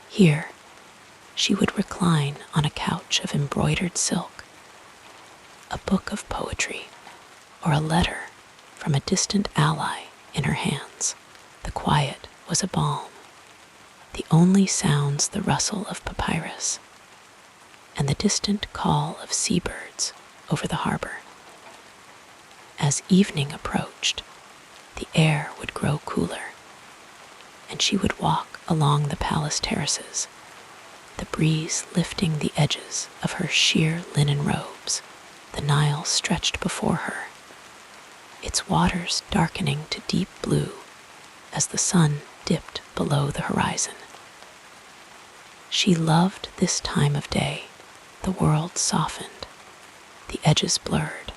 Here, she would recline on a couch of embroidered silk, a book of poetry or a letter from a distant ally in her hands. The quiet was a balm, the only sounds the rustle of papyrus and the distant call of seabirds over the harbor. As evening approached, the air would grow cooler, and she would walk along the palace terraces, the breeze lifting the edges of her sheer linen robes. The Nile stretched before her, its waters darkening to deep blue as the sun dipped below the horizon. She loved this time of day. The world softened, the edges blurred,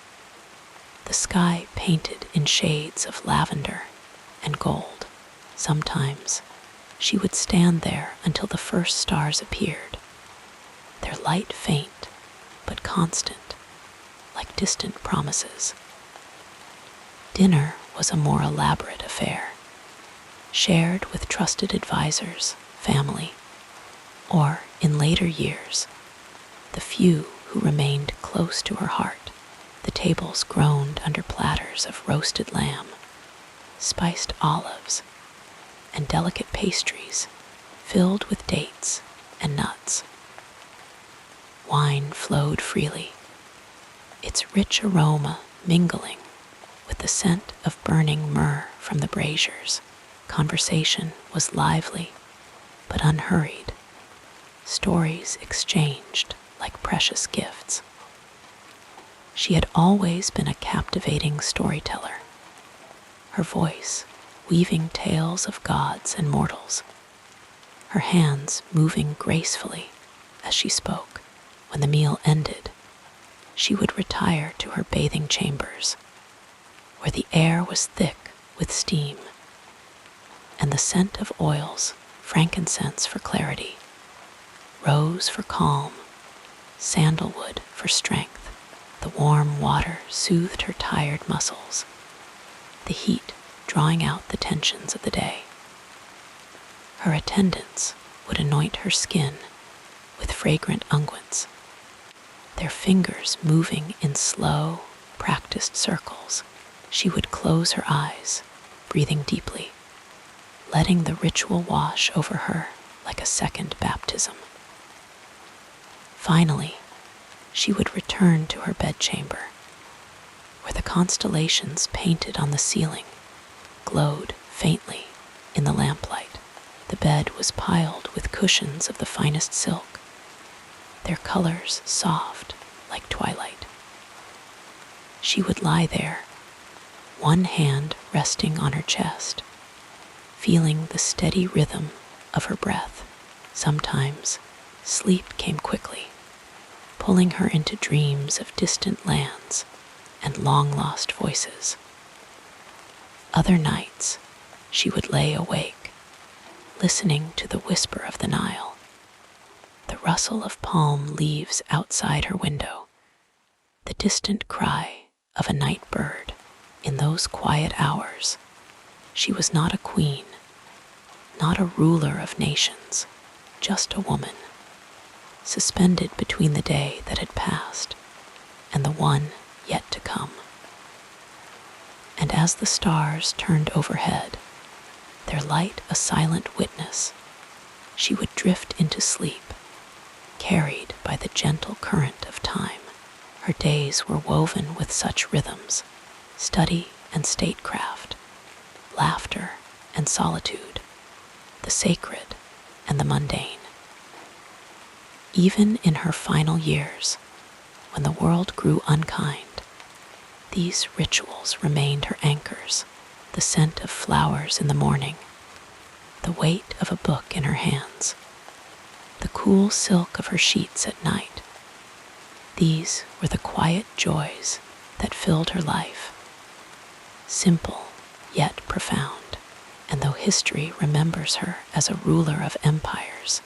the sky painted in shades of lavender and gold. Sometimes she would stand there until the first stars appeared, their light faint but constant, like distant promises. Dinner was a more elaborate affair, shared with trusted advisors, family, or, in later years, the few who remained close to her heart. The tables groaned under platters of roasted lamb, spiced olives, and delicate pastries filled with dates and nuts. Wine flowed freely, its rich aroma mingling with the scent of burning myrrh from the braziers. Conversation was lively but unhurried, stories exchanged like precious gifts. She had always been a captivating storyteller, her voice weaving tales of gods and mortals, her hands moving gracefully as she spoke. When the meal ended, she would retire to her bathing chambers, where the air was thick with steam, and the scent of oils, frankincense for clarity, rose for calm, sandalwood for strength. The warm water soothed her tired muscles, the heat drawing out the tensions of the day. Her attendants would anoint her skin with fragrant unguents, their fingers moving in slow, practiced circles. She would close her eyes, breathing deeply, letting the ritual wash over her like a second baptism. Finally, she would return to her bedchamber, where the constellations painted on the ceiling glowed faintly in the lamplight. The bed was piled with cushions of the finest silk, their colors soft like twilight. She would lie there, one hand resting on her chest, feeling the steady rhythm of her breath. Sometimes sleep came quickly, pulling her into dreams of distant lands and long-lost voices. Other nights, she would lay awake, listening to the whisper of the Nile, the rustle of palm leaves outside her window, the distant cry of a night bird. In those quiet hours, she was not a queen, not a ruler of nations, just a woman, suspended between the day that had passed and the one yet to come. And as the stars turned overhead, their light a silent witness, she would drift into sleep, carried by the gentle current of time. Her days were woven with such rhythms, study and statecraft, laughter and solitude, the sacred and the mundane. Even in her final years, when the world grew unkind, these rituals remained her anchors, the scent of flowers in the morning, the weight of a book in her hands, the cool silk of her sheets at night. These were the quiet joys that filled her life, simple yet profound. And though history remembers her as a ruler of empires,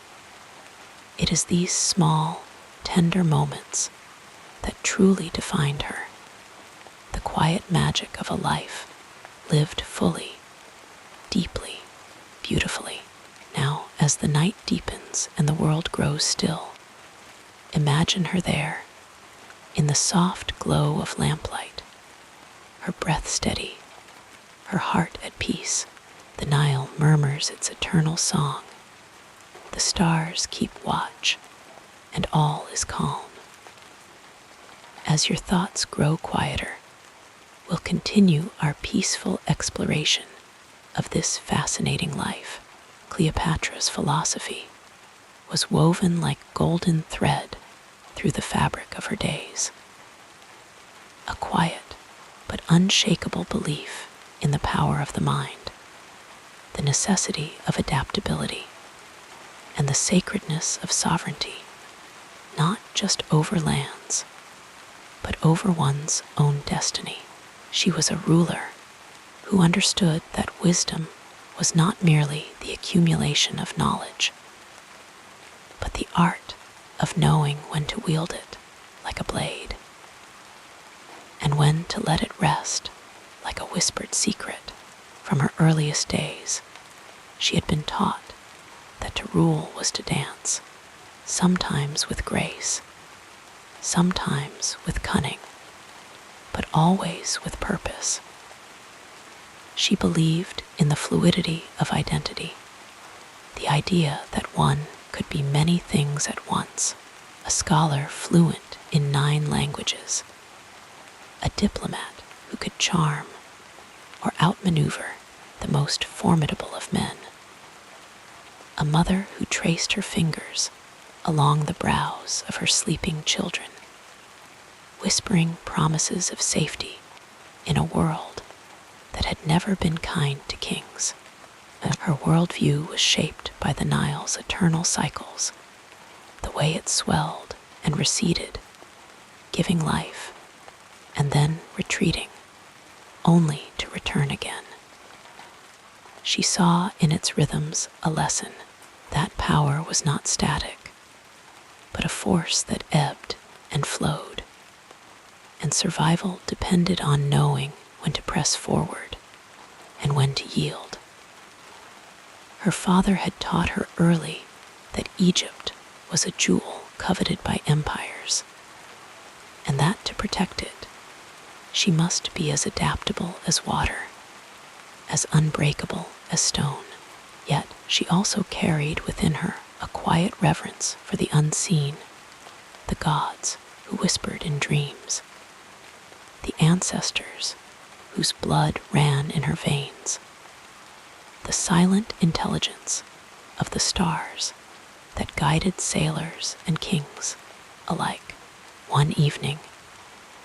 it is these small, tender moments that truly defined her, the quiet magic of a life lived fully, deeply, beautifully. Now, as the night deepens and the world grows still, imagine her there, in the soft glow of lamplight, her breath steady, her heart at peace. The Nile murmurs its eternal song, the stars keep watch, and all is calm. As your thoughts grow quieter, we'll continue our peaceful exploration of this fascinating life. Cleopatra's philosophy was woven like golden thread through the fabric of her days. A quiet but unshakable belief in the power of the mind, the necessity of adaptability, and the sacredness of sovereignty, not just over lands, but over one's own destiny. She was a ruler who understood that wisdom was not merely the accumulation of knowledge, but the art of knowing when to wield it like a blade, and when to let it rest like a whispered secret. From her earliest days, she had been taught that to rule was to dance, sometimes with grace, sometimes with cunning, but always with purpose. She believed in the fluidity of identity, the idea that one could be many things at once, a scholar fluent in 9 languages, a diplomat who could charm or outmaneuver the most formidable of men, a mother who traced her fingers along the brows of her sleeping children, whispering promises of safety in a world that had never been kind to kings. Her worldview was shaped by the Nile's eternal cycles, the way it swelled and receded, giving life and then retreating, only to return again. She saw in its rhythms a lesson that power was not static, but a force that ebbed and flowed, and survival depended on knowing when to press forward and when to yield. Her father had taught her early that Egypt was a jewel coveted by empires, and that to protect it, she must be as adaptable as water, as unbreakable as stone. Yet she also carried within her a quiet reverence for the unseen, the gods who whispered in dreams, the ancestors whose blood ran in her veins, the silent intelligence of the stars that guided sailors and kings alike. One evening,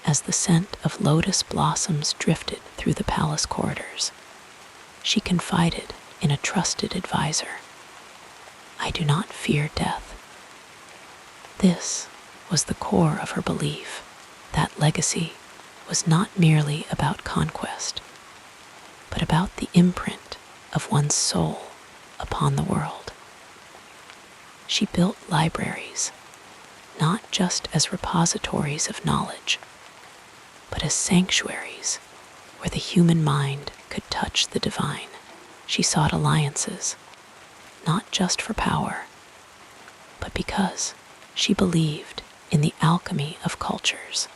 as the scent of lotus blossoms drifted through the palace corridors, she confided in a trusted advisor, "I do not fear death." This was the core of her belief that legacy was not merely about conquest, but about the imprint of one's soul upon the world. She built libraries, not just as repositories of knowledge, but as sanctuaries where the human mind could touch the divine. She sought alliances, not just for power, but because she believed in the alchemy of cultures,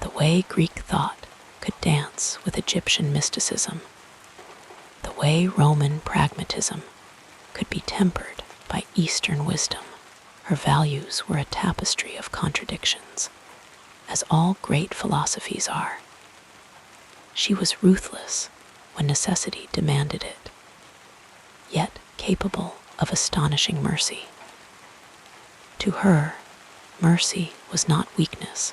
The way Greek thought could dance with Egyptian mysticism, the way Roman pragmatism could be tempered by Eastern wisdom, her values were a tapestry of contradictions, as all great philosophies are. She was ruthless when necessity demanded it, yet capable of astonishing mercy. To her, mercy was not weakness,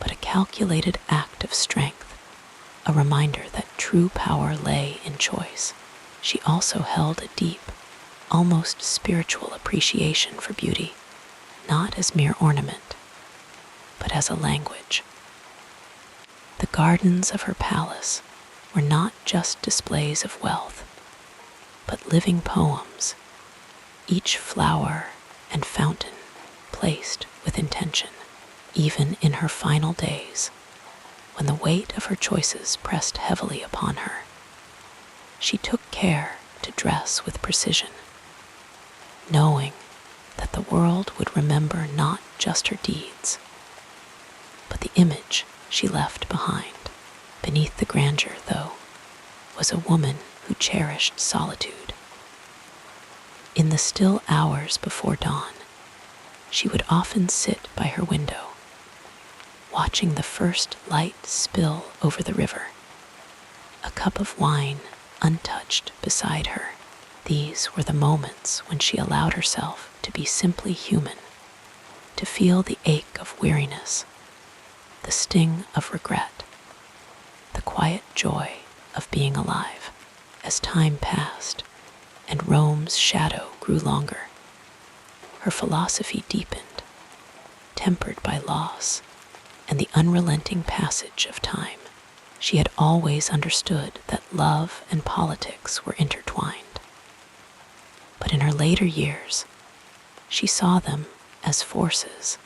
but a calculated act of strength, a reminder that true power lay in choice. She also held a deep, almost spiritual appreciation for beauty, not as mere ornament, but as a language. The gardens of her palace were not just displays of wealth, but living poems, each flower and fountain placed with intention. Even in her final days, when the weight of her choices pressed heavily upon her, she took care to dress with precision, knowing that the world would remember not just her deeds, but the image she left behind. Beneath the grandeur, though, was a woman who cherished solitude. In the still hours before dawn, she would often sit by her window, watching the first light spill over the river, a cup of wine untouched beside her. These were the moments when she allowed herself to be simply human, to feel the ache of weariness, the sting of regret, the quiet joy of being alive. As time passed and Rome's shadow grew longer, her philosophy deepened, tempered by loss and the unrelenting passage of time. She had always understood that love and politics were intertwined. But in her later years, she saw them as forces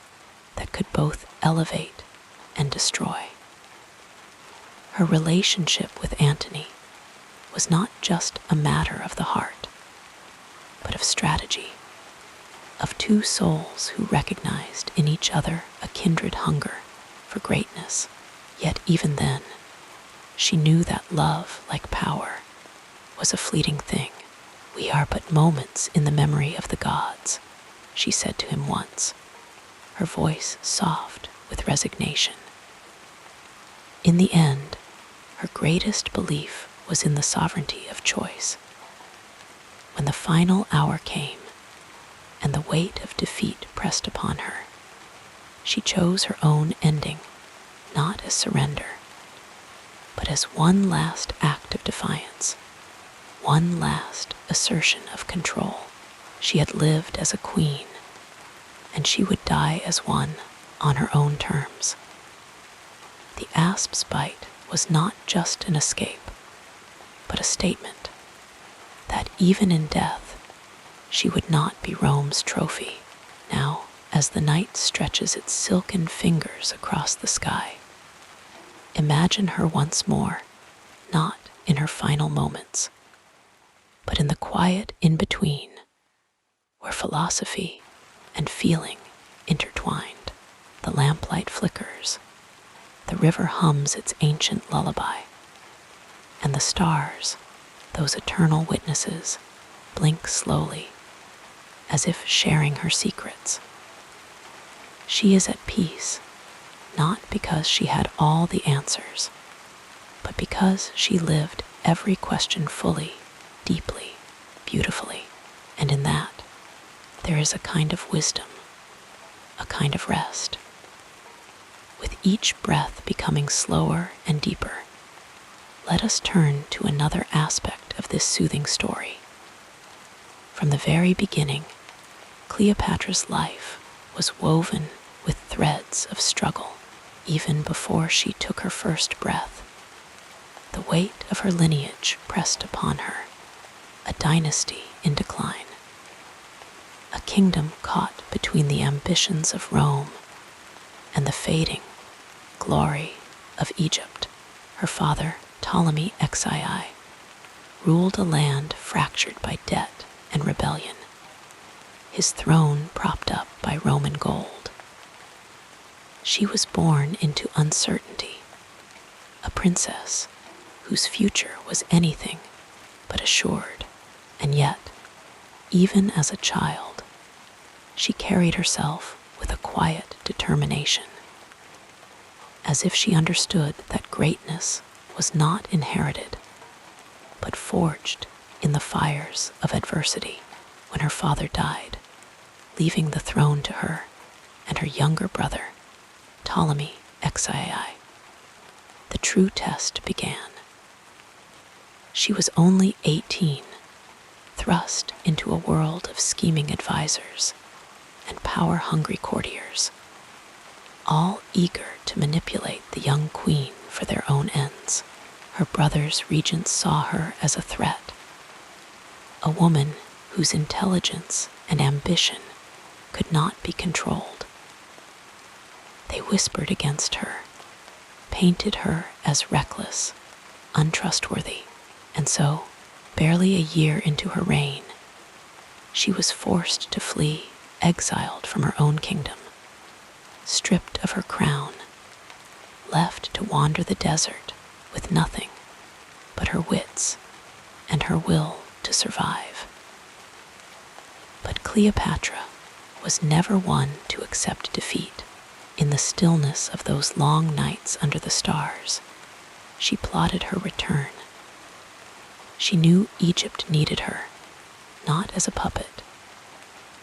that could both elevate and destroy. Her relationship with Antony was not just a matter of the heart, but of strategy, of two souls who recognized in each other a kindred hunger for greatness. Yet even then, she knew that love, like power, was a fleeting thing. "We are but moments in the memory of the gods," she said to him once, her voice soft with resignation. In the end, her greatest belief was in the sovereignty of choice. When the final hour came and the weight of defeat pressed upon her, she chose her own ending, not as surrender, but as one last act of defiance, one last assertion of control. She had lived as a queen, and she would die as one on her own terms. The asp's bite was not just an escape, but a statement that even in death, she would not be Rome's trophy. Now, as the night stretches its silken fingers across the sky, imagine her once more, not in her final moments, but in the quiet in-between, where philosophy and feeling intertwined. The lamplight flickers, the river hums its ancient lullaby, and the stars, those eternal witnesses, blink slowly, as if sharing her secrets. She is at peace, not because she had all the answers, but because she lived every question fully, deeply, beautifully. And in that, there is a kind of wisdom, a kind of rest. With each breath becoming slower and deeper, let us turn to another aspect of this soothing story. From the very beginning, Cleopatra's life was woven with threads of struggle. Even before she took her first breath, the weight of her lineage pressed upon her, a dynasty in decline, a kingdom caught between the ambitions of Rome and the fading glory of Egypt. Her father, Ptolemy XII, ruled a land fractured by debt and rebellion, his throne propped up by Roman gold. She was born into uncertainty, a princess whose future was anything but assured, and yet, even as a child, she carried herself with a quiet determination, as if she understood that greatness was not inherited, but forged in the fires of adversity. When her father died, leaving the throne to her and her younger brother, Ptolemy XII, the true test began. She was only 18, thrust into a world of scheming advisors and power-hungry courtiers, all eager to manipulate the young queen for their own ends. Her brother's regents saw her as a threat, a woman whose intelligence and ambition could not be controlled. They whispered against her, painted her as reckless, untrustworthy, and so, barely a year into her reign, she was forced to flee, exiled from her own kingdom, stripped of her crown, left to wander the desert with nothing but her wits and her will to survive. But Cleopatra was never one to accept defeat. In the stillness of those long nights under the stars, she plotted her return. She knew Egypt needed her, not as a puppet,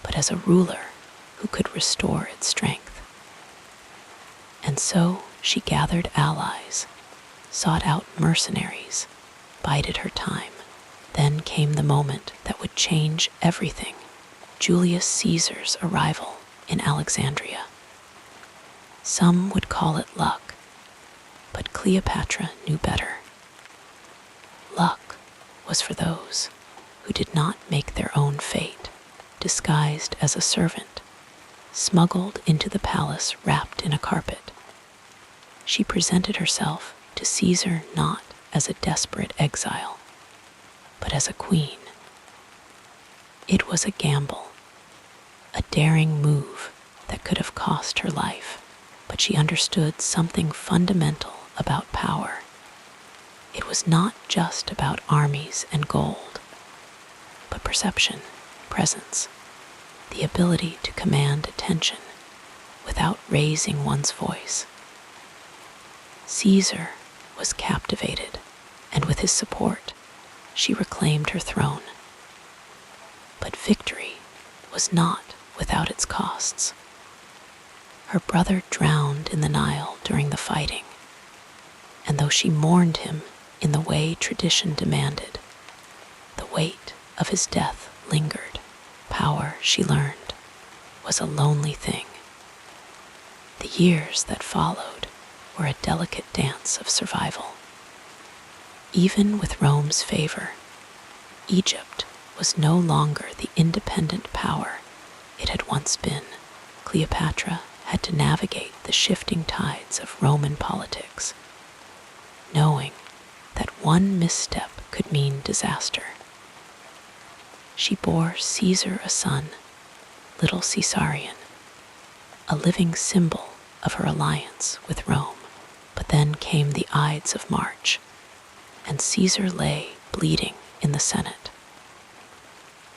but as a ruler who could restore its strength. And so she gathered allies, sought out mercenaries, bided her time. Then came the moment that would change everything: Julius Caesar's arrival in Alexandria. Some would call it luck, but Cleopatra knew better. Luck was for those who did not make their own fate, disguised as a servant, smuggled into the palace wrapped in a carpet. She presented herself to Caesar not as a desperate exile, but as a queen. It was a gamble, a daring move that could have cost her life, but she understood something fundamental about power. It was not just about armies and gold, but perception, presence, the ability to command attention without raising one's voice. Caesar was captivated, and with his support, she reclaimed her throne. But victory was not without its costs. Her brother drowned in the Nile during the fighting, and though she mourned him in the way tradition demanded, the weight of his death lingered. Power, she learned, was a lonely thing. The years that followed were a delicate dance of survival. Even with Rome's favor, Egypt was no longer the independent power it had once been. Cleopatra had to navigate the shifting tides of Roman politics, knowing that one misstep could mean disaster. She bore Caesar a son, little Caesarion, a living symbol of her alliance with Rome. But then came the Ides of March, and Caesar lay bleeding in the Senate.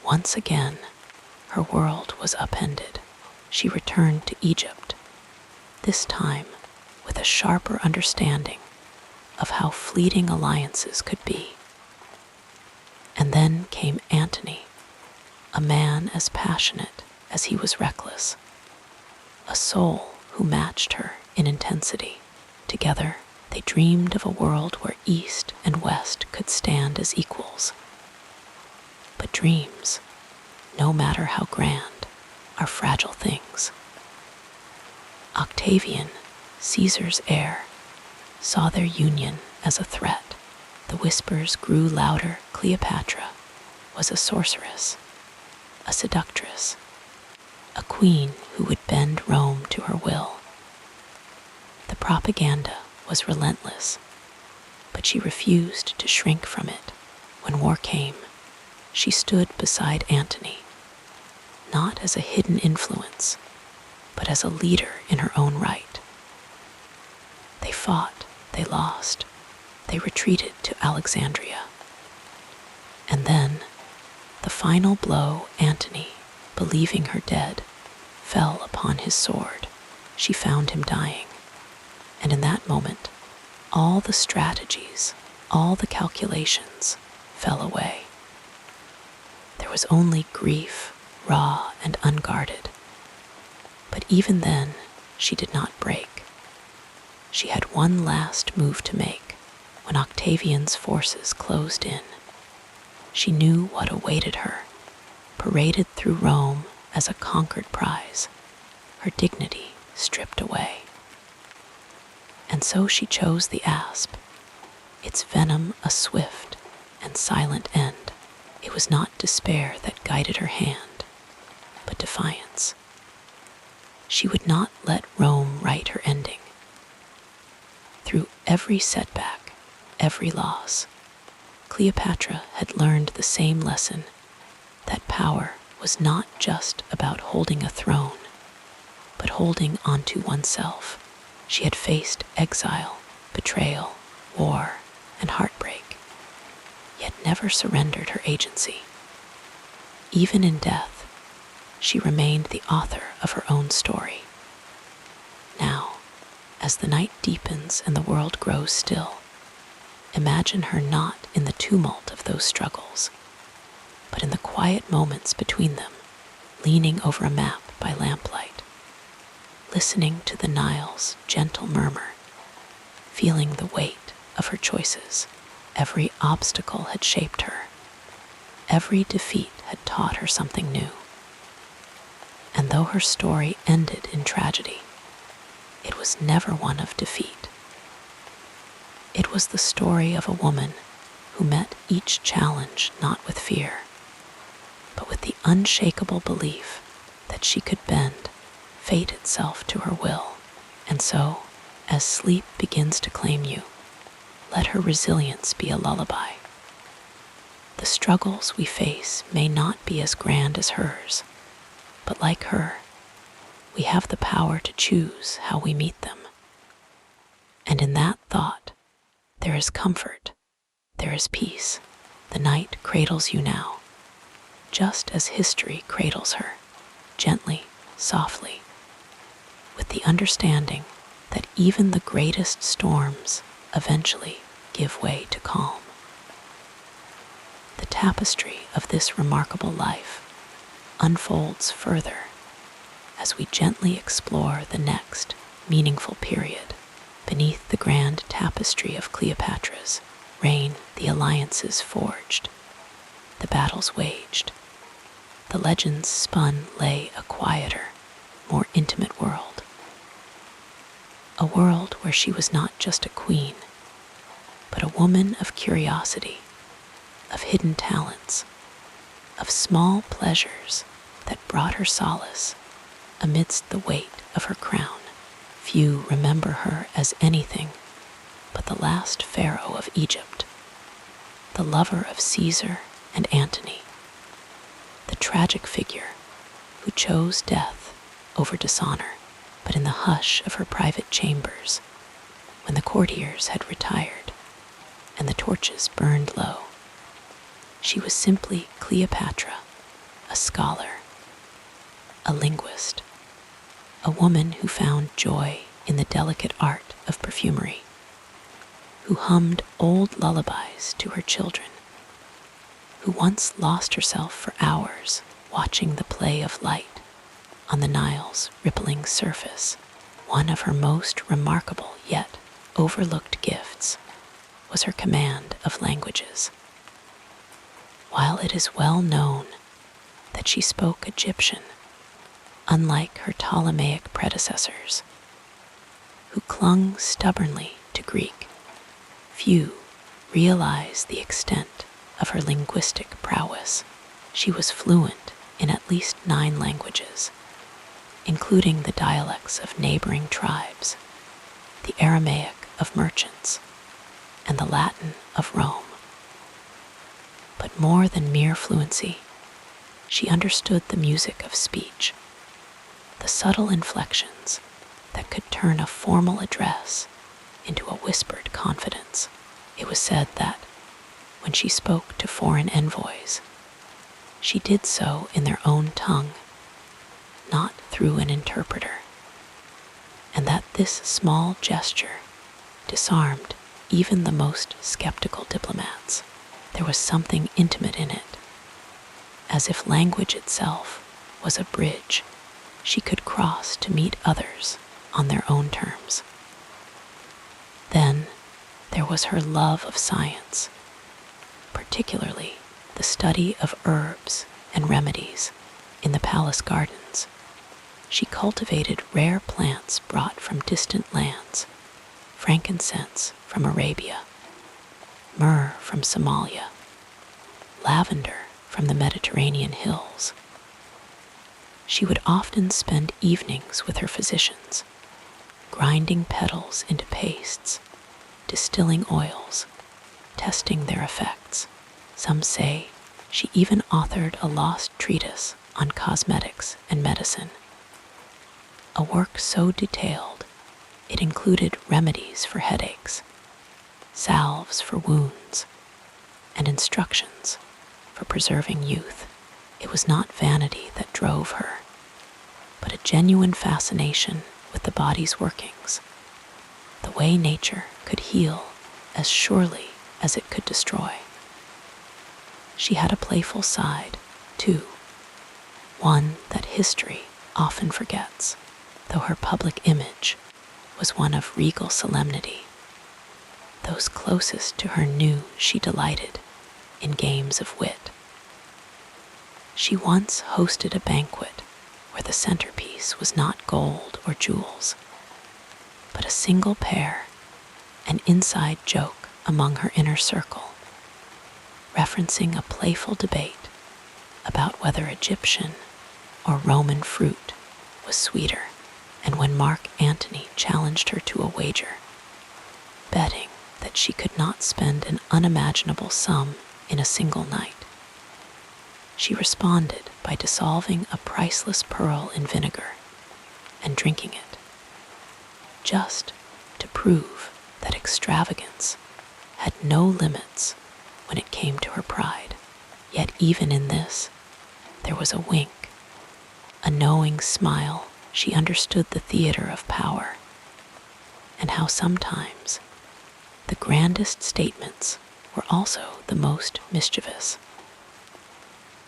Once again, her world was upended. She returned to Egypt, this time with a sharper understanding of how fleeting alliances could be. And then came Antony, a man as passionate as he was reckless, a soul who matched her in intensity. Together, they dreamed of a world where East and West could stand as equals. But dreams, no matter how grand, are fragile things. Octavian, Caesar's heir, saw their union as a threat. The whispers grew louder. Cleopatra was a sorceress, a seductress, a queen who would bend Rome to her will. The propaganda was relentless, but she refused to shrink from it. When war came, she stood beside Antony, not as a hidden influence, but as a leader in her own right. They fought, they lost, they retreated to Alexandria. And then, the final blow, Antony, believing her dead, fell upon his sword. She found him dying. And in that moment, all the strategies, all the calculations fell away. There was only grief, raw and unguarded. But even then, she did not break. She had one last move to make when Octavian's forces closed in. She knew what awaited her, paraded through Rome as a conquered prize, her dignity stripped away. And so she chose the asp, its venom a swift and silent end. It was not despair that guided her hand, but defiance. She would not let Rome write her ending. Through every setback, every loss, Cleopatra had learned the same lesson, that power was not just about holding a throne, but holding onto oneself. She had faced exile, betrayal, war, and heartbreak, yet never surrendered her agency. Even in death, she remained the author of her own story. Now, as the night deepens and the world grows still, imagine her not in the tumult of those struggles, but in the quiet moments between them, leaning over a map by lamplight, listening to the Nile's gentle murmur, feeling the weight of her choices. Every obstacle had shaped her. Every defeat had taught her something new. And though her story ended in tragedy, it was never one of defeat. It was the story of a woman who met each challenge not with fear, but with the unshakable belief that she could bend fate itself to her will. And so, as sleep begins to claim you, let her resilience be a lullaby. The struggles we face may not be as grand as hers, but like her, we have the power to choose how we meet them. And in that thought, there is comfort, there is peace. The night cradles you now, just as history cradles her, gently, softly, with the understanding that even the greatest storms eventually give way to calm. The tapestry of this remarkable life unfolds further as we gently explore the next meaningful period. Beneath the grand tapestry of Cleopatra's reign, the alliances forged, the battles waged, the legends spun lay a quieter, more intimate world. A world where she was not just a queen, but a woman of curiosity, of hidden talents, of small pleasures that brought her solace amidst the weight of her crown. Few remember her as anything but the last pharaoh of Egypt, the lover of Caesar and Antony, the tragic figure who chose death over dishonor. But in the hush of her private chambers, when the courtiers had retired and the torches burned low, she was simply Cleopatra, a scholar, a linguist, a woman who found joy in the delicate art of perfumery, who hummed old lullabies to her children, who once lost herself for hours watching the play of light on the Nile's rippling surface. One of her most remarkable yet overlooked gifts was her command of languages. While it is well known that she spoke Egyptian, unlike her Ptolemaic predecessors, who clung stubbornly to Greek, few realize the extent of her linguistic prowess. She was fluent in at least 9 languages, including the dialects of neighboring tribes, the Aramaic of merchants, and the Latin of Rome. But more than mere fluency, she understood the music of speech, the subtle inflections that could turn a formal address into a whispered confidence. It was said that when she spoke to foreign envoys, she did so in their own tongue, not through an interpreter, and that this small gesture disarmed even the most skeptical diplomats. There was something intimate in it, as if language itself was a bridge she could cross to meet others on their own terms. Then there was her love of science, particularly the study of herbs and remedies in the palace gardens. She cultivated rare plants brought from distant lands, frankincense from Arabia, myrrh from Somalia, lavender from the Mediterranean hills. She would often spend evenings with her physicians, grinding petals into pastes, distilling oils, testing their effects. Some say she even authored a lost treatise on cosmetics and medicine, a work so detailed it included remedies for headaches, salves for wounds, and instructions for preserving youth. It was not vanity that drove her, but a genuine fascination with the body's workings, the way nature could heal as surely as it could destroy. She had a playful side, too, one that history often forgets, though her public image was one of regal solemnity. Those closest to her knew she delighted in games of wit. She once hosted a banquet where the centerpiece was not gold or jewels, but a single pear, an inside joke among her inner circle, referencing a playful debate about whether Egyptian or Roman fruit was sweeter, and when Mark Antony challenged her to a wager, betting that she could not spend an unimaginable sum in a single night, she responded by dissolving a priceless pearl in vinegar and drinking it, just to prove that extravagance had no limits when it came to her pride. Yet even in this, there was a wink, a knowing smile. She understood the theater of power, and how sometimes the grandest statements were also the most mischievous.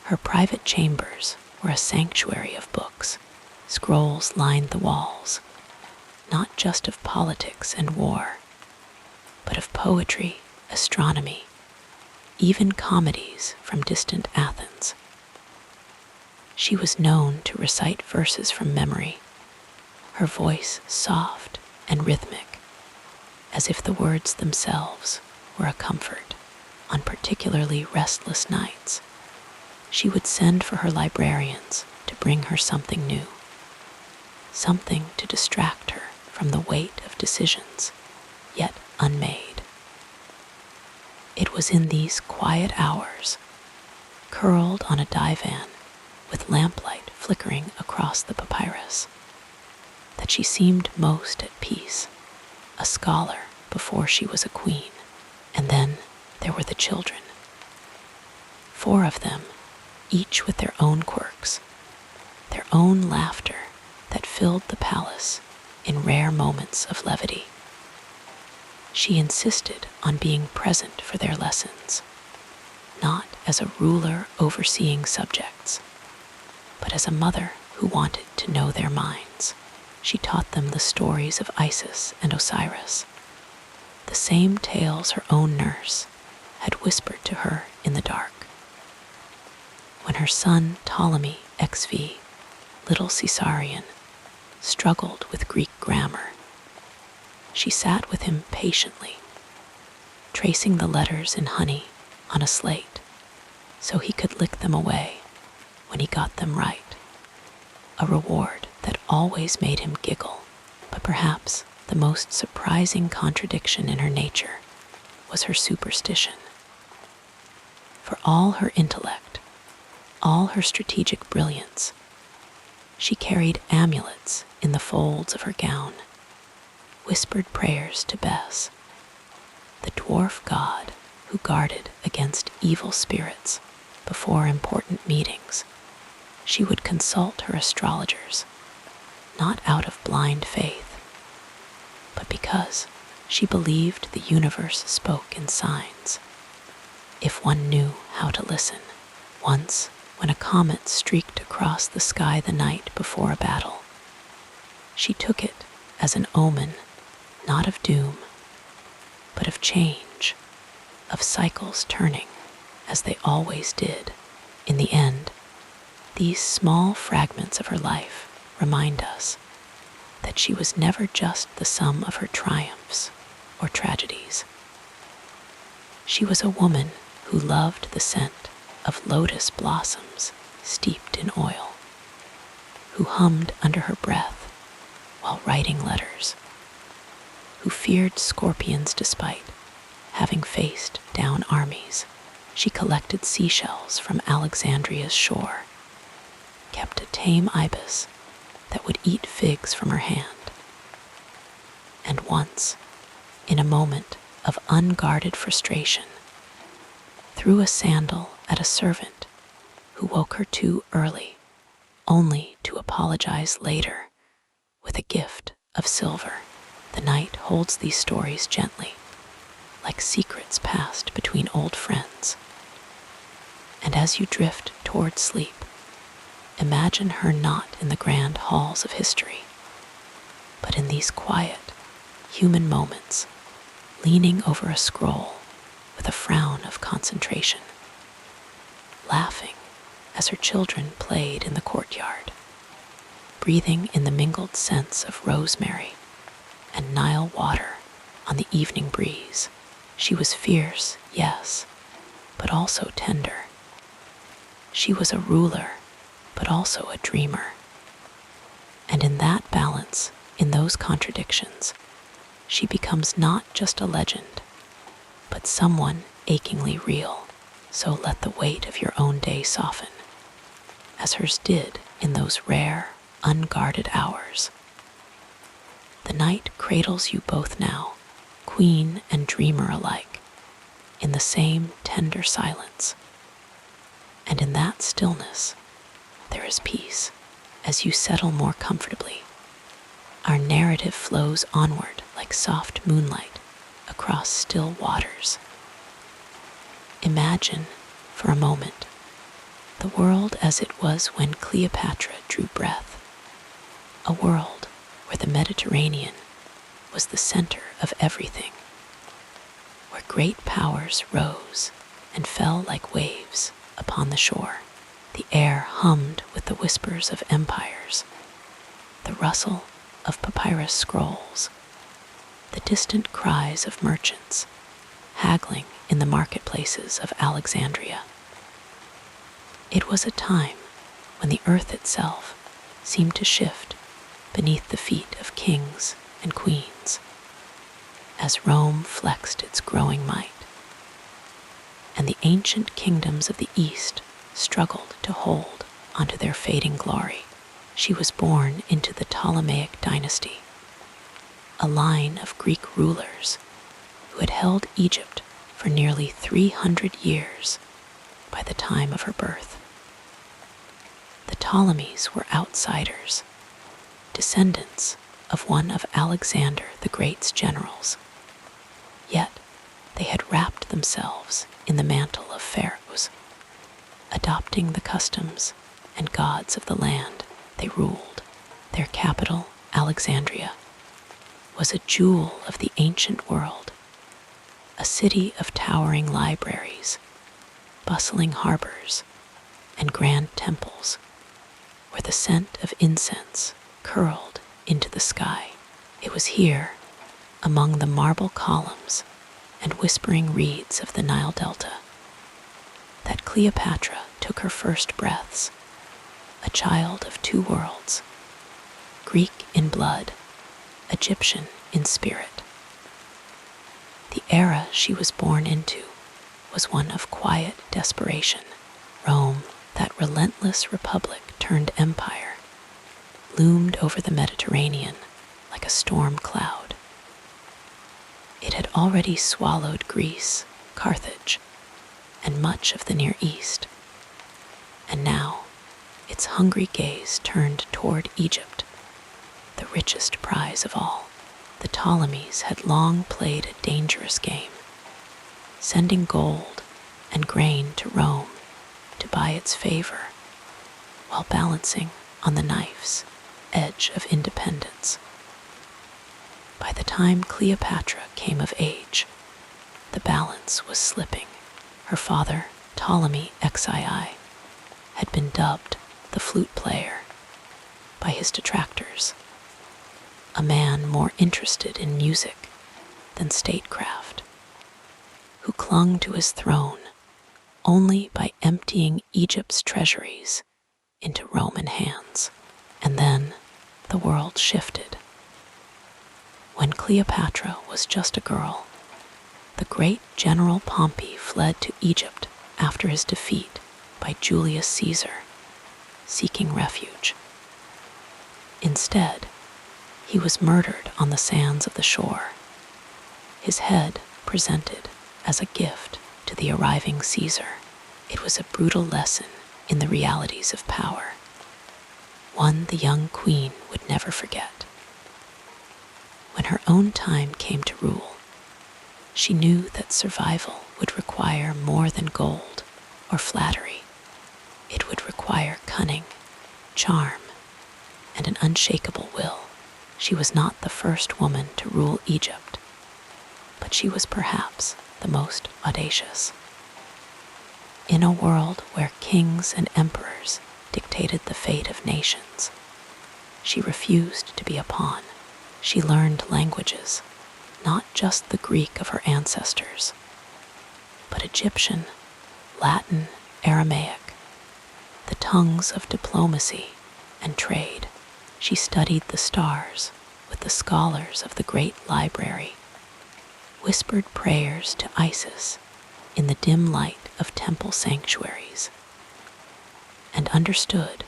Her private chambers were a sanctuary of books. Scrolls lined the walls, not just of politics and war, but of poetry, astronomy, even comedies from distant Athens. She was known to recite verses from memory, her voice soft and rhythmic, as if the words themselves were a comfort. On particularly restless nights, she would send for her librarians to bring her something new, something to distract her from the weight of decisions yet unmade. It was in these quiet hours, curled on a divan with lamplight flickering across the papyrus, that she seemed most at peace, a scholar before she was a queen. And then there were the children. 4 of them, each with their own quirks, their own laughter that filled the palace in rare moments of levity. She insisted on being present for their lessons, not as a ruler overseeing subjects, but as a mother who wanted to know their minds. She taught them the stories of Isis and Osiris, the same tales her own nurse had whispered to her in the dark. When her son Ptolemy XV, little Caesarion, struggled with Greek grammar, she sat with him patiently, tracing the letters in honey on a slate so he could lick them away when he got them right, a reward that always made him giggle. But perhaps the most surprising contradiction in her nature was her superstition. For all her intellect, all her strategic brilliance, she carried amulets in the folds of her gown, whispered prayers to Bes, the dwarf god who guarded against evil spirits. Before important meetings, she would consult her astrologers, not out of blind faith, but because she believed the universe spoke in signs, if one knew how to listen. Once, when a comet streaked across the sky the night before a battle, she took it as an omen, not of doom, but of change, of cycles turning, as they always did. In the end, these small fragments of her life remind us that she was never just the sum of her triumphs or tragedies. She was a woman who loved the scent of lotus blossoms steeped in oil, who hummed under her breath while writing letters, who feared scorpions despite having faced down armies. She collected seashells from Alexandria's shore, kept a tame ibis that would eat figs from her hand, and once, in a moment of unguarded frustration, threw a sandal at a servant who woke her too early, only to apologize later with a gift of silver. The night holds these stories gently, like secrets passed between old friends. And as you drift toward sleep, imagine her not in the grand halls of history, but in these quiet, human moments, leaning over a scroll with a frown of concentration, laughing as her children played in the courtyard, breathing in the mingled scents of rosemary and Nile water on the evening breeze. She was fierce, yes, but also tender. She was a ruler, but also a dreamer. And in that balance, in those contradictions, she becomes not just a legend, but someone achingly real. So let the weight of your own day soften, as hers did in those rare, unguarded hours. The night cradles you both now, queen and dreamer alike, in the same tender silence. And in that stillness, there is peace. As you settle more comfortably, our narrative flows onward like soft moonlight across still waters. Imagine, for a moment, the world as it was when Cleopatra drew breath, a world where the Mediterranean was the center of everything, where great powers rose and fell like waves upon the shore. The air hummed with the whispers of empires, the rustle of papyrus scrolls, the distant cries of merchants haggling in the marketplaces of Alexandria. It was a time when the earth itself seemed to shift beneath the feet of kings and queens, as Rome flexed its growing might, and the ancient kingdoms of the East struggled to hold onto their fading glory. She was born into the Ptolemaic dynasty, a line of Greek rulers who had held Egypt for nearly 300 years by the time of her birth. The Ptolemies were outsiders, descendants of one of Alexander the Great's generals, yet they had wrapped themselves in the mantle of pharaohs, adopting the customs and gods of the land they ruled. Their capital, Alexandria, was a jewel of the ancient world, a city of towering libraries, bustling harbors, and grand temples, where the scent of incense curled into the sky. It was here, among the marble columns and whispering reeds of the Nile Delta, that Cleopatra took her first breaths, a child of two worlds, Greek in blood, Egyptian in spirit. The era she was born into was one of quiet desperation. Rome, that relentless republic turned empire, loomed over the Mediterranean like a storm cloud. It had already swallowed Greece, Carthage, and much of the Near East, and now its hungry gaze turned toward Egypt, the richest prize of all. The Ptolemies had long played a dangerous game, sending gold and grain to Rome to buy its favor, while balancing on the knife's edge of independence. By the time Cleopatra came of age, the balance was slipping. Her father, Ptolemy XII, had been dubbed the flute player by his detractors, a man more interested in music than statecraft, who clung to his throne only by emptying Egypt's treasuries into Roman hands. And then the world shifted. When Cleopatra was just a girl, the great General Pompey fled to Egypt after his defeat by Julius Caesar, seeking refuge. Instead, he was murdered on the sands of the shore, his head presented as a gift to the arriving Caesar. It was a brutal lesson in the realities of power, one the young queen would never forget. When her own time came to rule, she knew that survival would require more than gold or flattery. It would require cunning, charm, and an unshakable will. She was not the first woman to rule Egypt, but she was perhaps the most audacious. In a world where kings and emperors dictated the fate of nations, she refused to be a pawn. She learned languages, not just the Greek of her ancestors, but Egyptian, Latin, Aramaic, the tongues of diplomacy and trade. She studied the stars with the scholars of the great library, whispered prayers to Isis in the dim light of temple sanctuaries, and understood,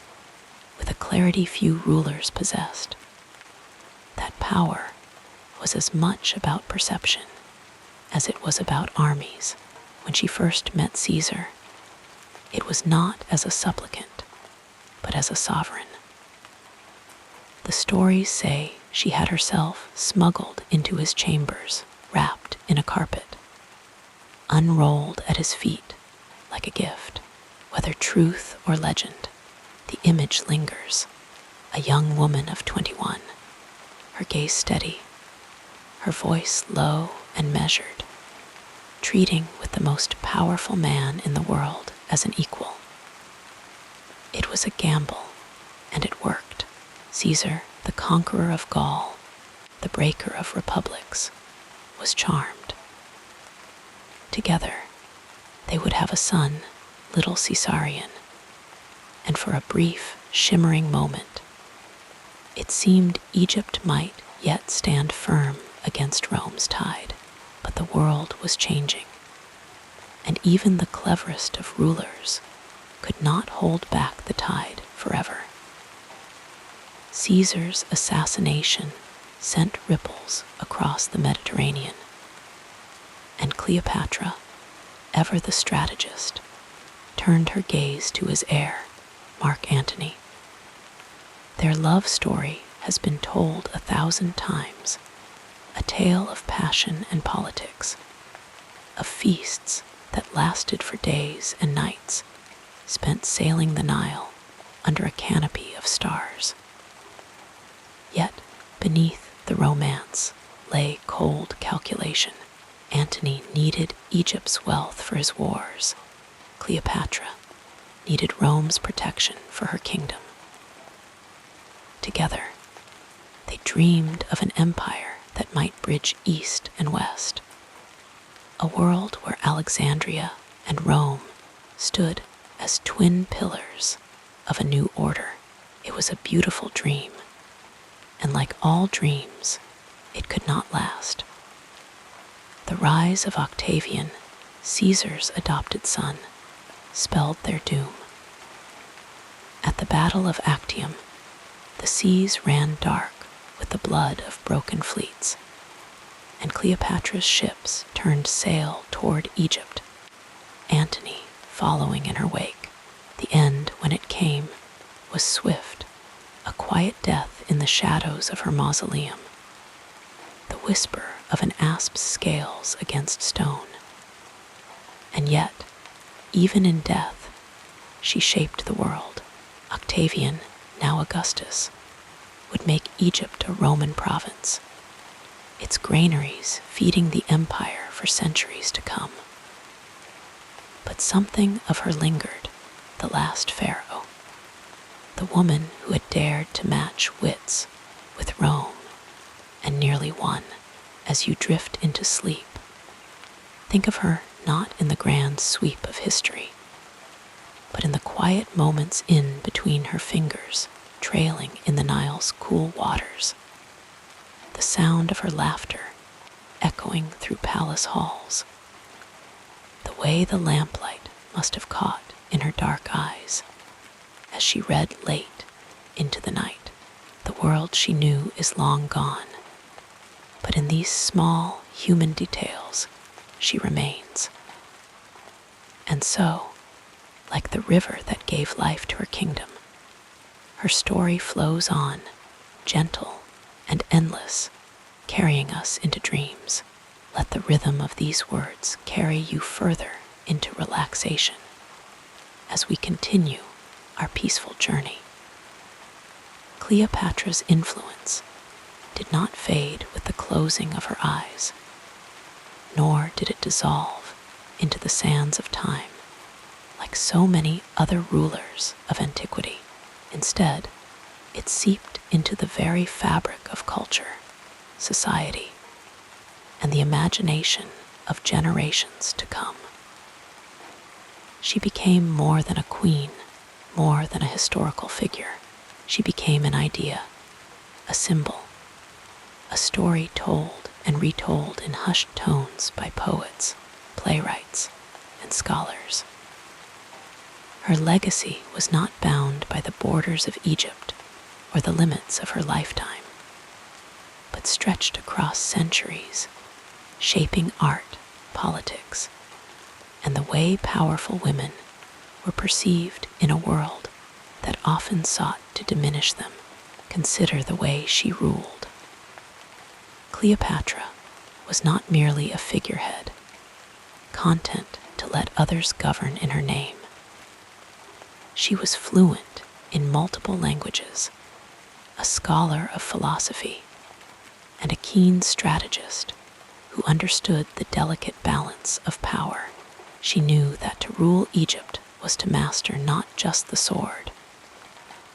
with a clarity few rulers possessed, that power was as much about perception as it was about armies. When she first met Caesar, it was not as a supplicant, but as a sovereign. The stories say she had herself smuggled into his chambers, wrapped in a carpet, unrolled at his feet like a gift. Whether truth or legend, the image lingers. A young woman of 21, her gaze steady, her voice low and measured, treating with the most powerful man in the world as an equal. It was a gamble, and it worked. Caesar, the conqueror of Gaul, the breaker of republics, was charmed. Together, they would have a son, little Caesarion, and for a brief, shimmering moment, it seemed Egypt might yet stand firm against Rome's tide. But the world was changing, and even the cleverest of rulers could not hold back the tide forever. Caesar's assassination sent ripples across the Mediterranean, and Cleopatra, ever the strategist, turned her gaze to his heir, Mark Antony. Their love story has been told 1,000 times, a tale of passion and politics, of feasts that lasted for days and nights, spent sailing the Nile under a canopy of stars. Yet, beneath the romance lay cold calculation. Antony needed Egypt's wealth for his wars. Cleopatra needed Rome's protection for her kingdom. Together, they dreamed of an empire that might bridge east and west, a world where Alexandria and Rome stood as twin pillars of a new order. It was a beautiful dream, and like all dreams, it could not last. The rise of Octavian, Caesar's adopted son, spelled their doom. At the Battle of Actium, the seas ran dark with the blood of broken fleets. and Cleopatra's ships turned sail toward Egypt, Antony following in her wake. The end, when it came, was swift, a quiet death in the shadows of her mausoleum, the whisper of an asp's scales against stone. And yet, even in death, she shaped the world. Octavian, now Augustus, would make Egypt a Roman province, its granaries feeding the empire for centuries to come. But something of her lingered, the last pharaoh, the woman who had dared to match wits with Rome and nearly won. As you drift into sleep, think of her not in the grand sweep of history, but in the quiet moments in between her fingers, trailing in the Nile's cool waters, the sound of her laughter echoing through palace halls, the way the lamplight must have caught in her dark eyes as she read late into the night. The world she knew is long gone, but in these small human details she remains. And so, like the river that gave life to her kingdom, her story flows on, gentle and endless, carrying us into dreams. Let the rhythm of these words carry you further into relaxation as we continue our peaceful journey. Cleopatra's influence did not fade with the closing of her eyes, nor did it dissolve into the sands of time like so many other rulers of antiquity. Instead, it seeped into the very fabric of culture, society, and the imagination of generations to come. She became more than a queen, more than a historical figure. She became an idea, a symbol, a story told and retold in hushed tones by poets, playwrights, and scholars. Her legacy was not bound by the borders of Egypt or the limits of her lifetime, but stretched across centuries, shaping art, politics, and the way powerful women were perceived in a world that often sought to diminish them. Consider the way she ruled. Cleopatra was not merely a figurehead, content to let others govern in her name. She was fluent in multiple languages, a scholar of philosophy, and a keen strategist who understood the delicate balance of power. She knew that to rule Egypt was to master not just the sword,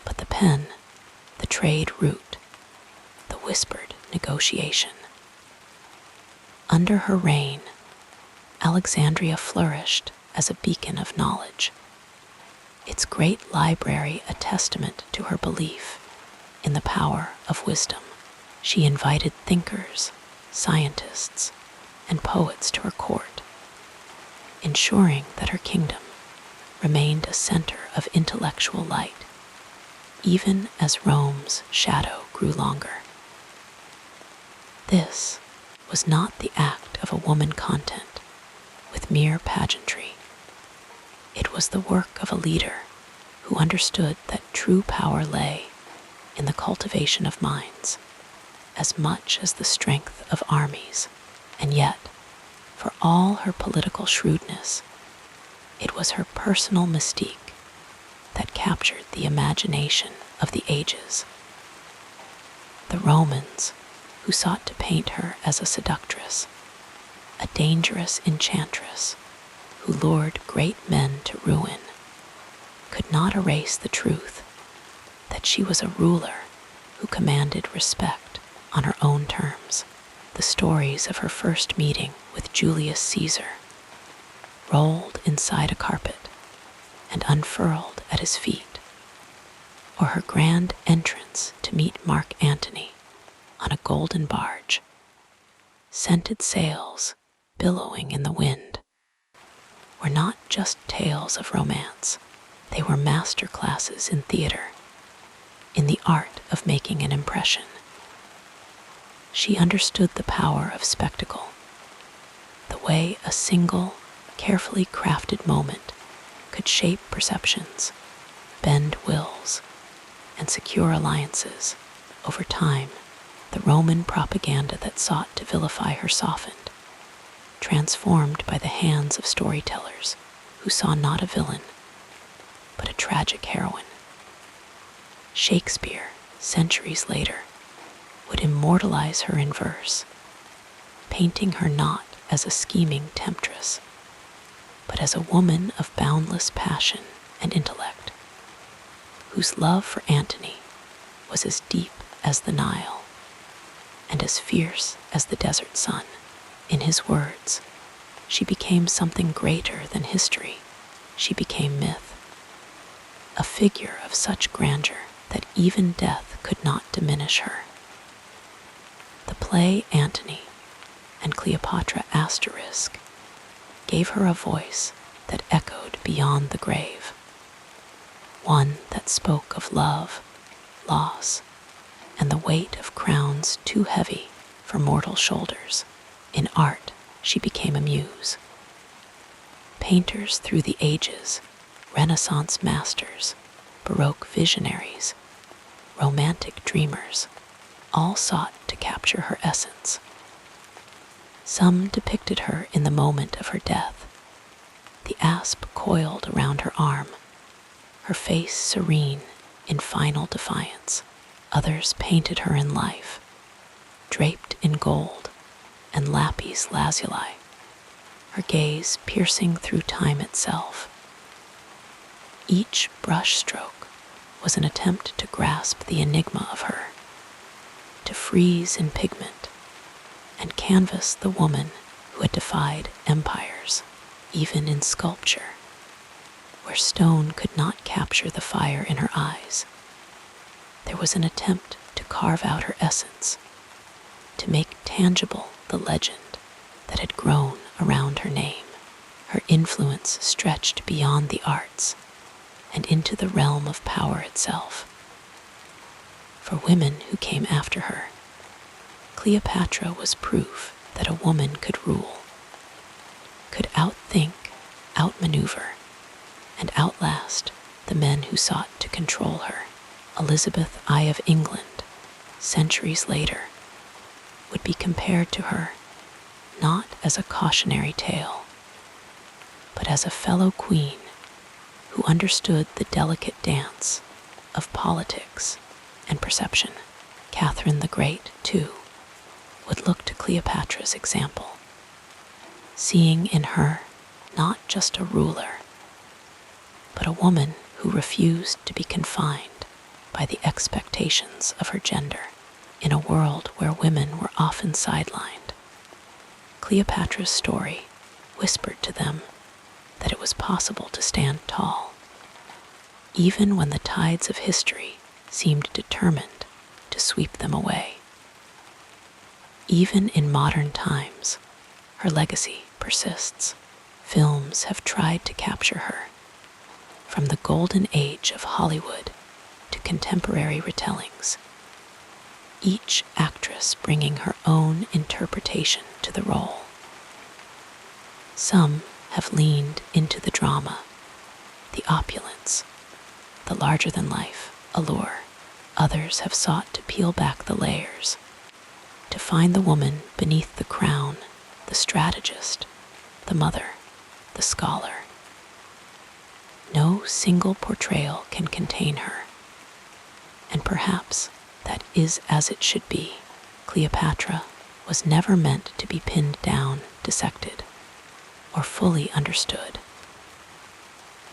but the pen, the trade route, the whispered negotiation. Under her reign, Alexandria flourished as a beacon of knowledge, its great library a testament to her belief in the power of wisdom. She invited thinkers, scientists, and poets to her court, ensuring that her kingdom remained a center of intellectual light, even as Rome's shadow grew longer. This was not the act of a woman content with mere pageantry. It was the work of a leader who understood that true power lay in the cultivation of minds as much as the strength of armies. And yet, for all her political shrewdness, it was her personal mystique that captured the imagination of the ages. The Romans, who sought to paint her as a seductress, a dangerous enchantress who lured great men to ruin, could not erase the truth that she was a ruler who commanded respect on her own terms. The stories of her first meeting with Julius Caesar, rolled inside a carpet and unfurled at his feet, or her grand entrance to meet Mark Antony on a golden barge, scented sails billowing in the wind, were not just tales of romance. They were master classes in theater, in the art of making an impression. She understood the power of spectacle, the way a single, carefully crafted moment could shape perceptions, bend wills, and secure alliances. Over time, the Roman propaganda that sought to vilify her softened, transformed by the hands of storytellers who saw not a villain, but a tragic heroine. Shakespeare, centuries later, would immortalize her in verse, painting her not as a scheming temptress, but as a woman of boundless passion and intellect, whose love for Antony was as deep as the Nile and as fierce as the desert sun. In his words, she became something greater than history. She became myth, a figure of such grandeur that even death could not diminish her. The play Antony and Cleopatra Asterisk gave her a voice that echoed beyond the grave, one that spoke of love, loss, and the weight of crowns too heavy for mortal shoulders. In art, she became a muse. Painters through the ages, Renaissance masters, Baroque visionaries, romantic dreamers, all sought to capture her essence. Some depicted her in the moment of her death, the asp coiled around her arm, her face serene in final defiance. Others painted her in life, draped in gold and lapis lazuli, her gaze piercing through time itself. Each brushstroke was an attempt to grasp the enigma of her, to freeze in pigment and canvas the woman who had defied empires. Even in sculpture, where stone could not capture the fire in her eyes, there was an attempt to carve out her essence, to make tangible the legend that had grown around her name. Her influence stretched beyond the arts and into the realm of power itself. For women who came after her, Cleopatra was proof that a woman could rule, could outthink, outmaneuver, and outlast the men who sought to control her. Elizabeth I of England, centuries later, would be compared to her not as a cautionary tale, but as a fellow queen who understood the delicate dance of politics and perception. Catherine the Great, too, would look to Cleopatra's example, seeing in her not just a ruler, but a woman who refused to be confined by the expectations of her gender. In a world where women were often sidelined, Cleopatra's story whispered to them that it was possible to stand tall, even when the tides of history seemed determined to sweep them away. Even in modern times, her legacy persists. Films have tried to capture her, from the golden age of Hollywood to contemporary retellings, each actress bringing her own interpretation to the role. Some have leaned into the drama, the opulence, the larger-than-life allure. Others have sought to peel back the layers, to find the woman beneath the crown, the strategist, the mother, the scholar. No single portrayal can contain her, and perhaps that is as it should be. Cleopatra was never meant to be pinned down, dissected, or fully understood.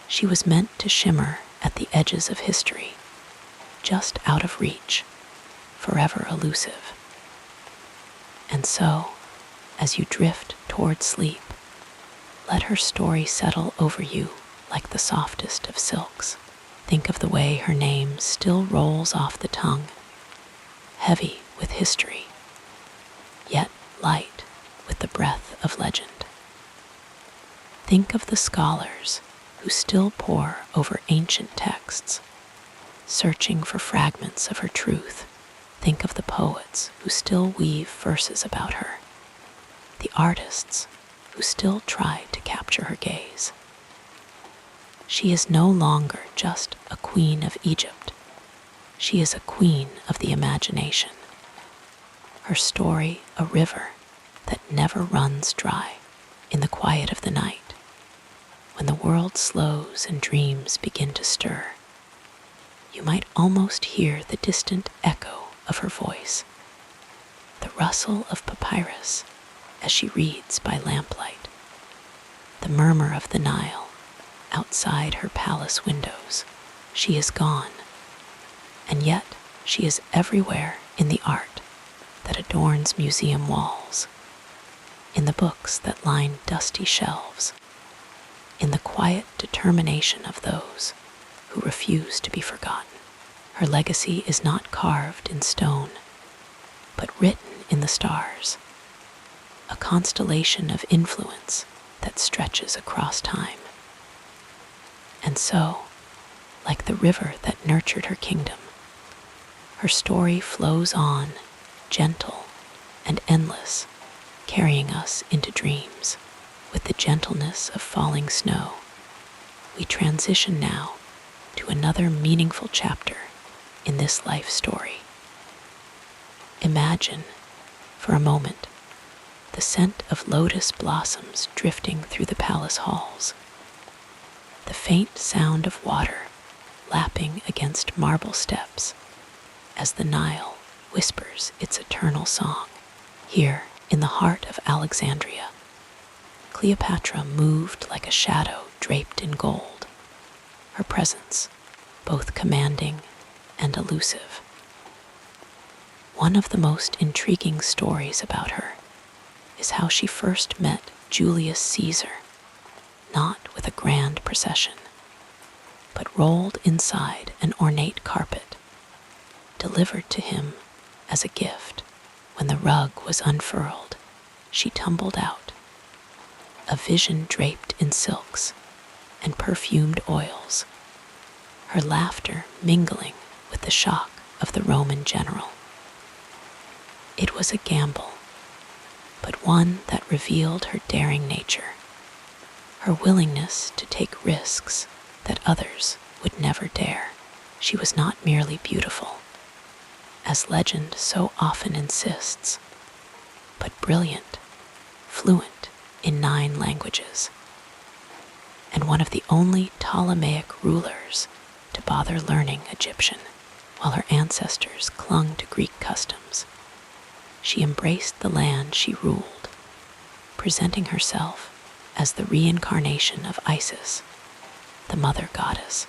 She was meant to shimmer at the edges of history, just out of reach, forever elusive. And so, as you drift toward sleep, let her story settle over you like the softest of silks. Think of the way her name still rolls off the tongue, heavy with history, yet light with the breath of legend. Think of the scholars who still pore over ancient texts, searching for fragments of her truth. Think of the poets who still weave verses about her, the artists who still try to capture her gaze. She is no longer just a queen of Egypt. She is a queen of the imagination. Her story a river that never runs dry in the quiet of the night, when the world slows and dreams begin to stir. You might almost hear the distant echo of her voice, the rustle of papyrus as she reads by lamplight, the murmur of the Nile outside her palace windows. She is gone, and yet she is everywhere in the art that adorns museum walls, in the books that line dusty shelves, in the quiet determination of those who refuse to be forgotten. Her legacy is not carved in stone, but written in the stars, a constellation of influence that stretches across time. And so, like the river that nurtured her kingdom, her story flows on, gentle and endless, carrying us into dreams. With the gentleness of falling snow, we transition now to another meaningful chapter in this life story. Imagine, for a moment, the scent of lotus blossoms drifting through the palace halls, the faint sound of water lapping against marble steps as the Nile whispers its eternal song. Here, in the heart of Alexandria, Cleopatra moved like a shadow draped in gold, her presence both commanding and elusive. One of the most intriguing stories about her is how she first met Julius Caesar, not with a grand procession, but rolled inside an ornate carpet, delivered to him as a gift. When the rug was unfurled, she tumbled out, a vision draped in silks and perfumed oils, her laughter mingling with the shock of the Roman general. It was a gamble, but one that revealed her daring nature, her willingness to take risks that others would never dare. She was not merely beautiful, as legend so often insists, but brilliant, fluent in 9 languages, and one of the only Ptolemaic rulers to bother learning Egyptian. While her ancestors clung to Greek customs, she embraced the land she ruled, presenting herself as the reincarnation of Isis, the mother goddess.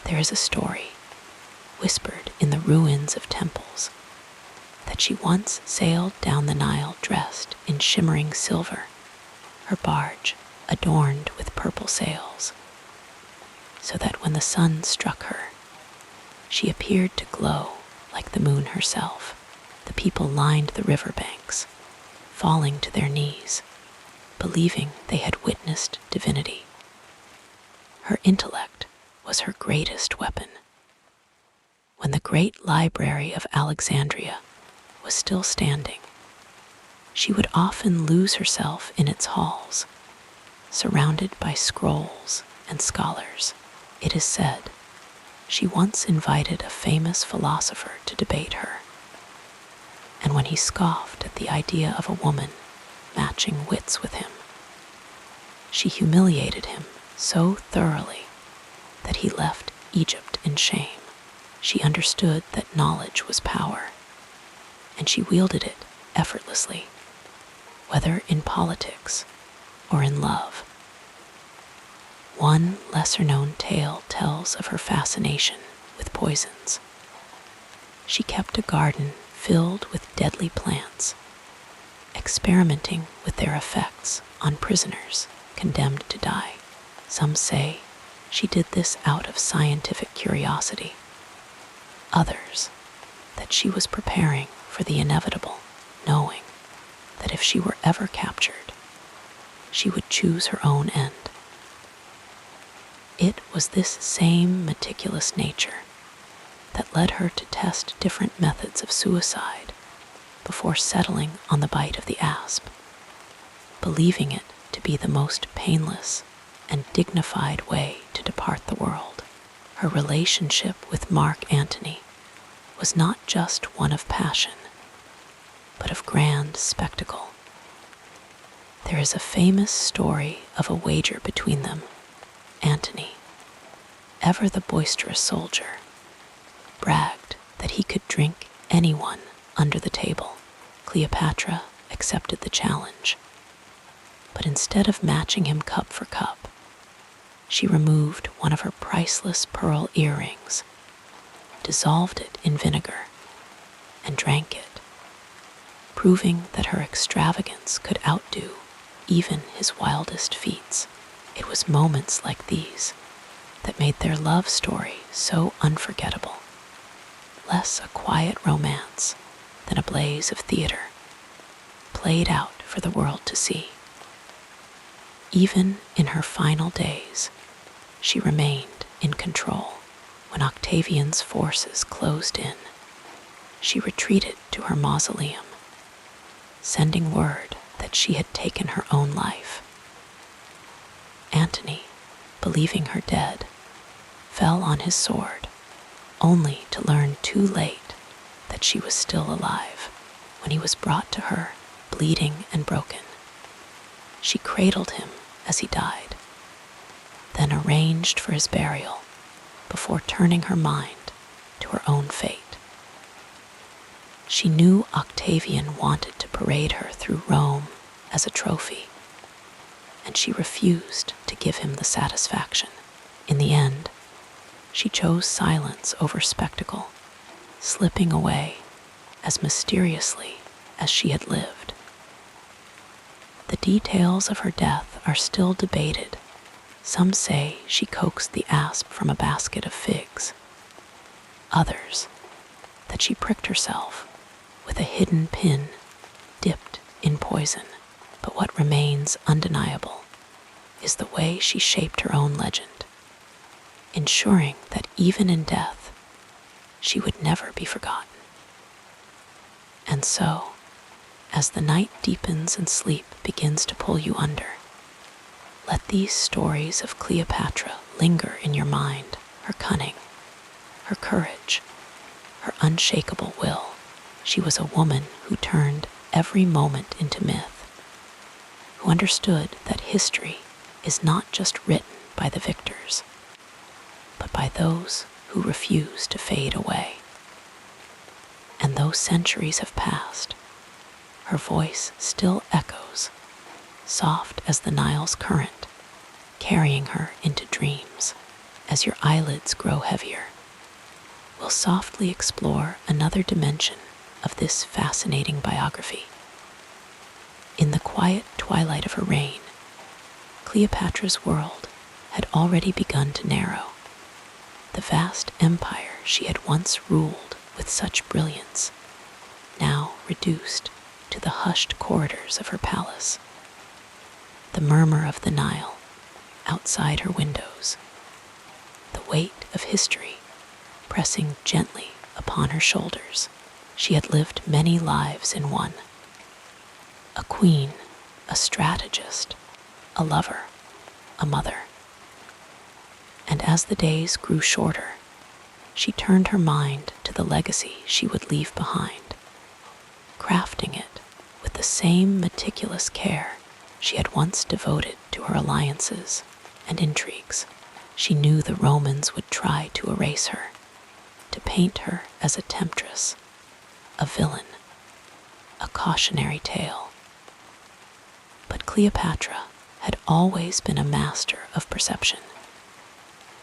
There is a story, whispered in the ruins of temples, that she once sailed down the Nile dressed in shimmering silver, her barge adorned with purple sails, so that when the sun struck her, she appeared to glow like the moon herself. The people lined the riverbanks, falling to their knees, believing they had witnessed divinity. Her intellect was her greatest weapon. When the great library of Alexandria was still standing, she would often lose herself in its halls, surrounded by scrolls and scholars. It is said she once invited a famous philosopher to debate her, and when he scoffed at the idea of a woman matching wits with him, she humiliated him so thoroughly that he left Egypt in shame. She understood that knowledge was power, and she wielded it effortlessly, whether in politics or in love. One lesser-known tale tells of her fascination with poisons. She kept a garden filled with deadly plants, experimenting with their effects on prisoners condemned to die. Some say she did this out of scientific curiosity. Others, that she was preparing for the inevitable, knowing that if she were ever captured, she would choose her own end. It was this same meticulous nature that led her to test different methods of suicide before settling on the bite of the asp, believing it to be the most painless and dignified way to depart the world. Her relationship with Mark Antony was not just one of passion, but of grand spectacle. There is a famous story of a wager between them. Antony, ever the boisterous soldier, bragged that he could drink anyone under the table. Cleopatra accepted the challenge, but instead of matching him cup for cup, she removed one of her priceless pearl earrings, dissolved it in vinegar, and drank it, proving that her extravagance could outdo even his wildest feats. It was moments like these that made their love story so unforgettable, less a quiet romance than a blaze of theater, played out for the world to see. Even in her final days, she remained in control. When Octavian's forces closed in, she retreated to her mausoleum, sending word that she had taken her own life. Antony, believing her dead, fell on his sword, only to learn too late that she was still alive. When he was brought to her, bleeding and broken, she cradled him as he died, then arranged for his burial before turning her mind to her own fate. She knew Octavian wanted to parade her through Rome as a trophy, and she refused to give him the satisfaction. In the end, she chose silence over spectacle, slipping away as mysteriously as she had lived. The details of her death are still debated. Some say she coaxed the asp from a basket of figs. Others, that she pricked herself with a hidden pin dipped in poison. But what remains undeniable is the way she shaped her own legend, ensuring that even in death, she would never be forgotten. And so, as the night deepens and sleep begins to pull you under, let these stories of Cleopatra linger in your mind. Her cunning, her courage, her unshakable will. She was a woman who turned every moment into myth, who understood that history is not just written by the victors, but by those who refuse to fade away. And though centuries have passed, her voice still echoes, soft as the Nile's current, carrying her into dreams. As your eyelids grow heavier, we'll softly explore another dimension of this fascinating biography. In the quiet twilight of her reign, Cleopatra's world had already begun to narrow. The vast empire she had once ruled with such brilliance, now reduced to the hushed corridors of her palace. The murmur of the Nile outside her windows, the weight of history pressing gently upon her shoulders. She had lived many lives in one. A queen, a strategist, a lover, a mother. And as the days grew shorter, she turned her mind to the legacy she would leave behind, crafting it with the same meticulous care she had once devoted to her alliances and intrigues. She knew the Romans would try to erase her, to paint her as a temptress, a villain, a cautionary tale. But Cleopatra had always been a master of perception,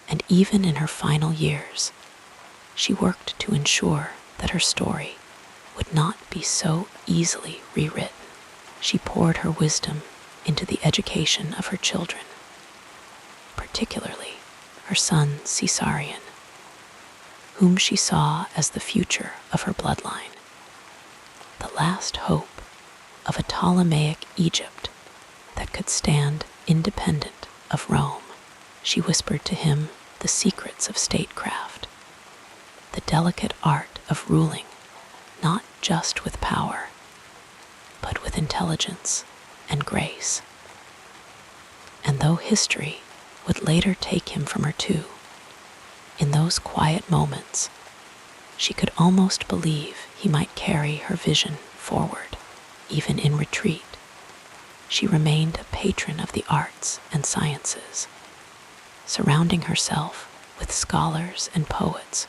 and even in her final years, she worked to ensure that her story would not be so easily rewritten. She poured her wisdom into the education of her children, particularly her son Caesarion, whom she saw as the future of her bloodline, the last hope of a Ptolemaic Egypt that could stand independent of Rome. She whispered to him the secrets of statecraft, the the delicate art of ruling not just with power, but with intelligence and grace. And though history would later take him from her too, in those quiet moments, she could almost believe he might carry her vision forward, even in retreat. She remained a patron of the arts and sciences, surrounding herself with scholars and poets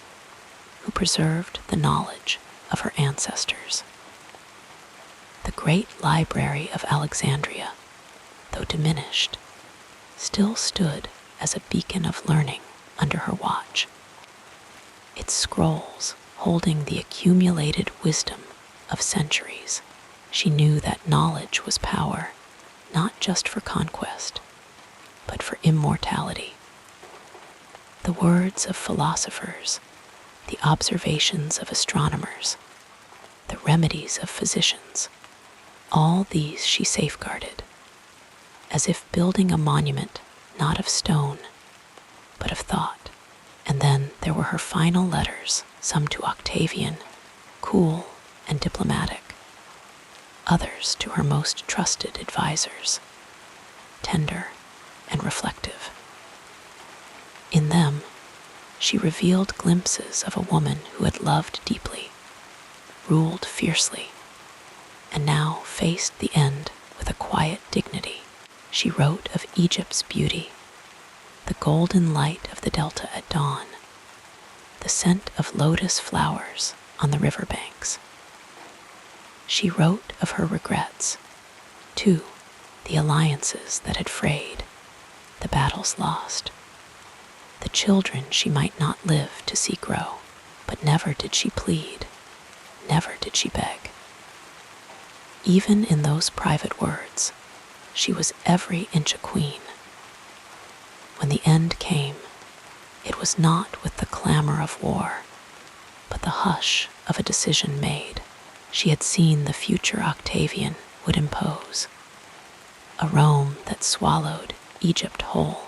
who preserved the knowledge of her ancestors. The great library of Alexandria, though diminished, still stood as a beacon of learning under her watch, its scrolls holding the accumulated wisdom of centuries. She knew that knowledge was power, not just for conquest, but for immortality. The words of philosophers, the observations of astronomers, the remedies of physicians, all these she safeguarded, as if building a monument not of stone, but of thought. And then there were her final letters, some to Octavian, cool and diplomatic, others to her most trusted advisors, tender and reflective. In them, she revealed glimpses of a woman who had loved deeply, ruled fiercely, and now faced the end with a quiet dignity. She wrote of Egypt's beauty, the golden light of the delta at dawn, the scent of lotus flowers on the riverbanks. She wrote of her regrets, too, the alliances that had frayed, the battles lost, the children she might not live to see grow. But never did she plead, never did she beg. Even in those private words, she was every inch a queen. When the end came, it was not with the clamor of war, but the hush of a decision made. She had seen the future Octavian would impose, a Rome that swallowed Egypt whole,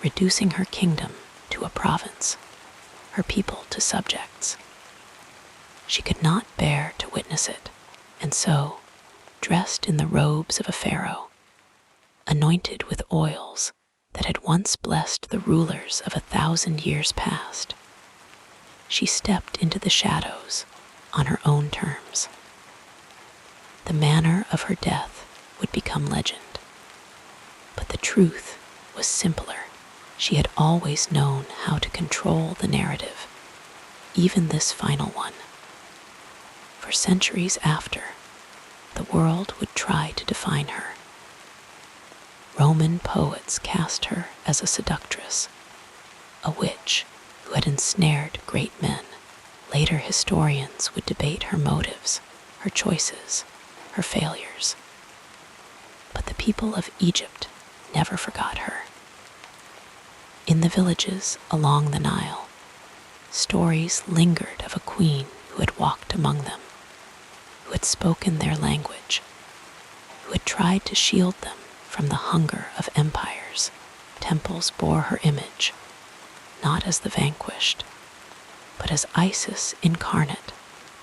reducing her kingdom to a province, her people to subjects. She could not bear to witness it, and so, dressed in the robes of a pharaoh, anointed with oils that had once blessed the rulers of 1,000 years past, she stepped into the shadows on her own terms. The manner of her death would become legend, but the truth was simpler. She had always known how to control the narrative, even this final one. For centuries after, the world would try to define her. Roman poets cast her as a seductress, a witch who had ensnared great men. Later historians would debate her motives, her choices, her failures. But the people of Egypt never forgot her. In the villages along the Nile, stories lingered of a queen who had walked among them, who had spoken their language, who had tried to shield them from the hunger of empires. Temples bore her image, not as the vanquished, but as Isis incarnate,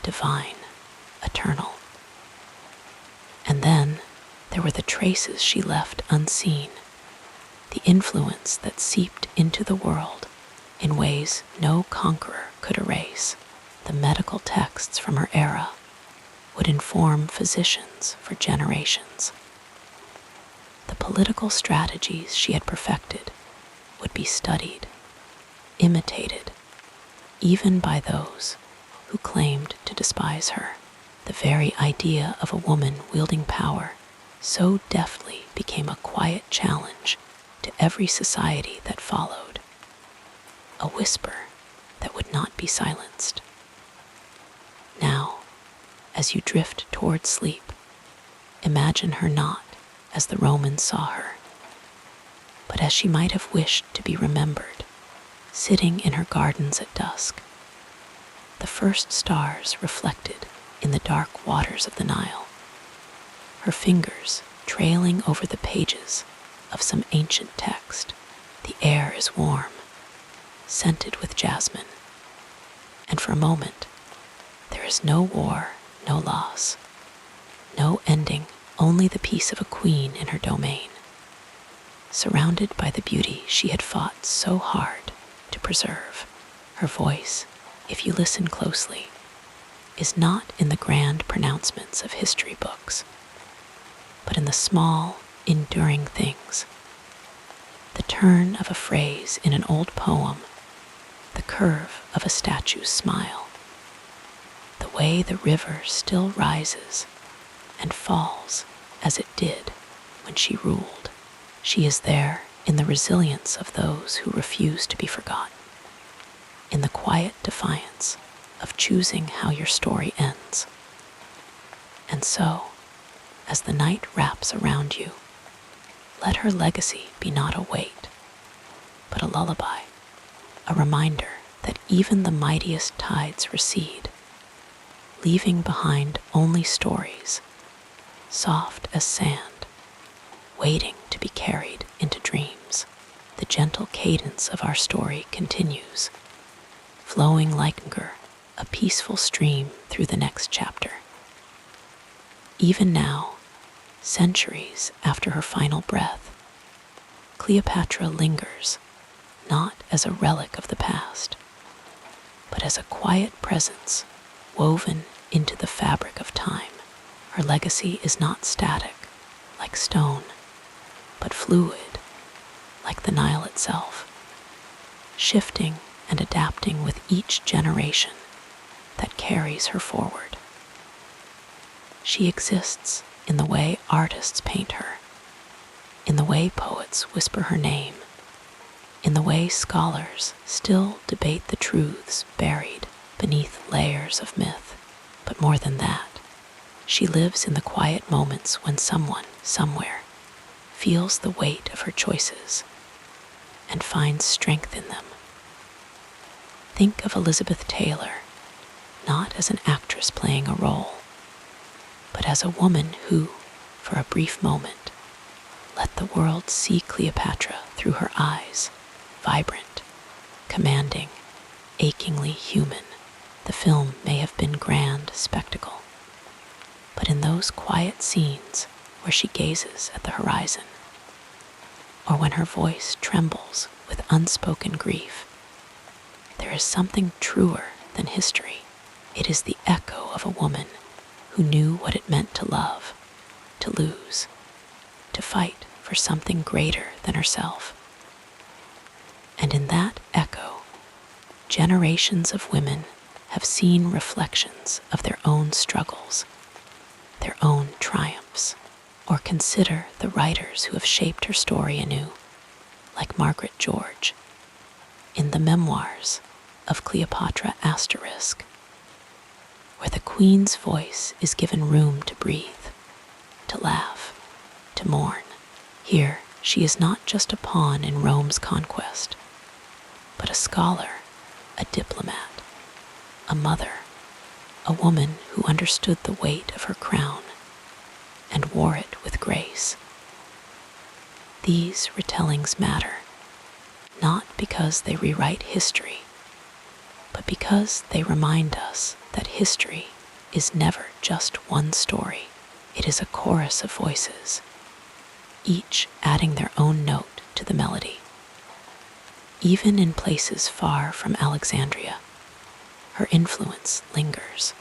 divine, eternal. And then there were the traces she left unseen, the influence that seeped into the world in ways no conqueror could erase. The medical texts from her era would inform physicians for generations. The political strategies she had perfected would be studied, imitated, even by those who claimed to despise her. The very idea of a woman wielding power so deftly became a quiet challenge to every society that followed, a whisper that would not be silenced. Now, as you drift toward sleep, imagine her not as the Romans saw her, but as she might have wished to be remembered, sitting in her gardens at dusk, the first stars reflected in the dark waters of the Nile, her fingers trailing over the pages of some ancient text. The air is warm, scented with jasmine, And for a moment, there is no war, no loss, no ending, only the peace of a queen in her domain, surrounded by the beauty she had fought so hard to preserve. Her voice, if you listen closely, is not in the grand pronouncements of history books, but in the small, enduring things. The turn of a phrase in an old poem, the curve of a statue's smile, the way the river still rises and falls as it did when she ruled. She is there in the resilience of those who refuse to be forgotten, in the quiet defiance of choosing how your story ends. And so, as the night wraps around you, let her legacy be not a weight, but a lullaby, a reminder that even the mightiest tides recede, leaving behind only stories, soft as sand, waiting to be carried into dreams. The gentle cadence of our story continues, flowing like a peaceful stream through the next chapter. Even now, centuries after her final breath, Cleopatra lingers, not as a relic of the past, but as a quiet presence woven into the fabric of time. Her legacy is not static, like stone, but fluid, like the Nile itself, shifting and adapting with each generation that carries her forward. She exists in the way artists paint her, in the way poets whisper her name, in the way scholars still debate the truths buried beneath layers of myth. But more than that, she lives in the quiet moments when someone, somewhere, feels the weight of her choices and finds strength in them. Think of Elizabeth Taylor, not as an actress playing a role, but as a woman who, for a brief moment, let the world see Cleopatra through her eyes, vibrant, commanding, achingly human. The film may have been grand spectacle, but in those quiet scenes where she gazes at the horizon, or when her voice trembles with unspoken grief, there is something truer than history. It is the echo of a woman who knew what it meant to love, to lose, to fight for something greater than herself. And in that echo, generations of women have seen reflections of their own struggles, their own triumphs. Or consider the writers who have shaped her story anew, like Margaret George, in the memoirs of Cleopatra Asterisk, where the queen's voice is given room to breathe, to laugh, to mourn. Here, she is not just a pawn in Rome's conquest, but a scholar, a diplomat, a mother, a woman who understood the weight of her crown and wore it with grace. These retellings matter, not because they rewrite history, but because they remind us that history is never just one story. It is a chorus of voices, each adding their own note to the melody. Even in places far from Alexandria, her influence lingers.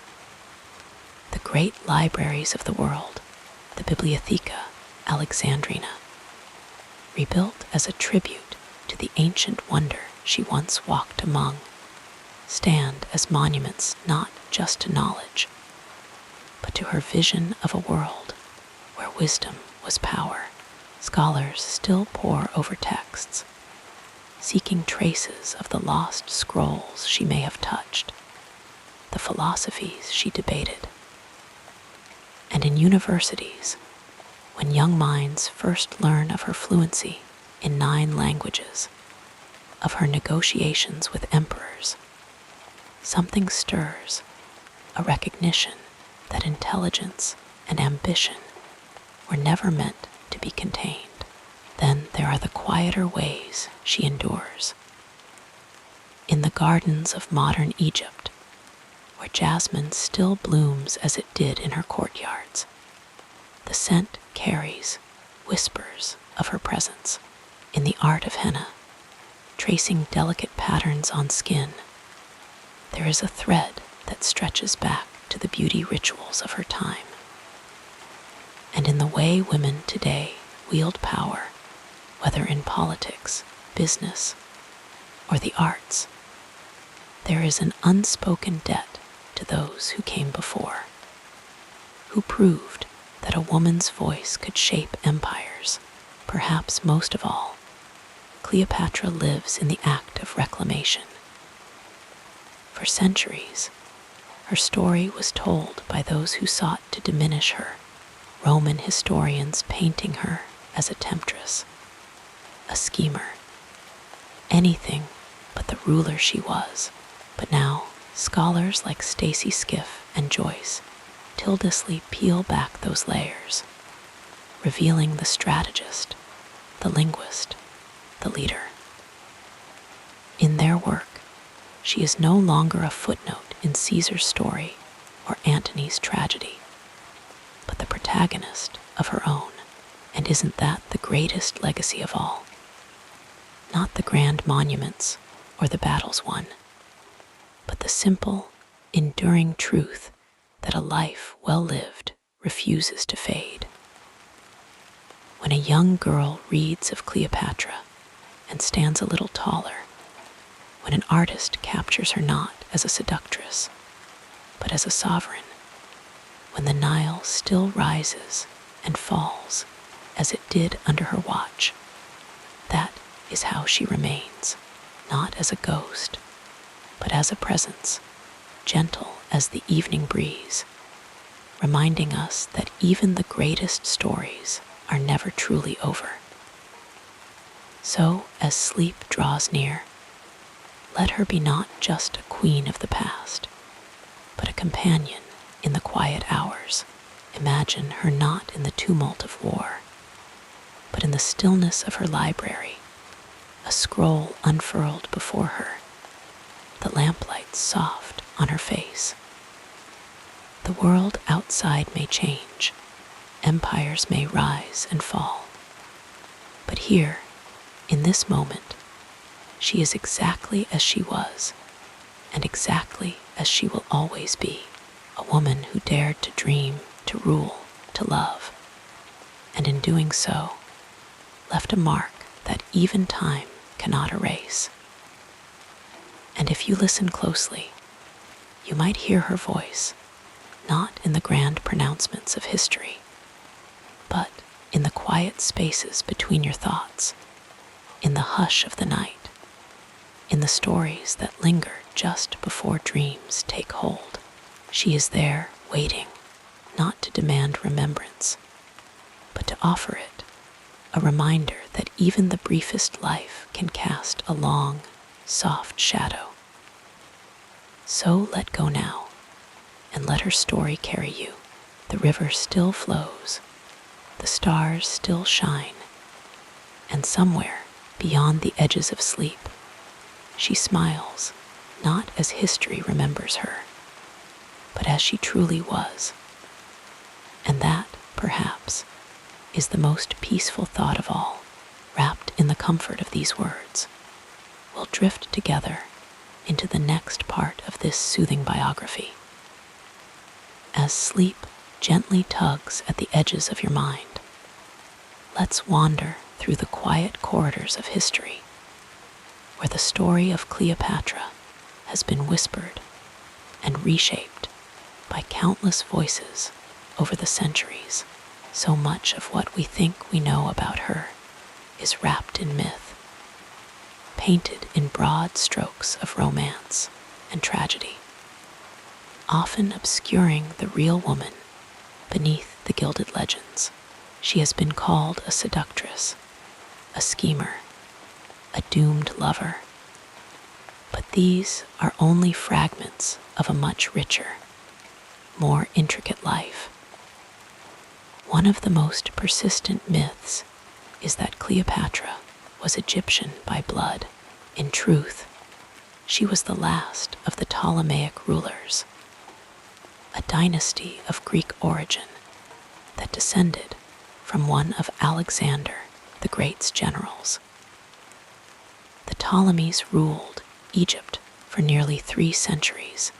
The great libraries of the world, the Bibliotheca Alexandrina, rebuilt as a tribute to the ancient wonder she once walked among, stand as monuments not just to knowledge, but to her vision of a world where wisdom was power. Scholars still pore over texts, seeking traces of the lost scrolls she may have touched, the philosophies she debated. And in universities, when young minds first learn of her fluency in 9 languages, of her negotiations with emperors, something stirs, a recognition that intelligence and ambition were never meant to be contained. Then there are the quieter ways she endures. In the gardens of modern Egypt, where jasmine still blooms as it did in her courtyards. The scent carries whispers of her presence. In the art of henna, tracing delicate patterns on skin, there is a thread that stretches back to the beauty rituals of her time. And in the way women today wield power, whether in politics, business, or the arts, there is an unspoken debt to those who came before, who proved that a woman's voice could shape empires. Perhaps most of all, Cleopatra lives in the act of reclamation. For centuries, her story was told by those who sought to diminish her, Roman historians painting her as a temptress, a schemer, anything but the ruler she was. But now, scholars like Stacy Skiff and Joyce tildelessly peel back those layers, revealing the strategist, the linguist, the leader. In their work, she is no longer a footnote in Caesar's story or Antony's tragedy, but the protagonist of her own. And isn't that the greatest legacy of all? Not the grand monuments or the battles won, but the simple, enduring truth that a life well lived refuses to fade. When a young girl reads of Cleopatra and stands a little taller, when an artist captures her not as a seductress, but as a sovereign, when the Nile still rises and falls as it did under her watch, that is how she remains, not as a ghost, but as a presence, gentle as the evening breeze, reminding us that even the greatest stories are never truly over. So, as sleep draws near, let her be not just a queen of the past, but a companion in the quiet hours. Imagine her not in the tumult of war, but in the stillness of her library, a scroll unfurled before her, the lamplight soft on her face. The world outside may change, empires may rise and fall, but here, in this moment, she is exactly as she was, and exactly as she will always be, a woman who dared to dream, to rule, to love, and in doing so, left a mark that even time cannot erase. And if you listen closely, you might hear her voice, not in the grand pronouncements of history, but in the quiet spaces between your thoughts, in the hush of the night, in the stories that linger just before dreams take hold. She is there waiting, not to demand remembrance, but to offer it, a reminder that even the briefest life can cast a long, soft shadow. So let go now, and let her story carry you. The river still flows, the stars still shine, and somewhere beyond the edges of sleep, she smiles, not as history remembers her, but as she truly was. And that, perhaps, is the most peaceful thought of all. Wrapped in the comfort of these words, we'll drift together into the next part of this soothing biography. As sleep gently tugs at the edges of your mind, let's wander through the quiet corridors of history, where the story of Cleopatra has been whispered and reshaped by countless voices over the centuries. So much of what we think we know about her is wrapped in myth, painted in broad strokes of romance and tragedy, often obscuring the real woman beneath the gilded legends. She has been called a seductress, a schemer, a doomed lover. But these are only fragments of a much richer, more intricate life. One of the most persistent myths is that Cleopatra was Egyptian by blood. In truth, she was the last of the Ptolemaic rulers, a dynasty of Greek origin that descended from one of Alexander the Great's generals. The Ptolemies ruled Egypt for nearly 3 centuries,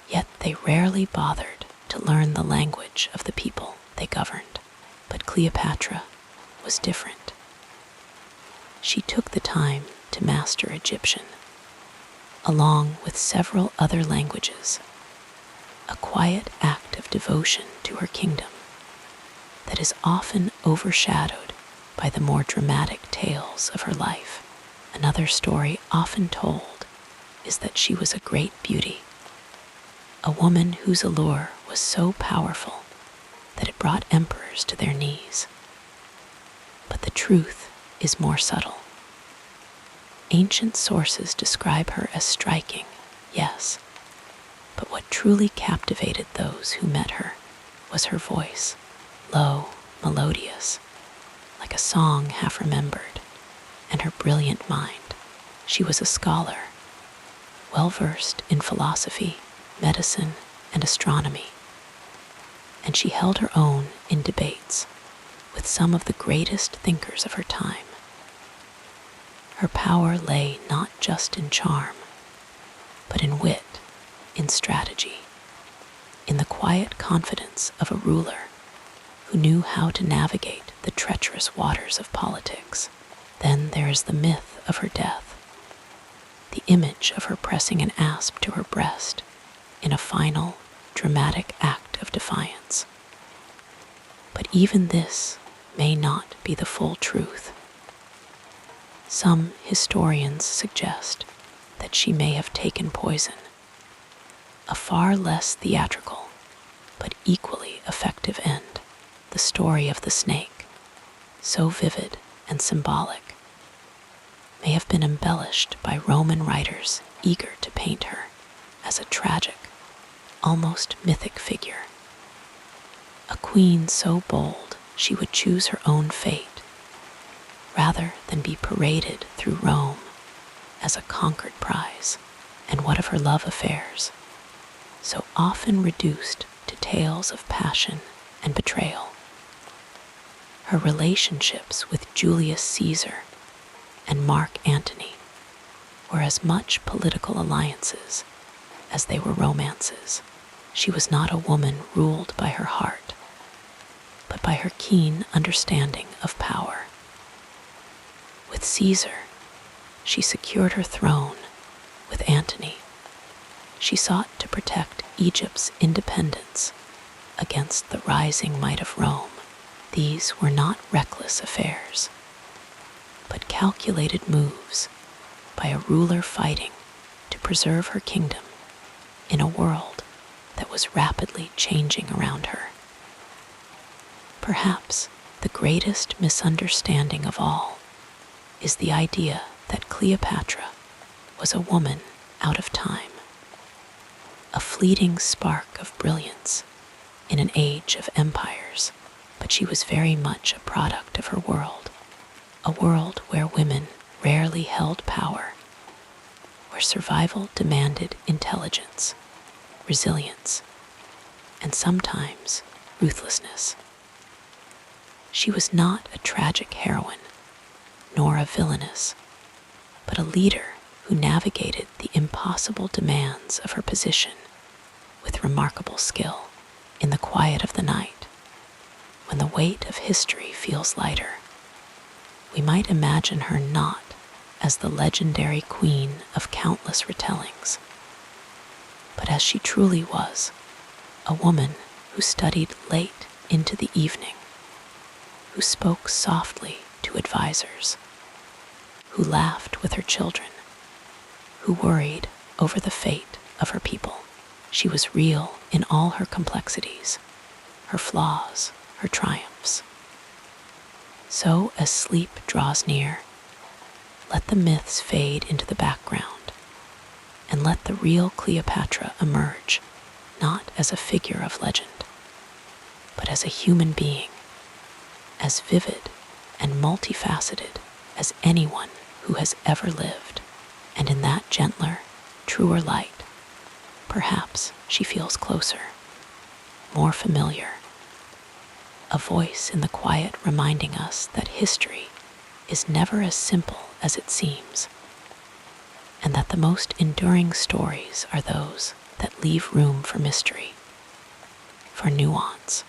yet they rarely bothered to learn the language of the people they governed. But Cleopatra was different. She took the time to master Egyptian, along with several other languages, a quiet act of devotion to her kingdom that is often overshadowed by the more dramatic tales of her life. Another story often told is that she was a great beauty, a woman whose allure was so powerful that it brought emperors to their knees. But the truth is more subtle. Ancient sources describe her as striking, yes, but what truly captivated those who met her was her voice, low, melodious, like a song half remembered, and her brilliant mind. She was a scholar, well-versed in philosophy, medicine, and astronomy, and she held her own in debates with some of the greatest thinkers of her time. Her power lay not just in charm, but in wit, in strategy, in the quiet confidence of a ruler who knew how to navigate the treacherous waters of politics. Then there is the myth of her death, the image of her pressing an asp to her breast in a final, dramatic act of defiance. But even this may not be the full truth. Some historians suggest that she may have taken poison, a far less theatrical but equally effective end. The story of the snake, so vivid and symbolic, may have been embellished by Roman writers eager to paint her as a tragic, almost mythic figure. A queen so bold she would choose her own fate rather than be paraded through Rome as a conquered prize. And what of her love affairs, so often reduced to tales of passion and betrayal? Her relationships with Julius Caesar and Mark Antony were as much political alliances as they were romances. She was not a woman ruled by her heart, but by her keen understanding of power. With Caesar, she secured her throne. With Antony, she sought to protect Egypt's independence against the rising might of Rome. These were not reckless affairs, but calculated moves by a ruler fighting to preserve her kingdom in a world that was rapidly changing around her. Perhaps the greatest misunderstanding of all is the idea that Cleopatra was a woman out of time, a fleeting spark of brilliance in an age of empires. But she was very much a product of her world, a world where women rarely held power, where survival demanded intelligence, resilience, and sometimes ruthlessness. She was not a tragic heroine, nor a villainess, but a leader who navigated the impossible demands of her position with remarkable skill. In the quiet of the night, when the weight of history feels lighter, we might imagine her not as the legendary queen of countless retellings, but as she truly was, a woman who studied late into the evening, who spoke softly to advisors, who laughed with her children, who worried over the fate of her people. She was real in all her complexities, her flaws, her triumphs. So as sleep draws near, let the myths fade into the background, and let the real Cleopatra emerge, not as a figure of legend, but as a human being, as vivid and multifaceted as anyone who has ever lived. And in that gentler, truer light, perhaps she feels closer, more familiar. A voice in the quiet reminding us that history is never as simple as it seems, and that the most enduring stories are those that leave room for mystery, for nuance,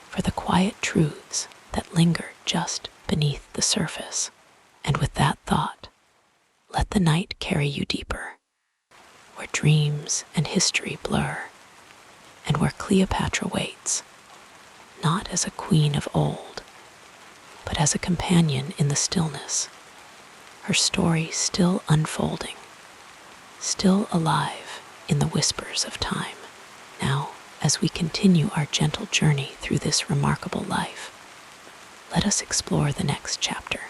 for the quiet truths that linger just beneath the surface. And with that thought, let the night carry you deeper, where dreams and history blur, and where Cleopatra waits, not as a queen of old, but as a companion in the stillness, her story still unfolding, still alive in the whispers of time. Now, as we continue our gentle journey through this remarkable life, let us explore the next chapter.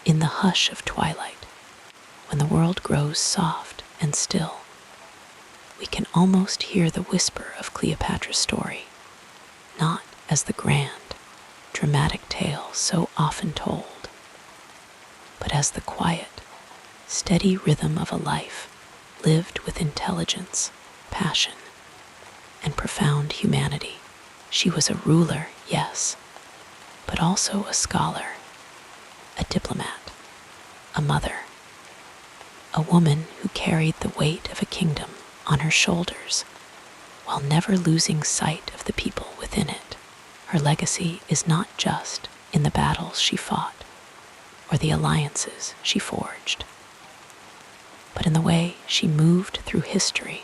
In the hush of twilight, when the world grows soft and still, we can almost hear the whisper of Cleopatra's story, not as the grand, dramatic tale so often told, but as the quiet, steady rhythm of a life lived with intelligence, passion, and profound humanity. She was a ruler, yes, but also a scholar, a diplomat, a mother, a woman who carried the weight of a kingdom on her shoulders while never losing sight of the people within it. Her legacy is not just in the battles she fought or the alliances she forged, but in the way she moved through history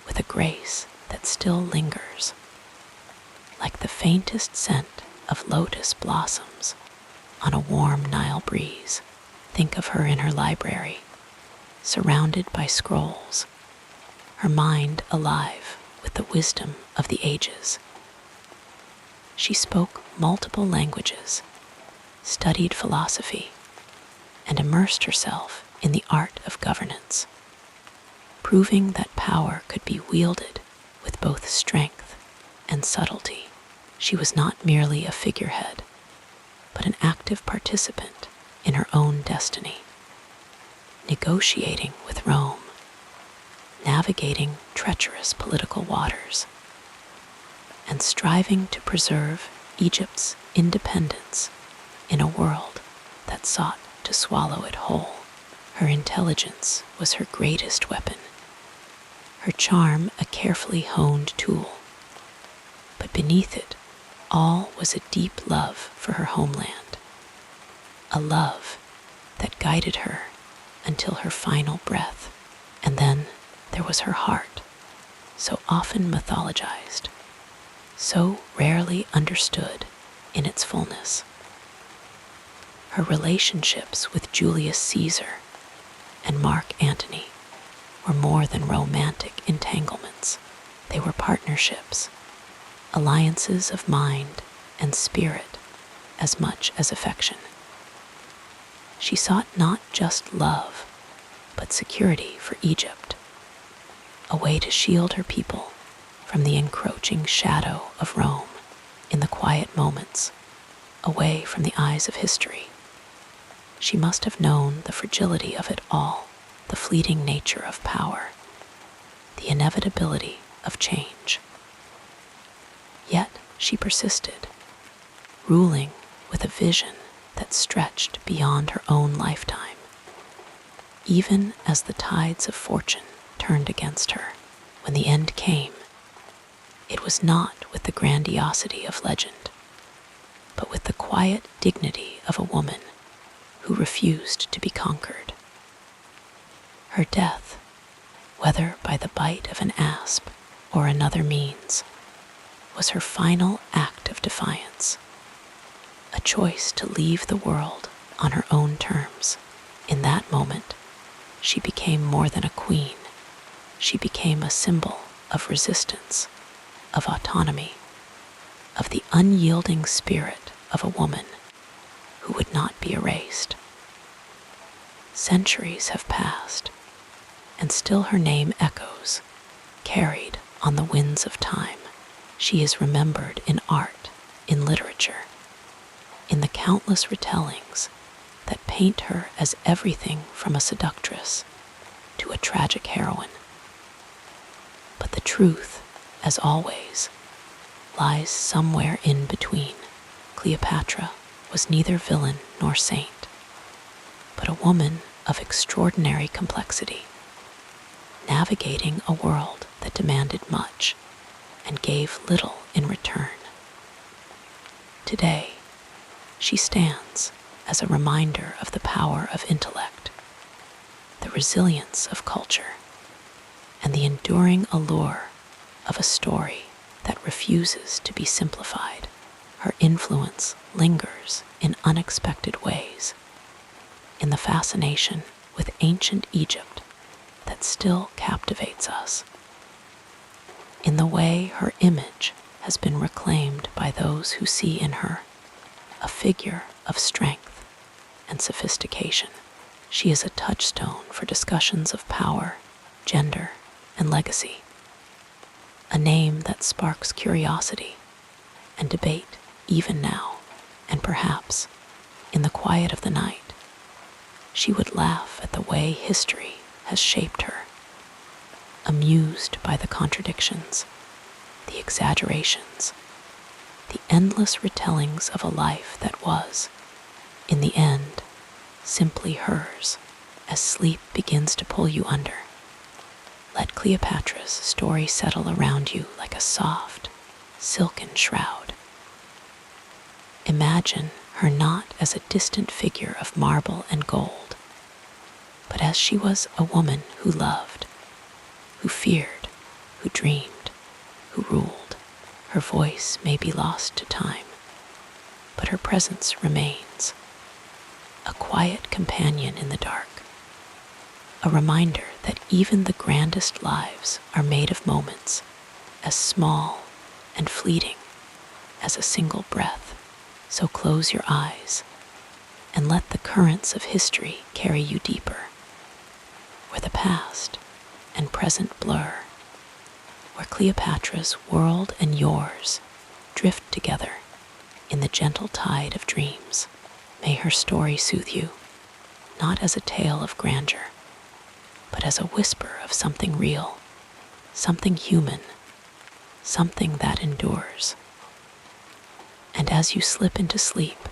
with a grace that still lingers, like the faintest scent of lotus blossoms on a warm Nile breeze. Think of her in her library, surrounded by scrolls, her mind alive with the wisdom of the ages. She spoke multiple languages, studied philosophy, and immersed herself in the art of governance, proving that power could be wielded with both strength and subtlety. She was not merely a figurehead, but an active participant in her own destiny, negotiating with Rome, navigating treacherous political waters, and striving to preserve Egypt's independence in a world that sought to swallow it whole. Her intelligence was her greatest weapon, her charm a carefully honed tool, but beneath it all was a deep love for her homeland, a love that guided her until her final breath. And then there was her heart, so often mythologized, so rarely understood in its fullness. Her relationships with Julius Caesar and Mark Antony were more than romantic entanglements. They were partnerships, alliances of mind and spirit as much as affection. She sought not just love, but security for Egypt, a way to shield her people from the encroaching shadow of Rome in the quiet moments, away from the eyes of history. She must have known the fragility of it all, the fleeting nature of power, the inevitability of change. Yet she persisted, ruling with a vision that stretched beyond her own lifetime, even as the tides of fortune turned against her. When the end came, it was not with the grandiosity of legend, but with the quiet dignity of a woman who refused to be conquered. Her death, whether by the bite of an asp or another means, was her final act of defiance, a choice to leave the world on her own terms. In that moment, she became more than a queen. She became a symbol of resistance, of autonomy, of the unyielding spirit of a woman who would not be erased. Centuries have passed, and still her name echoes, carried on the winds of time. She is remembered in art, in literature, in the countless retellings that paint her as everything from a seductress to a tragic heroine. But the truth, as always, lies somewhere in between. Cleopatra was neither villain nor saint, but a woman of extraordinary complexity, navigating a world that demanded much and gave little in return. Today, she stands as a reminder of the power of intellect, the resilience of culture, and the enduring allure of a story that refuses to be simplified. Her influence lingers in unexpected ways, in the fascination with ancient Egypt that still captivates us, in the way her image has been reclaimed by those who see in her a figure of strength and sophistication. She is a touchstone for discussions of power, gender, and legacy, a name that sparks curiosity and debate even now, and perhaps, in the quiet of the night, she would laugh at the way history has shaped her, amused by the contradictions, the exaggerations, the endless retellings of a life that was, in the end, simply hers. As sleep begins to pull you under, let Cleopatra's story settle around you like a soft, silken shroud. Imagine her not as a distant figure of marble and gold, but as she was a woman who loved, who feared, who dreamed, who ruled. Her voice may be lost to time, but her presence remains, a quiet companion in the dark, a reminder that even the grandest lives are made of moments as small and fleeting as a single breath. So close your eyes and let the currents of history carry you deeper, where the past and present blur, where Cleopatra's world and yours drift together in the gentle tide of dreams. May her story soothe you, not as a tale of grandeur, but as a whisper of something real, something human, something that endures. And as you slip into sleep,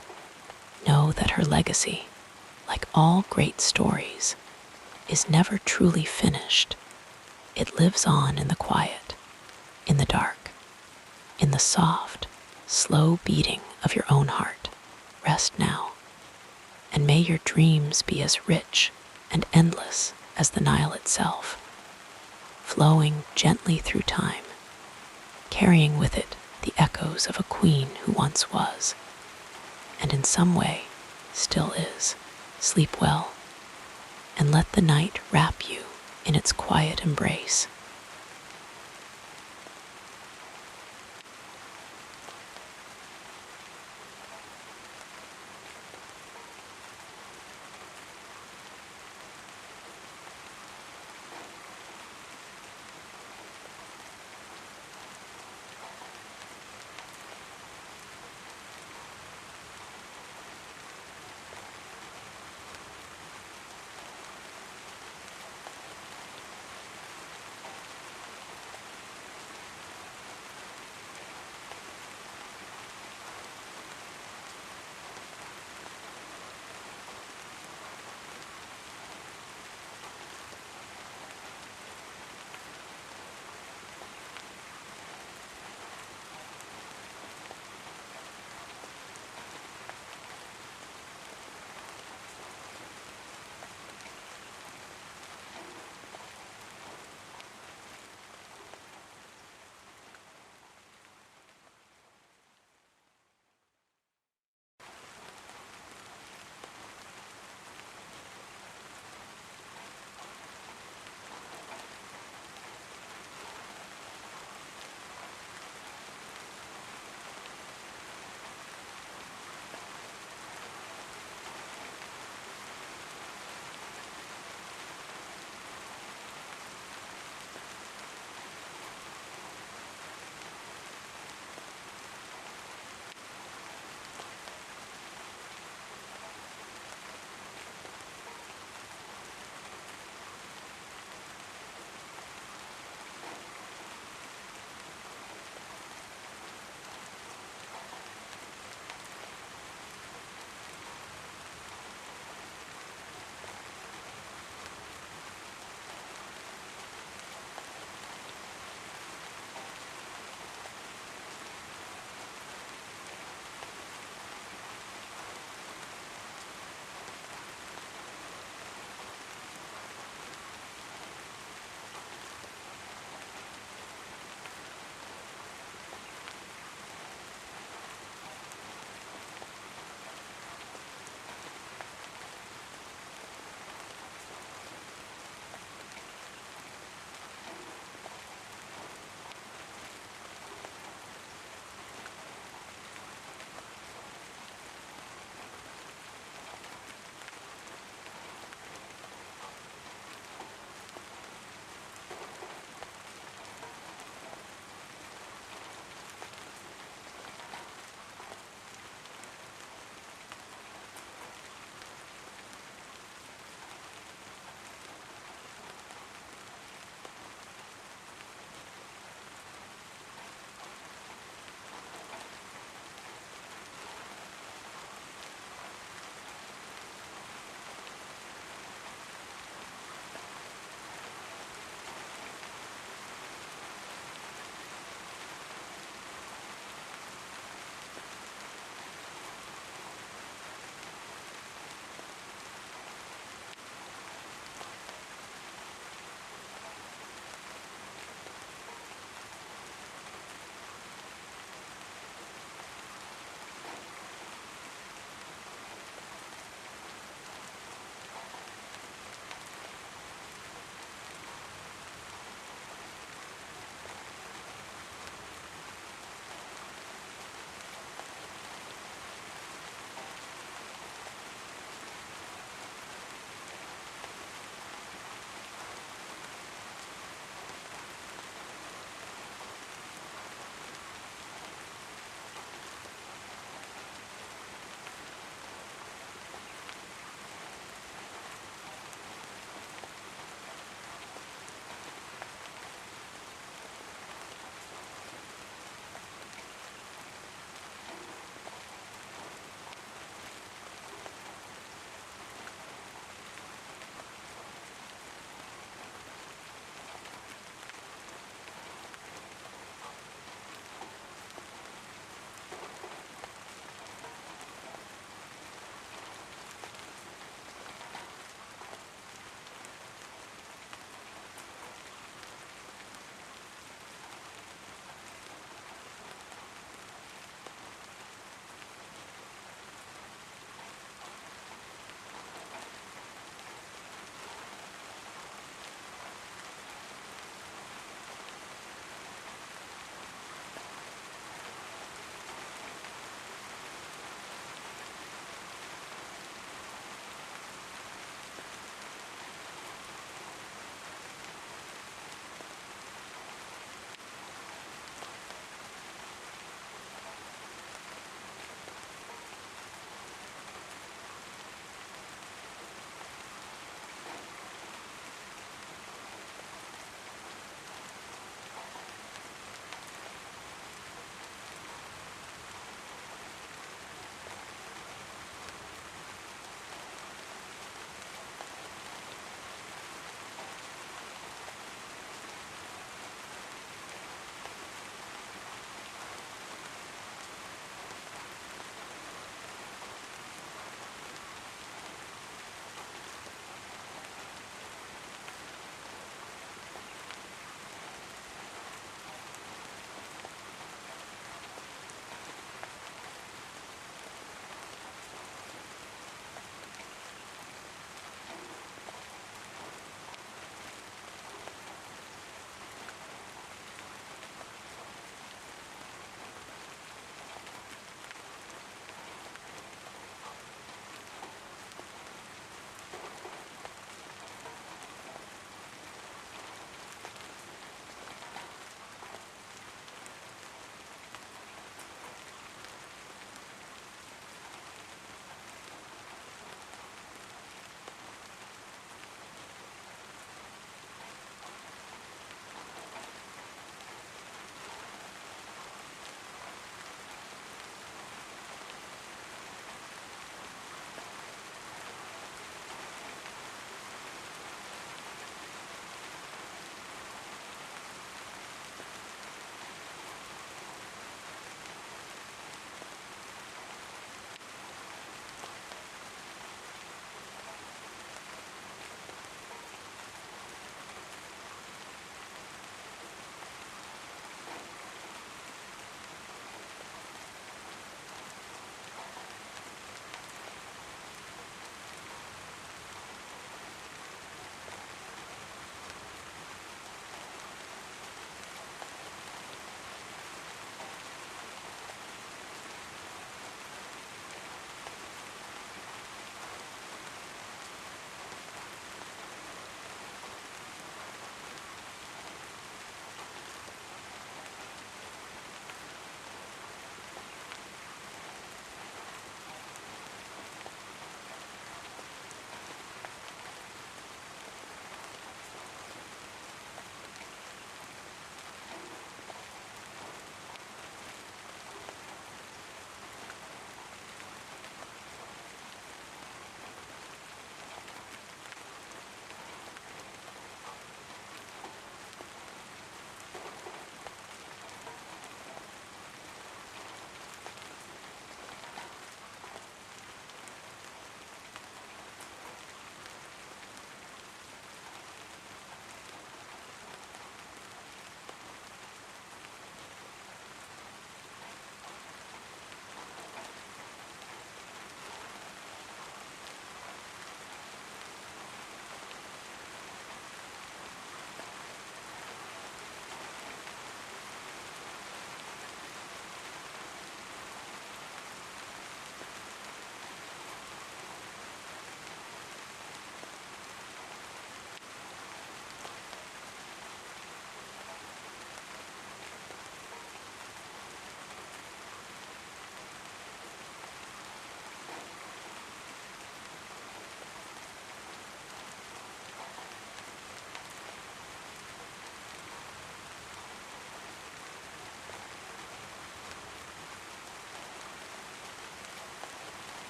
know that her legacy, like all great stories, is never truly finished. It lives on in the quiet, in the dark, in the soft, slow beating of your own heart. Rest now, and may your dreams be as rich and endless as the Nile itself, flowing gently through time, carrying with it the echoes of a queen who once was, and in some way still is. Sleep well, and let the night wrap you in its quiet embrace.